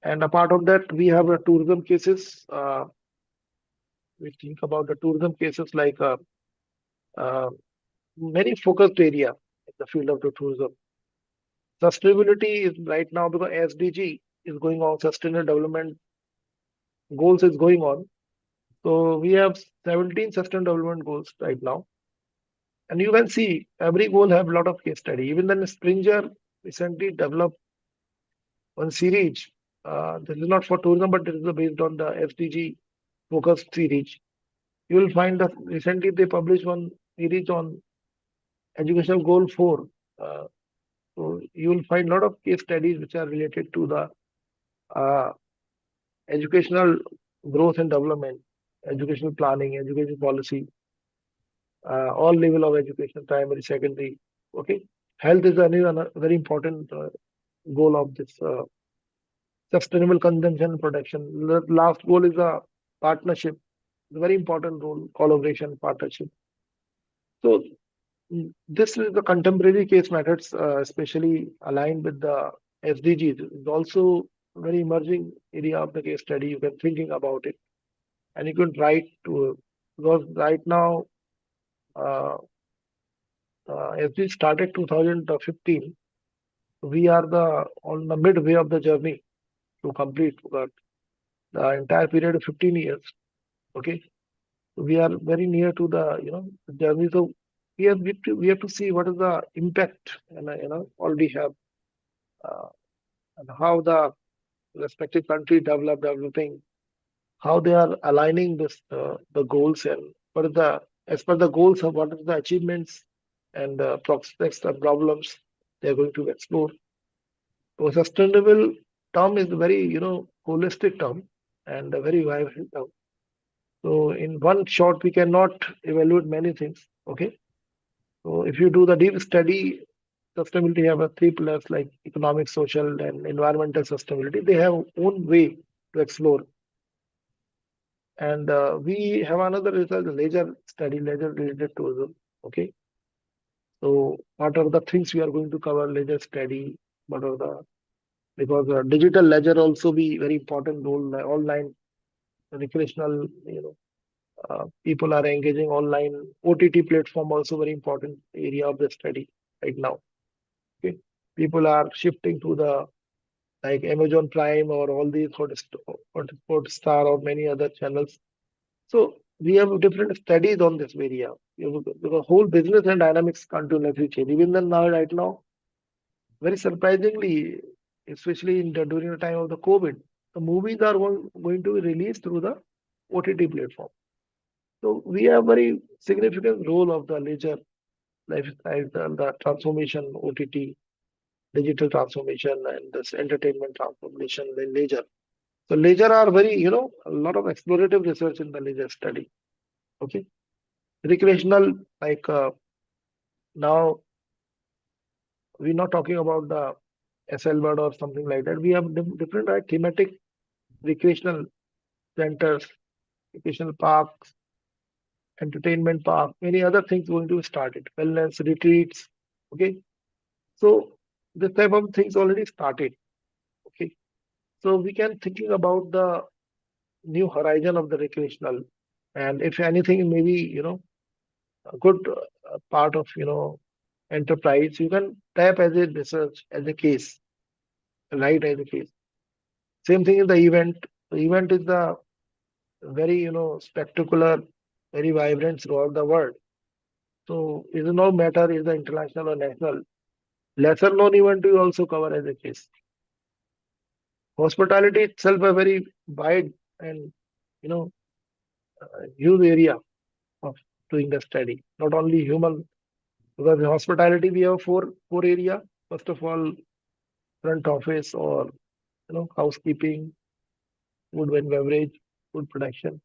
And a part of that, we have a tourism cases. We think about the tourism cases like many focused area in the field of the tourism. Sustainability is right now because SDG is going on, sustainable development goals is going on. So we have 17 sustainable development goals right now. And you can see every goal have a lot of case study. Even then Springer recently developed one series. This is not for tourism, but this is based on the SDG focused series. You will find that recently they published one series on educational goal 4. So you will find a lot of case studies which are related to the educational growth and development, educational planning, education policy, all level of education, primary, secondary. Okay, health is another very important goal of this sustainable consumption and production. The last goal is a partnership, very important role, collaboration, partnership. So this is the contemporary case methods, especially aligned with the SDGs. Is also very emerging area of the case study. You can thinking about it, and you can write to because right now, SDG started 2015. We are on the midway of the journey to complete the entire period of 15 years. Okay, we are very near to the journey. So we have to see what is the impact and already have and how the respective country developing, how they are aligning this the goals and what is the as per the goals of what is the achievements and prospects and problems they are going to explore. So sustainable term is a very holistic term and a very vibrant term. So in one shot we cannot evaluate many things. Okay. So if you do the deep study, sustainability have a 3 pillars like economic, social, and environmental sustainability. They have own way to explore. And we have another result, leisure study, leisure related tourism. Okay. So what are the things we are going to cover? Leisure study. What are the because digital ledger also be very important role. Online recreational, people are engaging online. OTT platform also very important area of the study right now. Okay, people are shifting to the like Amazon Prime or all these Hotstar or many other channels. So we have different studies on this area. The whole business and dynamics continuously change. Even then now, right now, very surprisingly, especially during the time of the COVID, the movies are going to be released through the OTT platform. So we have very significant role of the leisure lifestyle, the transformation, OTT, digital transformation, and this entertainment transformation, the leisure. So leisure are very, a lot of explorative research in the leisure study. Okay, recreational like now we're not talking about the SL word or something like that. We have different thematic recreational centers, recreational parks, entertainment park, many other things going to be started. Wellness retreats, Okay, so this type of things already started. Okay, so we can thinking about the new horizon of the recreational, and if anything, maybe a good part of enterprise, you can type as a research as a case, write as a case. Same thing in the event. The event is the very spectacular, very vibrant throughout the world. So it does not matter is the international or national. Lesser known event you also cover as a case. Hospitality itself a very wide and you know huge area of doing the study. Not only human, because in hospitality we have four area. First of all, front office or housekeeping, food and beverage, food production.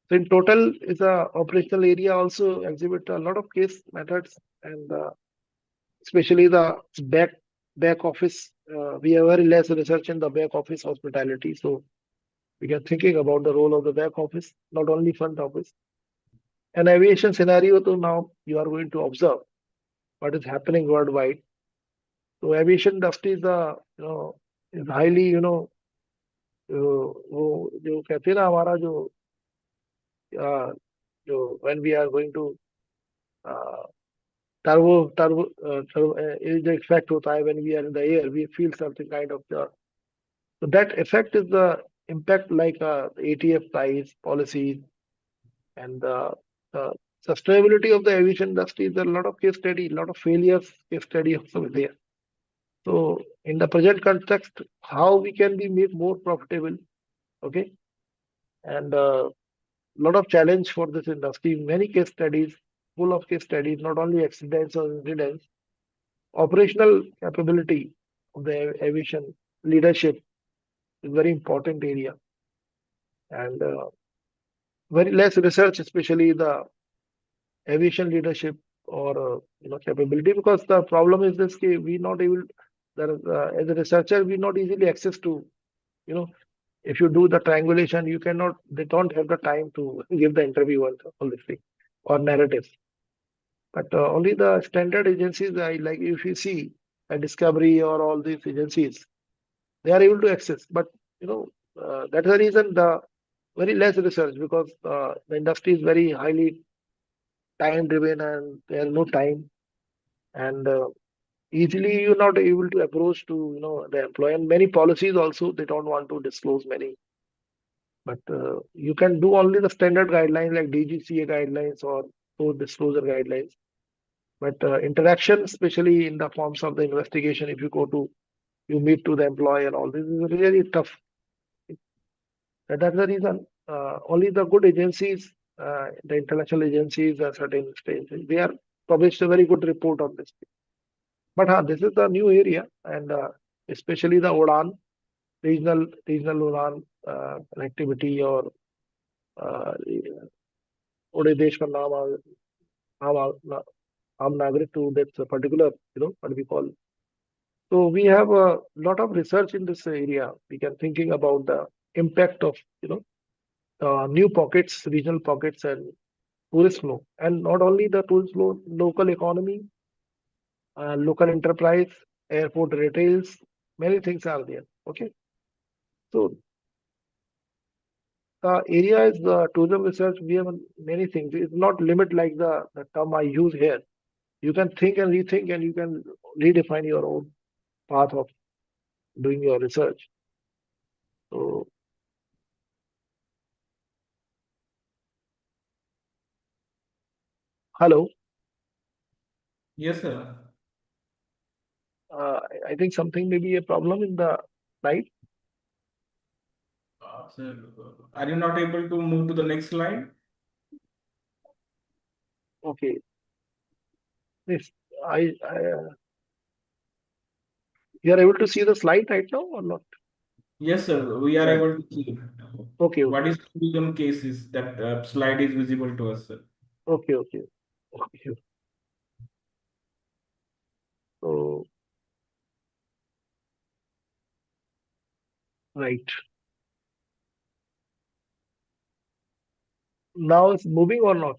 So in total, is a operational area also exhibit a lot of case methods and especially the back office. We have very less research in the back office hospitality, so we are thinking about the role of the back office, not only front office. An aviation scenario, to now you are going to observe what is happening worldwide. So aviation industry is is highly वो जो कहते हैं ना हमारा जो when we are going to turbo जो effect होता है when we are in the air we feel something kind of so that effect is the impact like ATF price policies and the sustainability of the aviation industry. There are a lot of case study, a lot of failures case study also there. So in the present context, how we can be made more profitable, okay, and lot of challenge for this industry. Many case studies, full of case studies, not only accidents or incidents, operational capability of the aviation leadership is very important area, and very less research, especially the aviation leadership or capability, because the problem is this: we not able. There is, as a researcher, we not easily access to if you do the triangulation, you cannot. They don't have the time to give the interview and all this thing or narratives. But only the standard agencies, I like if you see a Discovery or all these agencies, they are able to access. But that's the reason the very less research, because the industry is very highly time driven and there is no time, and easily you're not able to approach to the employer. And many policies also they don't want to disclose many. But you can do only the standard guidelines like DGCA guidelines or those disclosure guidelines. But interaction, especially in the forms of the investigation, if you meet to the employee and all this is really tough. And that's the reason only the good agencies, the international agencies, at certain stages, they are published a very good report on this. But this is the new area, and especially the UDAN, regional UDAN connectivity or उड़े देश का नाम आम नागरिक to that particular what we call. So we have a lot of research in this area. We can thinking about the impact of new pockets, regional pockets, and tourist flow, and not only the tourist flow, local economy, local enterprise, airport retails, many things are there. Okay, so the area is the tourism research. We have many things. It's not limit like the term I use here. You can think and rethink, and you can redefine your own path of doing your research. So, hello. Yes, sir. I think something may be a problem in the slide. Sir, are you not able to move to the next slide? Okay. If I you are able to see the slide right now or not? Yes, sir. We are Right. able to see. Okay. What is tourism cases? That slide is visible to us, sir. Okay. So, right. Now it's moving or not?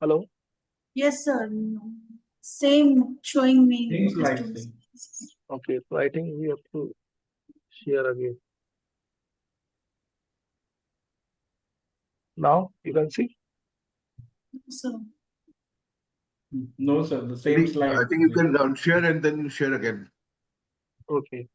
Hello? Yes, sir. Same showing me. Same the slide, students. same. Okay, so I think we have to share again. Now you can see. So, No, sir, the same slide. I think you can share and then share again. Okay.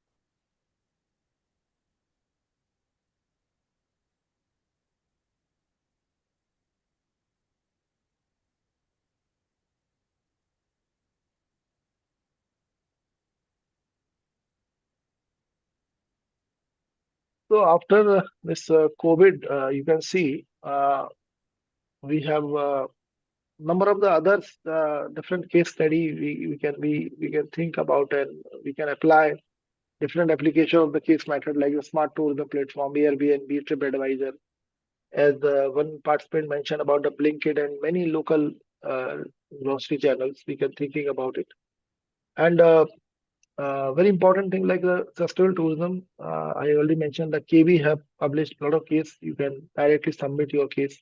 So after this COVID, you can see we have number of the others different case study we can think about, and we can apply different application of the case method like the smart tourism platform, Airbnb, TripAdvisor, as one participant mentioned about the Blinkit and many local uh, grocery channels. We can thinking about it, and very important thing like the sustainable tourism. I already mentioned that KB have published a lot of case. You can directly submit your case.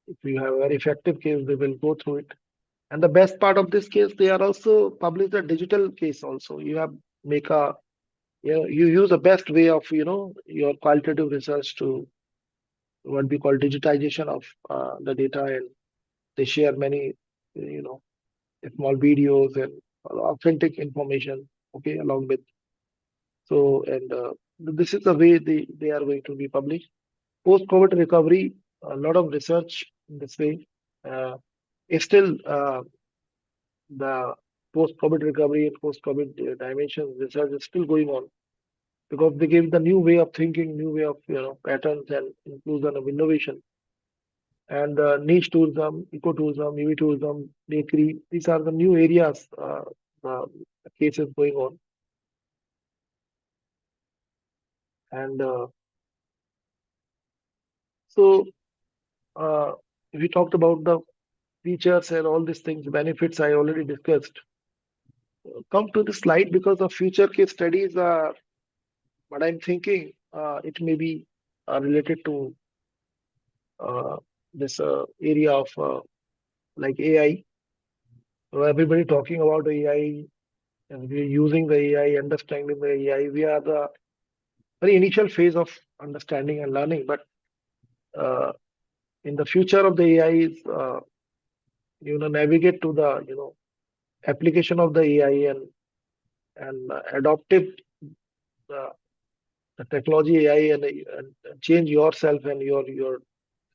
If you have a very effective case, they will go through it. And the best part of this case, they are also published a digital case also. You have make a, you use the best way of, your qualitative research to what we call digitization of the data, and they share many, you know, small videos and authentic information, okay, along with. So, and this is the way they are going to be published. Post-COVID recovery, a lot of research in this way. Is still the post-COVID recovery and post-COVID dimensions research is still going on, because they give the new way of thinking, new way of patterns and inclusion of innovation. And niche tourism, ecotourism, EV tourism, bakery, these are the new areas cases going on. And so we talked about the features and all these things, benefits I already discussed. Come to the slide because of future case studies are what I'm thinking. It may be related to this area of like AI. So everybody talking about AI, and we're using the AI, understanding the AI. We are the very initial phase of understanding and learning, but in the future of the AI is navigate to the application of the AI and adoptive uh, the technology AI, and change yourself and your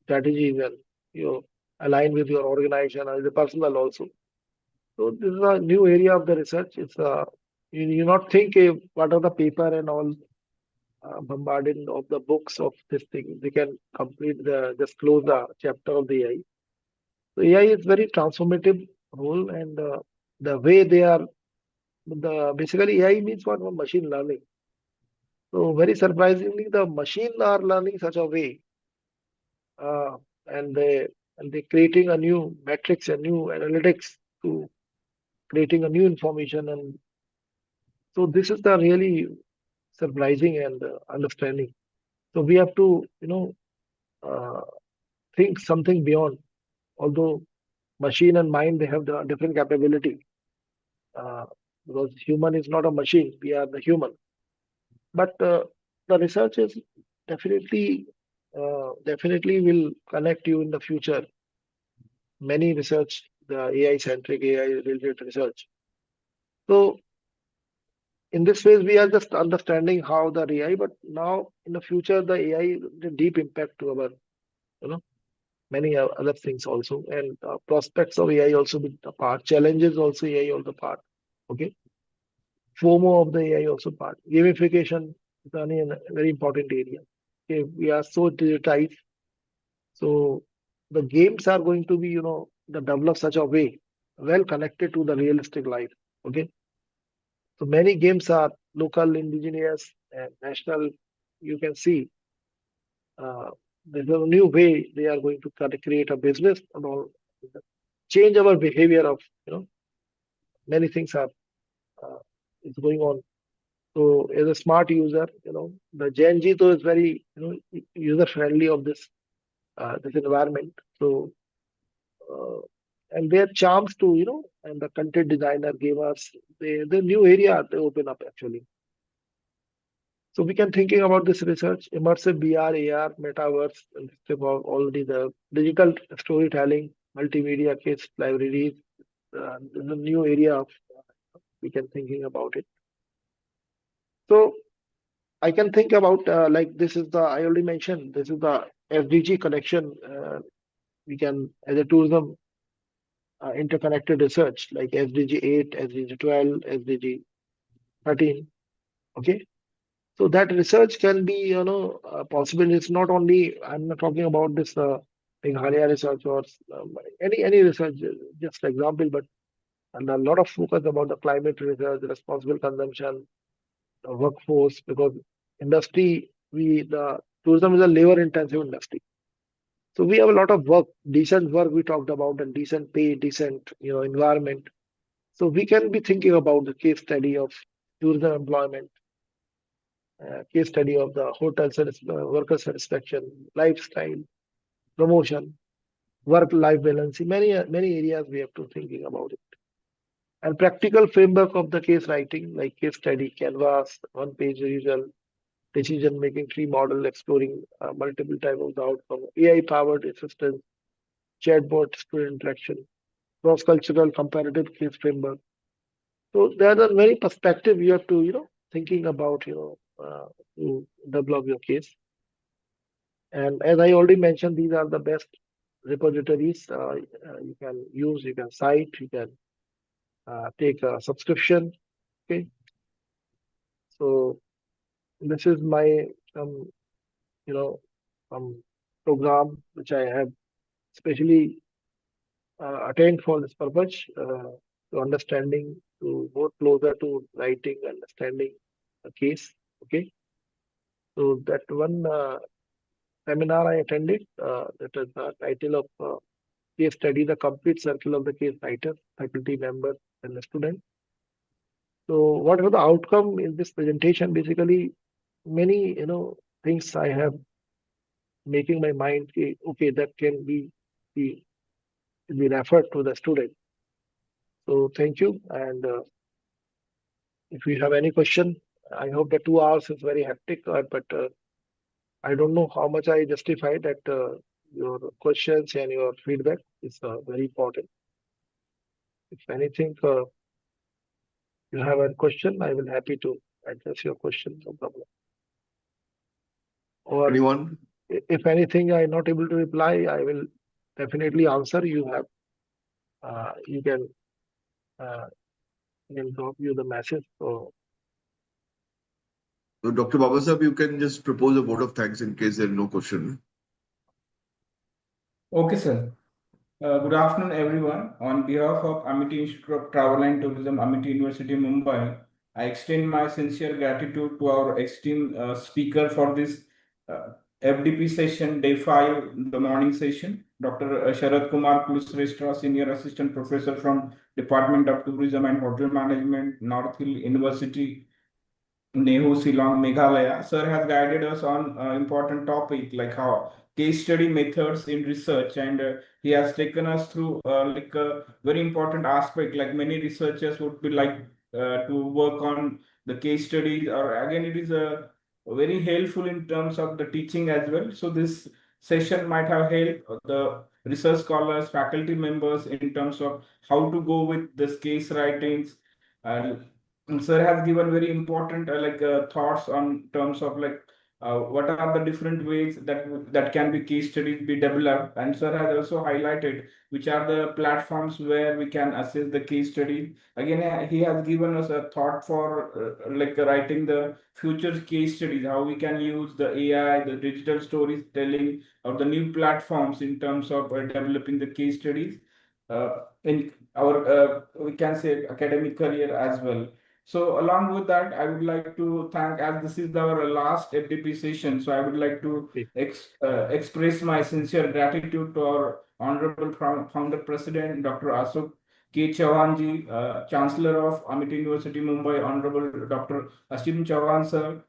strategies, and align with your organization as a personal also. So this is a new area of the research. It's you not think what are the paper and all bombarded of the books of this thing. They can complete just close the chapter of the AI. So AI is very transformative role, and the way they are basically AI means what machine learning. So very surprisingly, the machine are learning such a way, uh, and they creating a new metrics, a new analytics to creating a new information, and so this is the really surprising and understanding. So we have to uh, think something beyond. Although machine and mind they have the different capability, uh, because human is not a machine, we are the human. But the research is definitely definitely will connect you in the future. Many research, the AI centric, AI related research. So in this phase, we are just understanding how the AI, but now in the future, the AI, the deep impact to our, many other things also, and prospects of AI also be the part, challenges also AI also part. Okay, FOMO of the AI also part. Gamification is a very important area. Okay, we are so digitized, so the games are going to be, the develop such a way well connected to the realistic life. Okay, so many games are local, indigenous, and national. You can see there's a new way they are going to try to create a business and all, change our behavior of many things are is going on. So as a smart user, the Gen Z though is very user friendly of this environment. So and their charms to, and the content designer gave us the new area to open up actually. So we can thinking about this research, immersive VR, AR, metaverse, and about already the digital storytelling, multimedia case libraries, the new area of we can thinking about it. So I can think about like this is the I already mentioned this is the SDG collection. We can as a tourism interconnected research like SDG 8, SDG 12, SDG 13. Okay. So that research can be, possible. It's not only, I'm not talking about this Meghalaya research or any research, just example, but and a lot of focus about the climate research, responsible consumption, the workforce, because industry, the tourism is a labor intensive industry. So we have a lot of work, decent work we talked about, and decent pay, decent, environment. So we can be thinking about the case study of tourism employment, case study of the hotel worker satisfaction, lifestyle, promotion, work-life balance. Many areas we have to thinking about it. And practical framework of the case writing, like case study, canvas, one-page result, decision-making tree model, exploring multiple type of the outcome, AI-powered assistance, chatbot, student interaction, cross-cultural comparative case framework. So there are many perspectives you have to, thinking about, to develop your case. And as I already mentioned, these are the best repositories you can use, you can cite, you can take a subscription. Okay. So this is my program which I have especially attained for this purpose to understanding, to more closer to writing, understanding a case. Okay. So that one seminar I attended, that is the title of case study, the complete circle of the case writer, faculty member, and the student. So what was the outcome in this presentation? Basically, many things I have making my mind okay, that can be referred to the student. So thank you, and if you have any question, I hope the 2 hours is very hectic, but I don't know how much I justify that your questions and your feedback is very important. If anything you have a question, I will happy to address your question, no problem. Or Anyone? if anything I'm not able to reply, I will definitely answer. You can drop you the message. So Dr. Babasaheb, you can just propose a vote of thanks in case there's no question. Okay, sir. Good afternoon, everyone. On behalf of Amity Institute of Travel and Tourism, Amity University, Mumbai, I extend my sincere gratitude to our esteemed speaker for this FDP session, day 5, the morning session, Dr. Sharad Kumar Kulusreshtra, Senior Assistant Professor from Department of Tourism and Hotel Management, North Hill University, Nehu, Shillong, Meghalaya. Sir has guided us on important topic like how case study methods in research, and he has taken us through like a very important aspect. Like many researchers would be like to work on the case studies, or again, it is very helpful in terms of the teaching as well. So this session might have helped the research scholars, faculty members in terms of how to go with this case writings. And sir has given very important thoughts on terms of like what are the different ways that can be case studies be developed, and sir has also highlighted which are the platforms where we can assess the case study. Again, he has given us a thought for writing the future case studies, how we can use the AI, the digital storytelling, or the new platforms in terms of developing the case studies in our we can say academic career as well. So along with that, I would like to thank, as this is our last FDP session, so I would like to express my sincere gratitude to our Honorable Founder President, Dr. Ashok K. Chauhanji, Chancellor of Amity University, Mumbai, Honorable Dr. Ashim Chauhan, sir,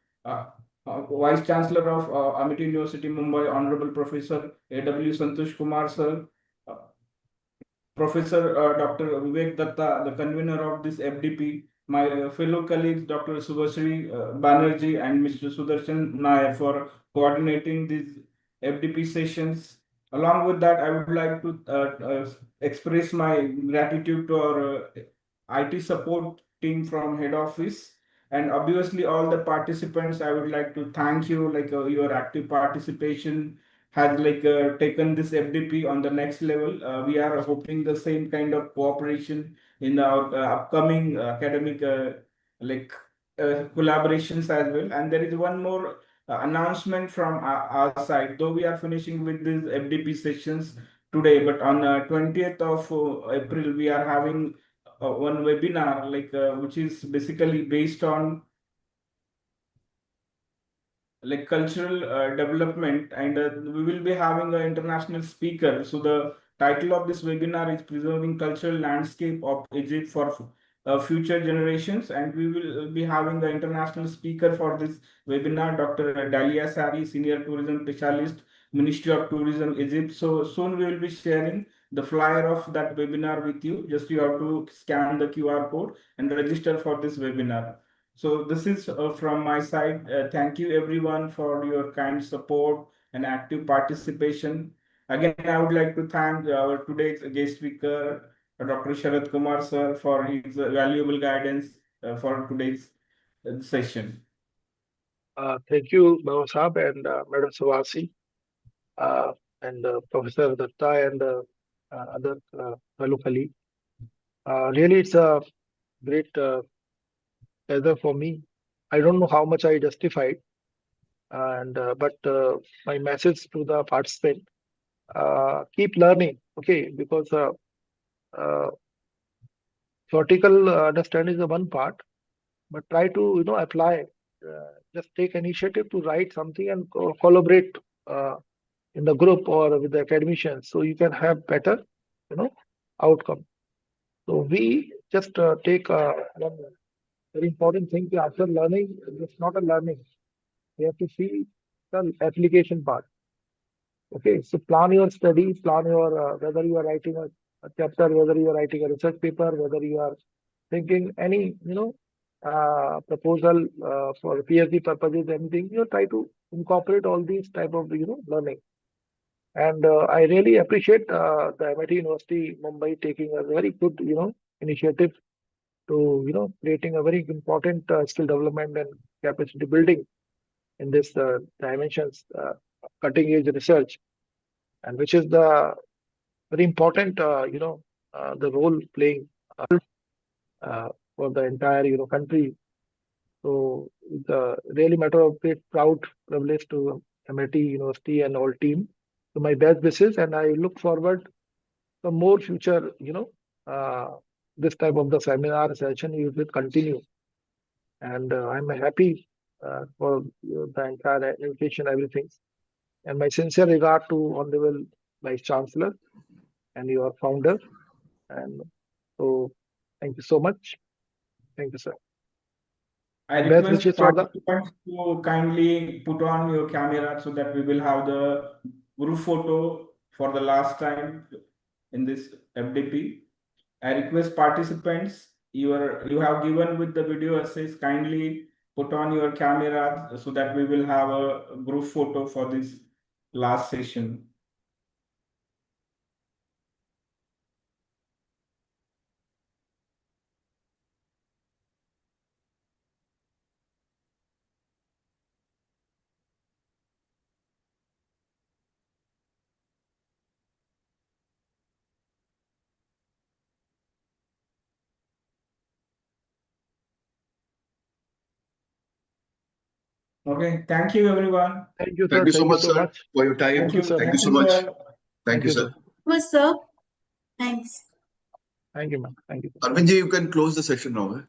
Vice Chancellor of Amity University, Mumbai, Honorable Professor A.W. Santosh Kumar, sir, Professor Dr. Vivek Datta, the convener of this FDP, my fellow colleagues Dr. Subhasri Banerjee and Mr. Sudarshan Nair for coordinating these FDP sessions. Along with that, I would like to express my gratitude to our IT support team from head office, and obviously all the participants. I would like to thank you, like your active participation has taken this FDP on the next level. We are hoping the same kind of cooperation in our upcoming academic collaborations as well. And there is one more announcement from our side. Though we are finishing with these FDP sessions today, but on 20th of April we are having one webinar which is basically based on cultural development, and we will be having an international speaker. So the title of this webinar is Preserving Cultural Landscape of Egypt for Future Generations, and we will be having the international speaker for this webinar, Dr. Dalia Sari, Senior Tourism Specialist, Ministry of Tourism, Egypt. So soon we will be sharing the flyer of that webinar with you. Just you have to scan the QR code and register for this webinar. So this is from my side. Thank you everyone for your kind support and active participation. Again, I would like to thank our today's guest speaker, Dr. Sharad Kumar sir, for his valuable guidance for today's session. Thank you, Baba Saab and Madam Savasi, and Professor Datta and other fellow colleagues. Really, it's a great pleasure for me. I don't know how much I justified, and but my message to the participant: keep learning, okay? Because theoretical understanding is the one part, but try to apply. Just take initiative to write something and collaborate in the group or with the academicians, so you can have better outcome. So we just take one very important thing. After learning, it's not a learning. You have to see the application part. Okay, so plan your study, plan your whether you are writing a chapter, whether you are writing a research paper, whether you are thinking any proposal for PhD purposes, anything. You try to incorporate all these type of learning. And I really appreciate the MIT University Mumbai taking a very good initiative to creating a very important skill development and capacity building in this dimensions, cutting edge research, and which is the very important the role playing for the entire country. So it's a really matter of great proud privilege to MIT University and all team. So my best wishes, and I look forward to more future this type of the seminar session you will continue. And I'm happy for the entire invitation, everything. And my sincere regard to Honorable Vice Chancellor and your founder. And so thank you so much. Thank you, sir. I Best request wishes for the participants to kindly put on your camera so that we will have the group photo for the last time in this FDP. I request participants, you have given with the video essays, kindly put on your camera so that we will have a group photo for this last session. Okay, thank you everyone. Thank you, sir. Thank you so much, so sir, much. for your time. Thank you, sir. Thank you so much. sir. Thank you, sir. Yes, sir. Thanks. Thank you, ma'am. Thank you. Arvindji, you can close the session now.